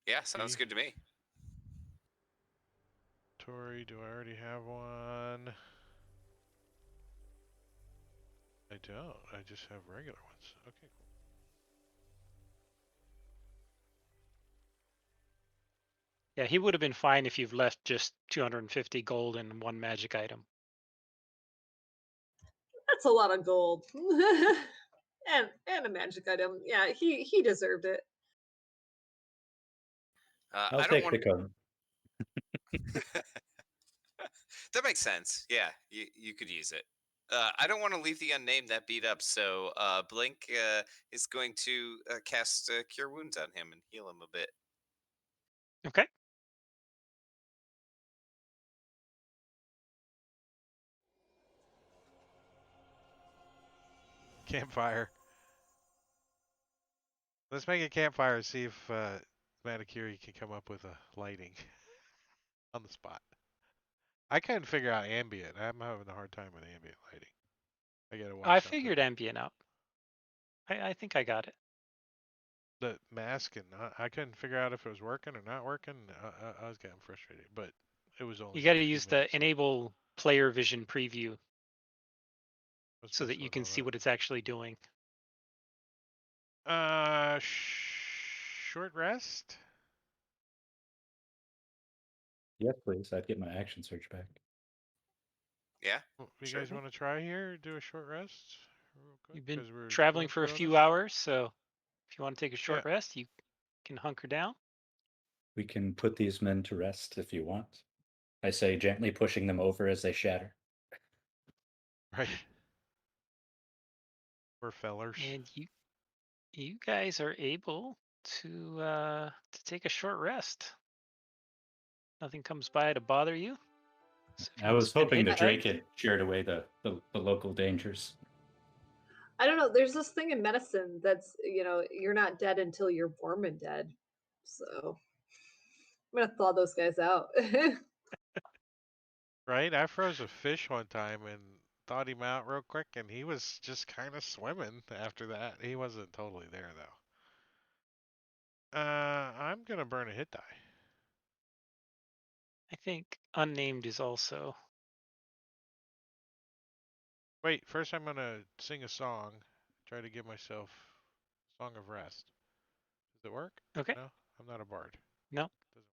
Yeah, sounds See? good to me. Tori, do I already have one? I don't. I just have regular ones. Okay, cool. Yeah, he would have been fine if you've left just 250 gold and one magic item. That's a lot of gold. and a magic item. Yeah, he deserved it. I'll I don't take want. the cone. That makes sense. Yeah, you could use it. I don't want to leave the unnamed that beat up, so Blink is going to cast Cure Wounds on him and heal him a bit. Okay. Campfire. Let's make a campfire and see if Manikiri can come up with a lighting on the spot. I couldn't figure out ambient. I'm having a hard time with ambient lighting. I gotta I watch something. figured ambient out. I think I got it. The mask and I couldn't figure out if it was working or not working. I was getting frustrated, but it was only You for got a to few use the minutes. So enable player vision preview what's so this that you one? can Hold see what it's actually doing. on. Short rest. Yes, please. I'd get my action search back. Yeah, You sure. guys want to try here? Do a short rest, real quick, You've been because we're traveling going for a through few this. hours, so if you want to take a Yeah. short rest, you can hunker down. We can put these men to rest if you want. I say, gently pushing them over as they shatter. Right. We're fellers. And you guys are able to take a short rest. Nothing comes by to bother you. So if you I want to was spend hoping hit the Drake dice, had shared away the local dangers. I don't know. There's this thing in medicine that's, you're not dead until you're warm and dead. So I'm gonna thaw those guys out. Right? I froze a fish one time and thawed him out real quick, and he was just kind of swimming after that. He wasn't totally there, though. I'm going to burn a hit die. I think unnamed is also. Wait, first I'm going to sing a song, try to give myself Song of Rest. Does it work? Okay. No? I'm not a bard. No. Doesn't...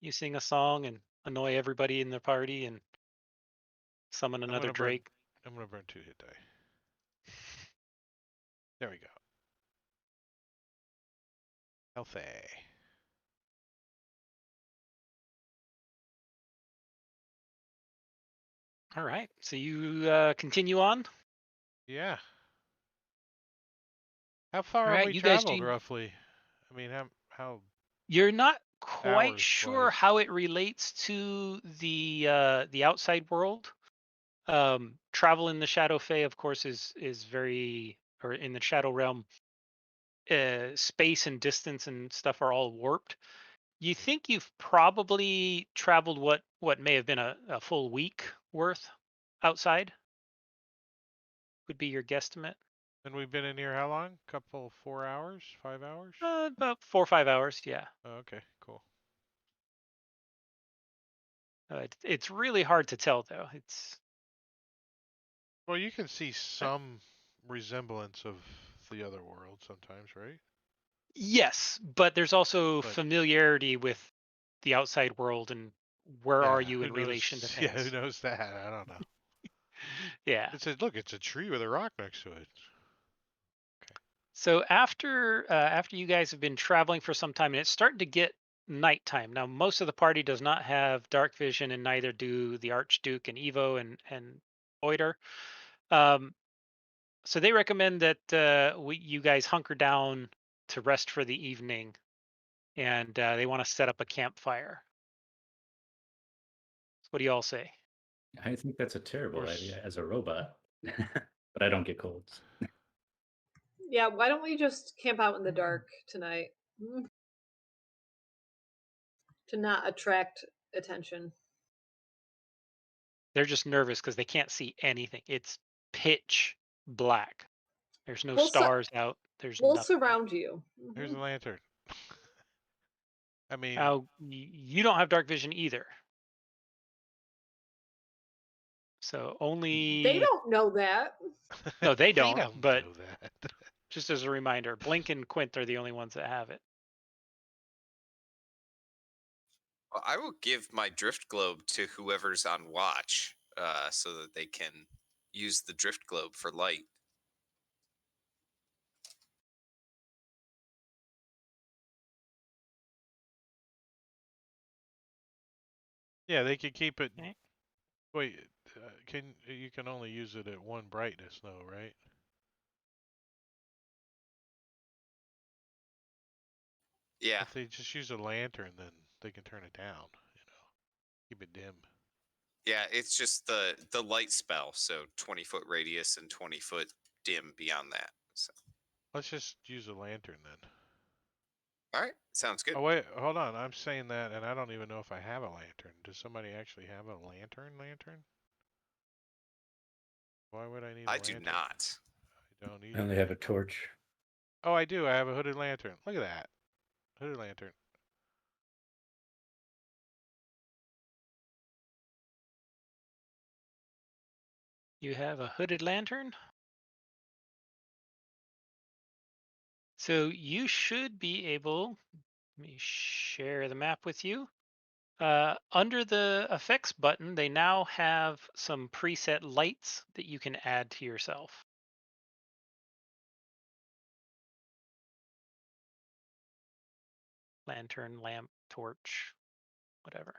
You sing a song and annoy everybody in the party and summon another Drake. I'm going to burn 2 hit die. There we go. Healthy. All right. So you continue on. Yeah. How far All have right. we You guys traveled do. roughly? I mean, how You're not quite hours sure wise? how it relates to the outside world. Travel in the Shadow Fae, of course, is very, or in the Shadow Realm, space and distance and stuff are all warped. You think you've probably traveled what may have been a full week worth outside, would be your guesstimate. And we've been in here how long? Couple 4 hours, 5 hours? About 4 or 5 hours, yeah. Oh, okay, cool. It's really hard to tell though. It's Well, you can see uh, some resemblance of the other world sometimes, right? yes, but there's also But familiarity with the outside world and where are yeah, you who in relation to knows? Yeah, who things. knows that? I don't know. Yeah. It says, look, it's a tree with a rock next to it. Okay. So after you guys have been traveling for some time and it's starting to get nighttime. Now most of the party does not have dark vision and neither do the Archduke and Evo and Oiter. Um, so they recommend that you guys hunker down to rest for the evening, and they want to set up a campfire. So what do you all say? I think that's a terrible Or idea as a robot, but I don't get colds. Yeah, why don't we just camp out in the dark tonight? To not attract attention. They're just nervous because they can't see anything. It's pitch black. There's no We'll su- stars out. There's we'll nothing out. surround you. Here's a lantern. I mean, Now, you don't have dark vision either. So They only, don't know that. no, they they don't. don't But know that. just as a reminder, Blink and Quint are the only ones that have it. Well, I will give my drift globe to whoever's on watch, so that they can use the drift globe for light. Yeah, they could keep it. Okay. Wait, you can only use it at one brightness, though, right? Yeah, If they just use a lantern, then they can turn it down. Keep it dim. yeah. It's just the light spell, so 20-foot radius and 20-foot dim beyond that. So, Let's just use a lantern then. all right, sounds good. Oh wait, hold on. I'm saying that, and I don't even know if I have a lantern. Does somebody actually have a lantern? Lantern? Why would I need a I do lantern? not. I don't I only either. have a torch. Oh, I do. I have a hooded lantern. Look at that. Hooded lantern. You have a hooded lantern. So you should be able, let me share the map with you. Under the effects button, they now have some preset lights that you can add to yourself. Lantern, lamp, torch, whatever.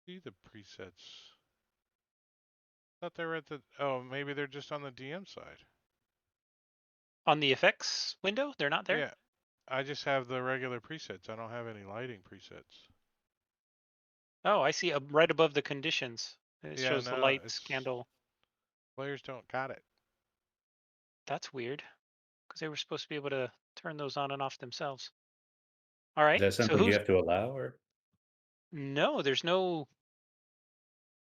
See the presets. Thought they were at the. Oh, maybe they're just on the DM side. On the effects window, they're not there? Yeah, I just have the regular presets. I don't have any lighting presets. Oh, I see. Right above the conditions, it Yeah, shows the no, lights, it's candle. players don't got it. That's weird, because they were supposed to be able to turn those on and off themselves. All Is right. that So something you who's have to allow, or no? There's no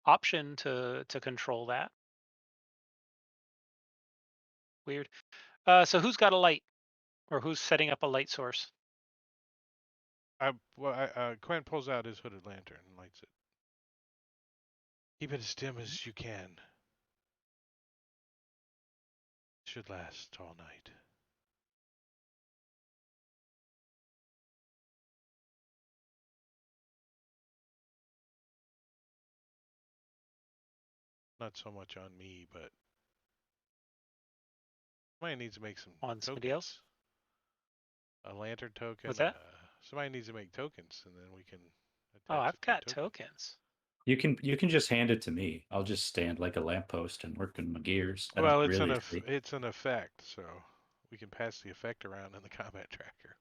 option to control that. Weird. So who's got a light, or who's setting up a light source? Quinn pulls out his hooded lantern and lights it. Keep it as dim as you can. Should last all night. Not so much on me, but somebody needs to make some On somebody else? tokens. A lantern token. What's that? Somebody needs to make tokens, and then we can Oh, attach I've it to a got token. tokens. you can just hand it to me. I'll just stand like a lamppost and work on my gears. I don't Well, really see. it's an effect, so we can pass the effect around in the combat tracker.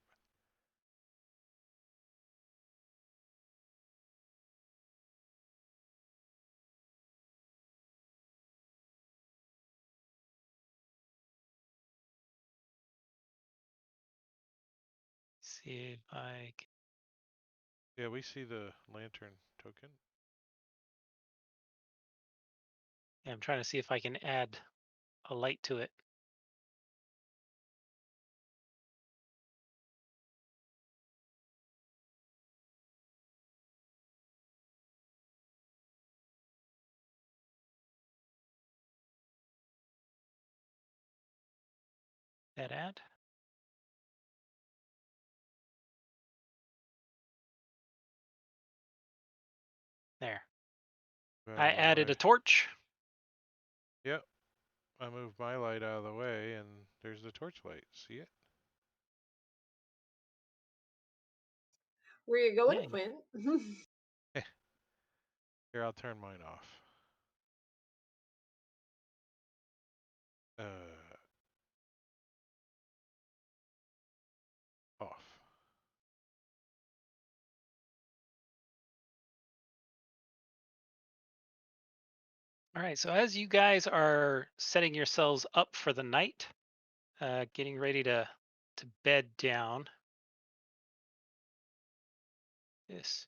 See if I can. Yeah, we see the lantern token. Yeah, I'm trying to see if I can add a light to it. That add? There. I Out of the added way. a torch. Yep. I moved my light out of the way, and there's the torch light. See it? Where you going, Yeah. Quinn? Here, I'll turn mine off. Uh, off. All right. So as you guys are setting yourselves up for the night, getting ready to bed down, Yes.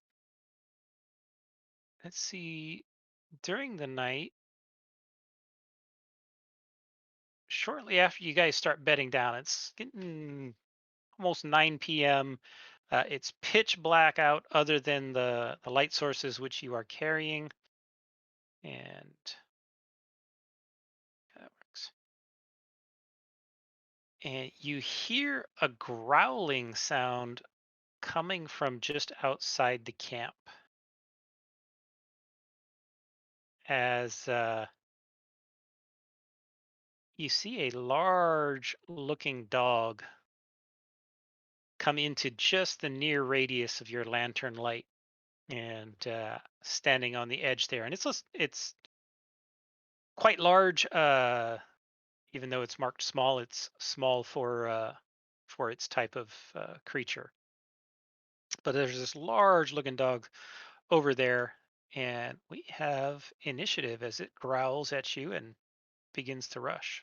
Let's see. During the night, shortly after you guys start bedding down, it's getting almost 9 p.m. It's pitch black out other than the light sources which you are carrying. And that works. And you hear a growling sound coming from just outside the camp as you see a large looking dog come into just the near radius of your lantern light and standing on the edge there. And it's quite large, even though it's marked small. It's small for its type of creature. But there's this large looking dog over there, and we have initiative as it growls at you and begins to rush.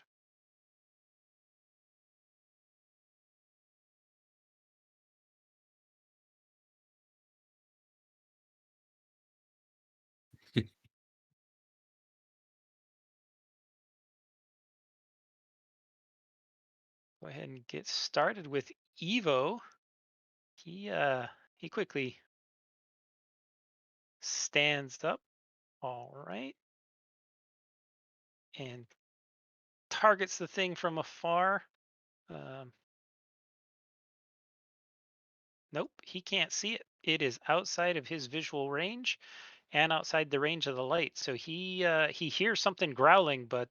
Go ahead and get started with Evo. He quickly stands up. All right. And targets the thing from afar. Um, nope, he can't see it. It is outside of his visual range and outside the range of the light. So he hears something growling, but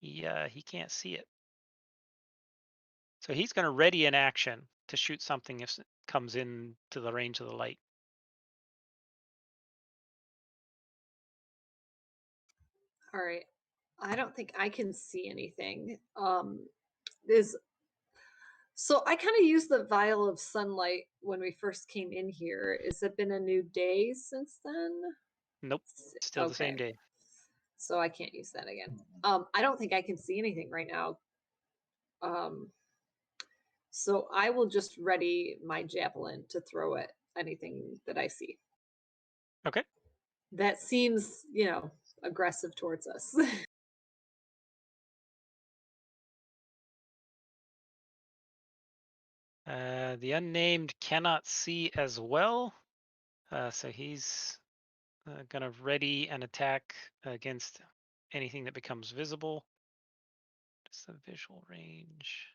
he can't see it. So he's going to ready an action to shoot something if it comes in to the range of the light. All right. I don't think I can see anything. Is So I kind of used the vial of sunlight when we first came in here. Has it been a new day since then? Nope, still the same Okay. day. So I can't use that again. I don't think I can see anything right now. Um, so I will just ready my javelin to throw at anything that I see. Okay. That seems, aggressive towards us. The unnamed cannot see as well, so he's going to ready an attack against anything that becomes visible. Just the visual range.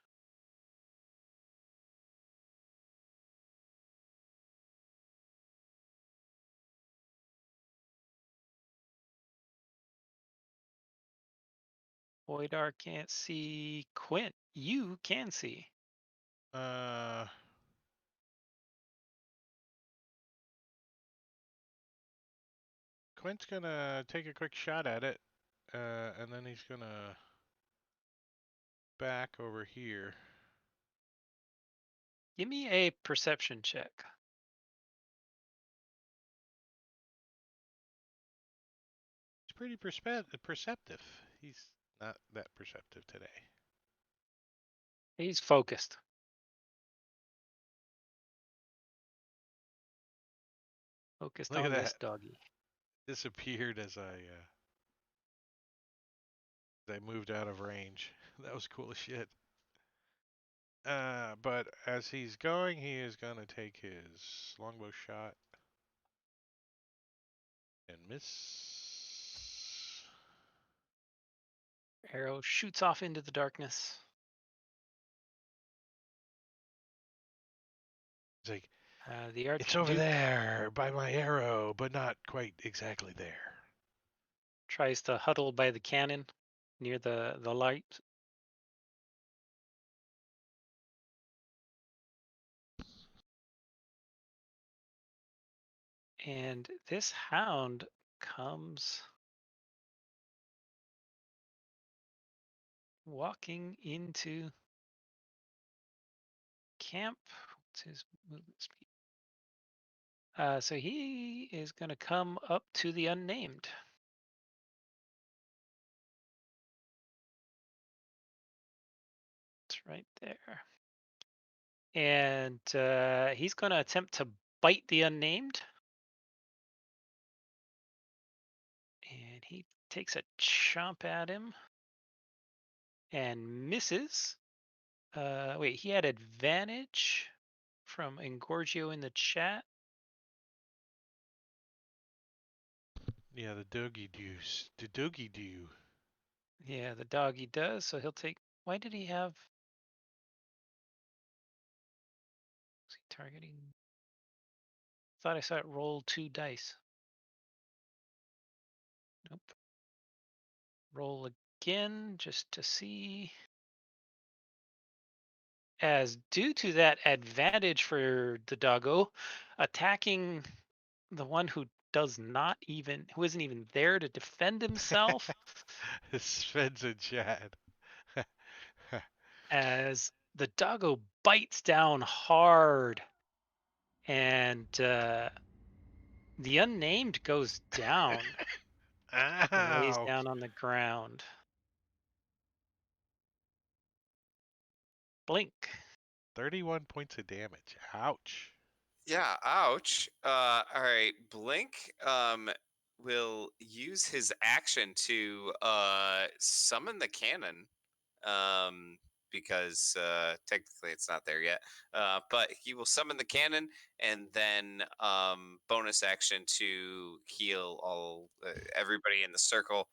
Voidar can't see. Quint, you can see. Quint's gonna take a quick shot at it, and then he's gonna back over here. Give me a perception check. He's pretty perceptive. He's not that perceptive today. He's focused. Focused Look at on this that. doggy. Disappeared as I moved out of range. That was cool as shit. But as he's going, he is gonna take his longbow shot and miss. Arrow shoots off into the darkness. It's like, The it's over Archduke there by my arrow, but not quite exactly there. tries to huddle by the cannon near the light. And this hound comes walking into camp. What's his movement speed? So he is going to come up to the unnamed. It's right there. and he's going to attempt to bite the unnamed. And he takes a chomp at him and misses. Wait, he had advantage from Engorgio in the chat. Yeah, the doggy deuce. The doggy do. Yeah, the doggy does. So he'll take. Why did he have? Was he targeting? Thought I saw it roll 2 dice. Nope. Roll again just to see. As due to that advantage for the doggo, attacking the one who who isn't even there to defend himself, Sven's in chat. as the doggo bites down hard, and the unnamed goes down, lays Ow! down on the ground. Blink. 31 points of damage. Ouch. Yeah, ouch. All right, Blink will use his action to summon the cannon. Um because technically it's not there yet. But he will summon the cannon and then bonus action to heal all everybody in the circle,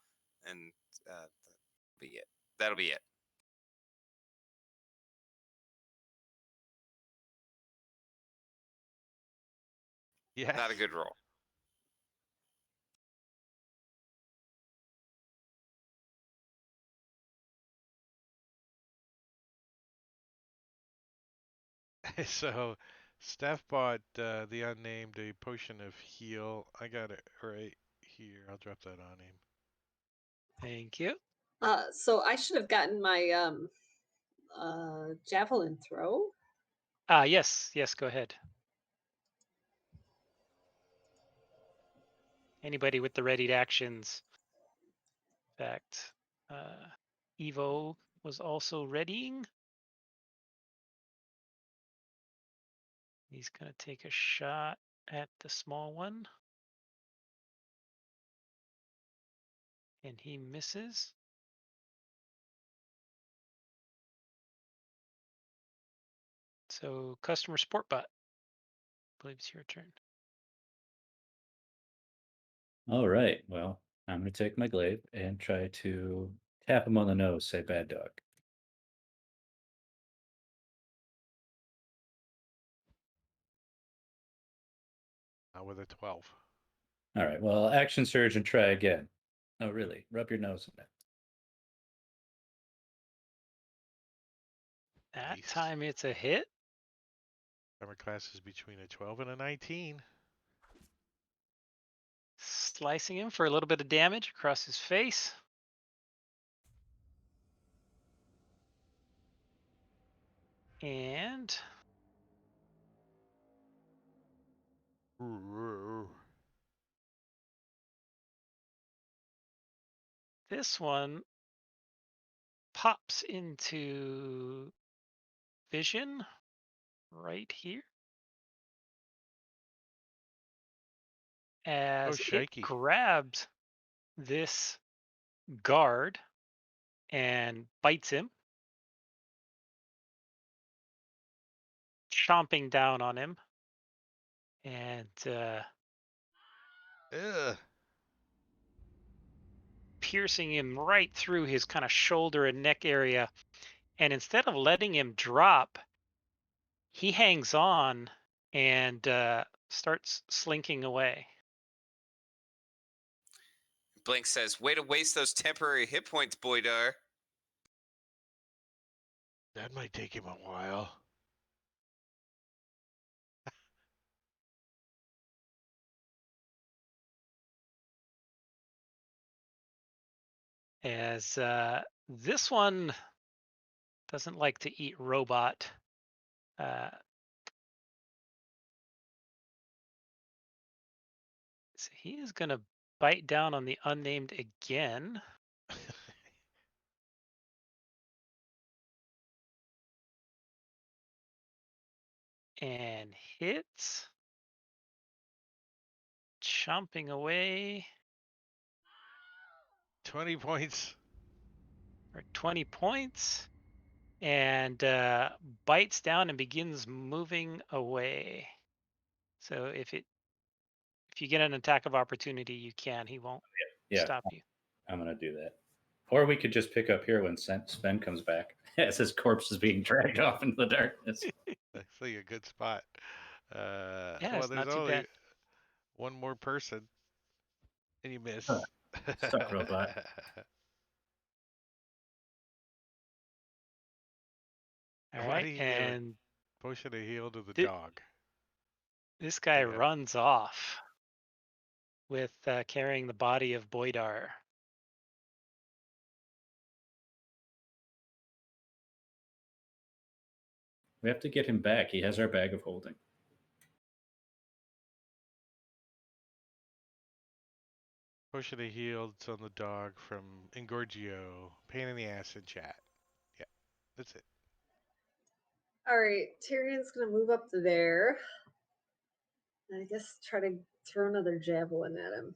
and that'll be it. That'll be it. Yes. Not a good roll. So, Steph bought the unnamed a potion of heal. I got it right here. I'll drop that on him. Thank you. So I should have gotten my javelin throw. Yes, go ahead. Anybody with the readied actions. In fact, Evo was also readying. He's going to take a shot at the small one. And he misses. So, customer support bot, I believe it's your turn. All right. Well, I'm going to take my glaive and try to tap him on the nose, say bad dog. Not with a 12. All right. Well, action surge and try again. Oh, really? Rub your nose in it. That Nice. time it's a hit. Armor class is between a 12 and a 19. Slicing him for a little bit of damage across his face. And this one pops into vision right here Oh, as it shikey. grabs this guard and bites him, chomping down on him, and Ugh. piercing him right through his kind of shoulder and neck area. And instead of letting him drop, he hangs on and starts slinking away. Blink says, "Way to waste those temporary hit points, Boydar." That might take him a while. As this one doesn't like to eat robot. So he is going to bite down on the unnamed again. and hits. Chomping away 20 points. for 20 points. And bites down and begins moving away. So if you get an attack of opportunity, you can. He won't Yeah, stop you. I'm gonna do that. Or we could just pick up here when Sven comes back as his corpse is being dragged off into the darkness. Actually, a good spot. Yeah, Well, it's there's not too only bad. one more person, and you Huh. miss. Stuck robot. All Why right, do you give a and potion of heal to the thi- dog? this guy Yeah. runs off with carrying the body of Boydar. We have to get him back. He has our bag of holding. Potion of heal on the dog from Engorgio. Pain in the ass in chat. Yeah, that's it. All right, Tyrion's gonna move up to there. And I guess try to throw another javelin at him.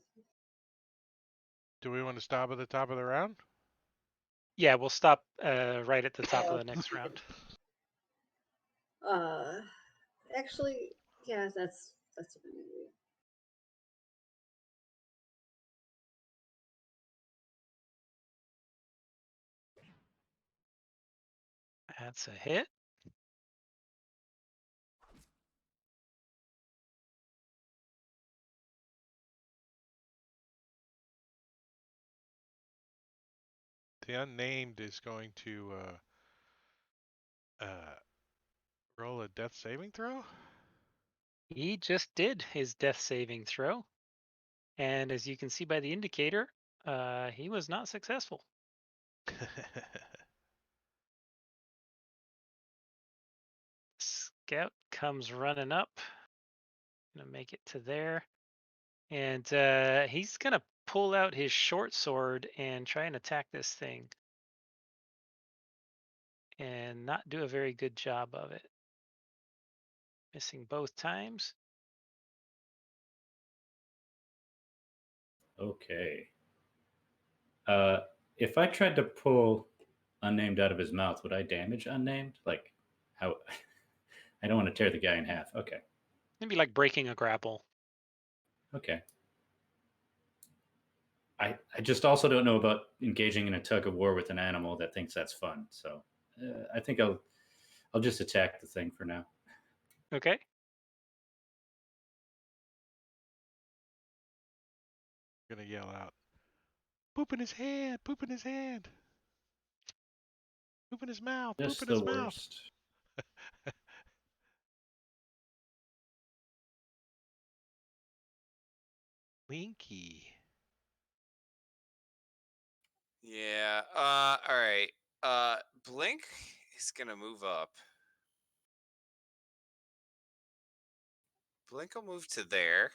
Do we want to stop at the top of the round? Yeah, we'll stop right at the top of Oh. the next round. Actually, yeah, that's what I'm gonna do. That's a hit. The unnamed is going to roll a death saving throw. He just did his death saving throw. And as you can see by the indicator, he was not successful. Scout comes running up. Gonna make it to there. And he's gonna pull out his short sword and try and attack this thing. And not do a very good job of it. Missing both times. Okay. If I tried to pull unnamed out of his mouth, would I damage unnamed? Like, how? I don't want to tear the guy in half. Okay. Maybe like breaking a grapple. Okay. I just also don't know about engaging in a tug of war with an animal that thinks that's fun. So I think I'll just attack the thing for now. Okay. Gonna yell out, "Poop in his hand! Poop in his hand! Poop in his mouth! Poop Just in the his mouth!" worst. Winky. Yeah. All right. Blink is gonna move up. Blink will move to there.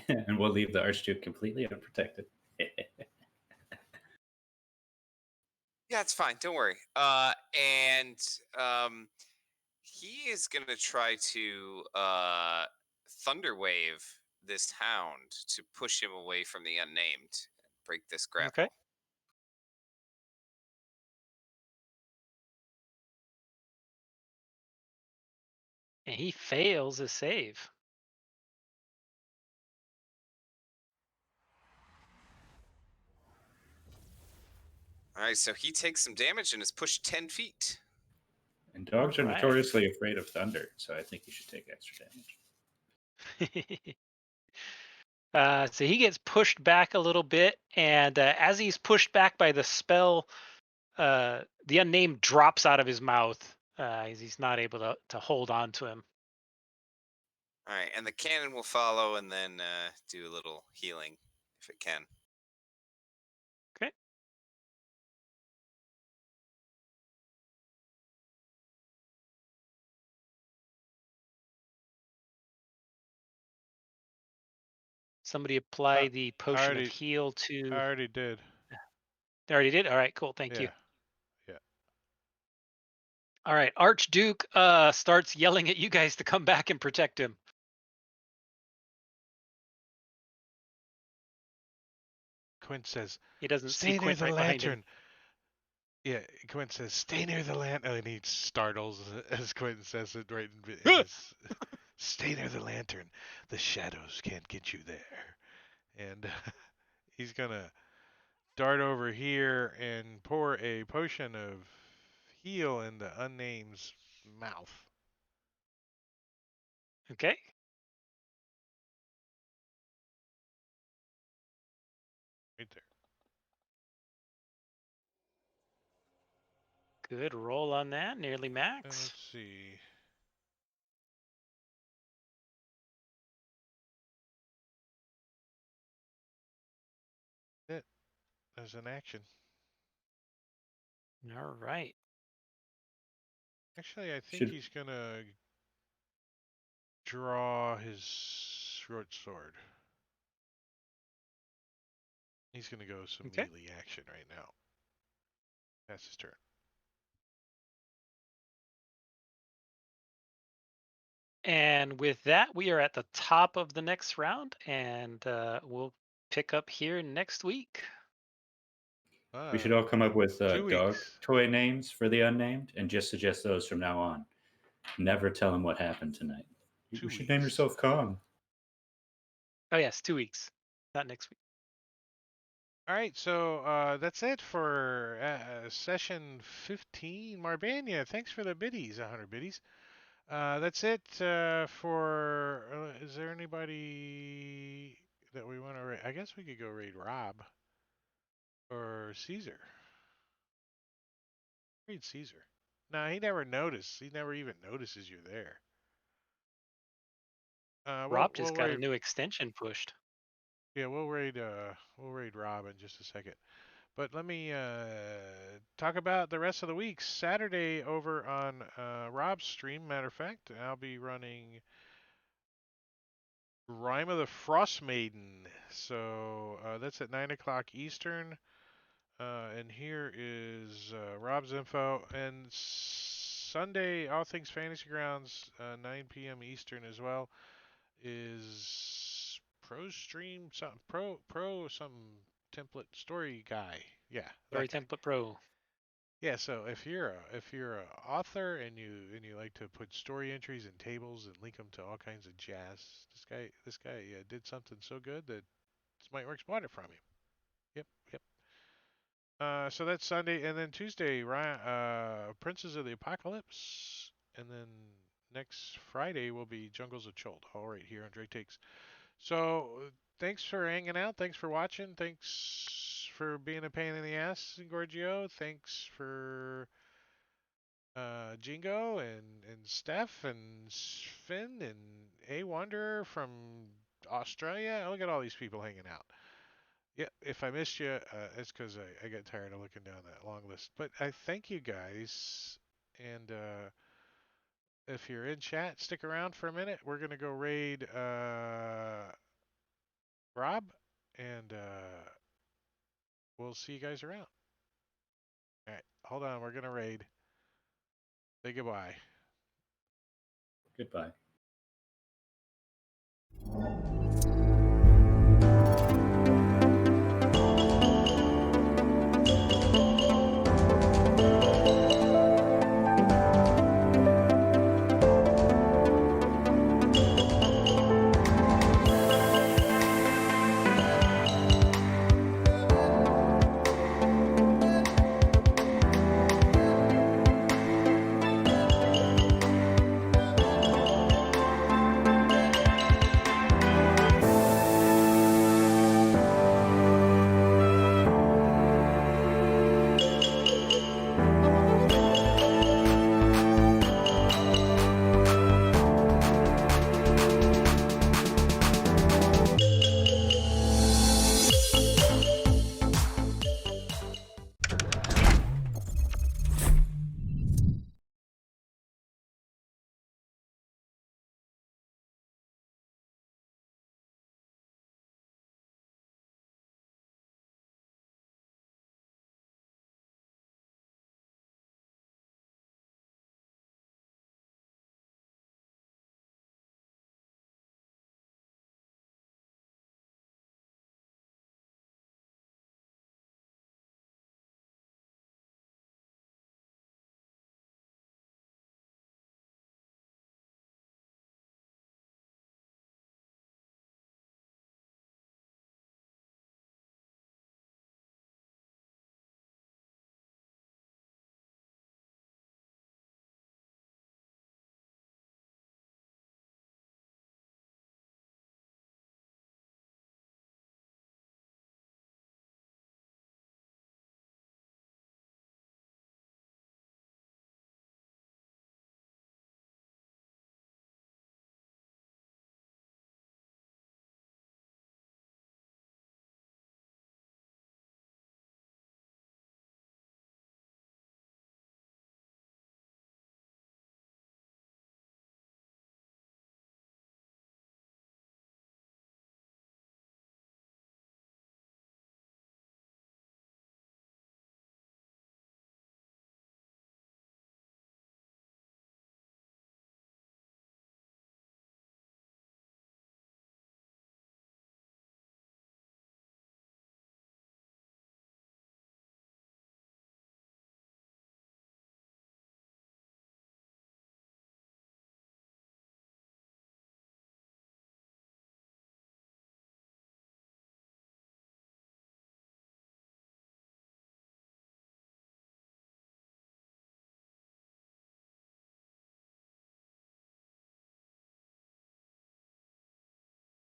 And we'll leave the Archduke completely unprotected. Yeah, it's fine. Don't worry. And he is gonna try to thunderwave this hound to push him away from the unnamed and break this grapple. Okay. And he fails his save. All right, so he takes some damage and is pushed 10 feet. And dogs are Right. notoriously afraid of thunder, so I think you should take extra damage. So he gets pushed back a little bit, and as he's pushed back by the spell, the unnamed drops out of his mouth. He's not able to hold on to him. All right, and the cannon will follow and then do a little healing if it can. Okay. Somebody apply the potion of heal I to. already did. They already did. All right, cool. Thank you. Yeah. Yeah. All right, Archduke starts yelling at you guys to come back and protect him. Quinn says, He doesn't see "Stay near Quint the right behind him. lantern." Yeah, Quinn says, "Stay near the lantern," and he startles as Quinn says it right in his. Stay near the lantern. The shadows can't get you there. And he's gonna dart over here and pour a potion of heal into Unnamed's mouth. Okay. Right there. Good roll on that. Nearly And max. let's see. That as an action. All right. Actually, I think Should he's gonna draw his short sword. He's gonna go some Okay. melee action right now. That's his turn. And with that, we are at the top of the next round, and we'll pick up here next week. we should all come up with 2 weeks. dog toy names for the unnamed and just suggest those from now on. Never tell them what happened tonight. You 2 should name weeks. yourself Kong. Oh yes, 2 weeks, not next week. All right, so that's it for session 15. Marbania, thanks for the biddies, 100 biddies. That's it for. Is there anybody that we want to raid? I guess we could go raid Rob or Caesar. Raid Caesar. No, he never noticed. He never even notices you're there. Rob We'll just got a raid. new extension pushed. Yeah, we'll raid. We'll raid Rob in just a second. But let me talk about the rest of the week. Saturday over on Rob's stream, matter of fact, I'll be running Rime of the Frost Maiden. So that's at 9 o'clock Eastern. And here is Rob's info. And Sunday, All Things Fantasy Grounds, 9 p.m. Eastern as well, is Pro Stream, something, Pro something template story guy. Yeah, Story that guy. Template Pro. Yeah, so if you're a author and you like to put story entries and tables and link them to all kinds of jazz, this guy did something so good that Smiteworks bought it from him. Yep, yep. So that's Sunday, and then Tuesday, Princes of the Apocalypse, and then next Friday will be Jungles of Chult, all right here on Drake Takes. So thanks for hanging out. Thanks for watching. Thanks for being a pain in the ass, Gorgio. Thanks for Jingo and Steph and Finn and A Wonder from Australia. Look at all these people hanging out. Yeah, if I missed you, it's because I got tired of looking down that long list. But I thank you guys. And if you're in chat, stick around for a minute. We're going to go raid Rob, and we'll see you guys around. All right, hold on. We're going to raid. Say goodbye. Goodbye.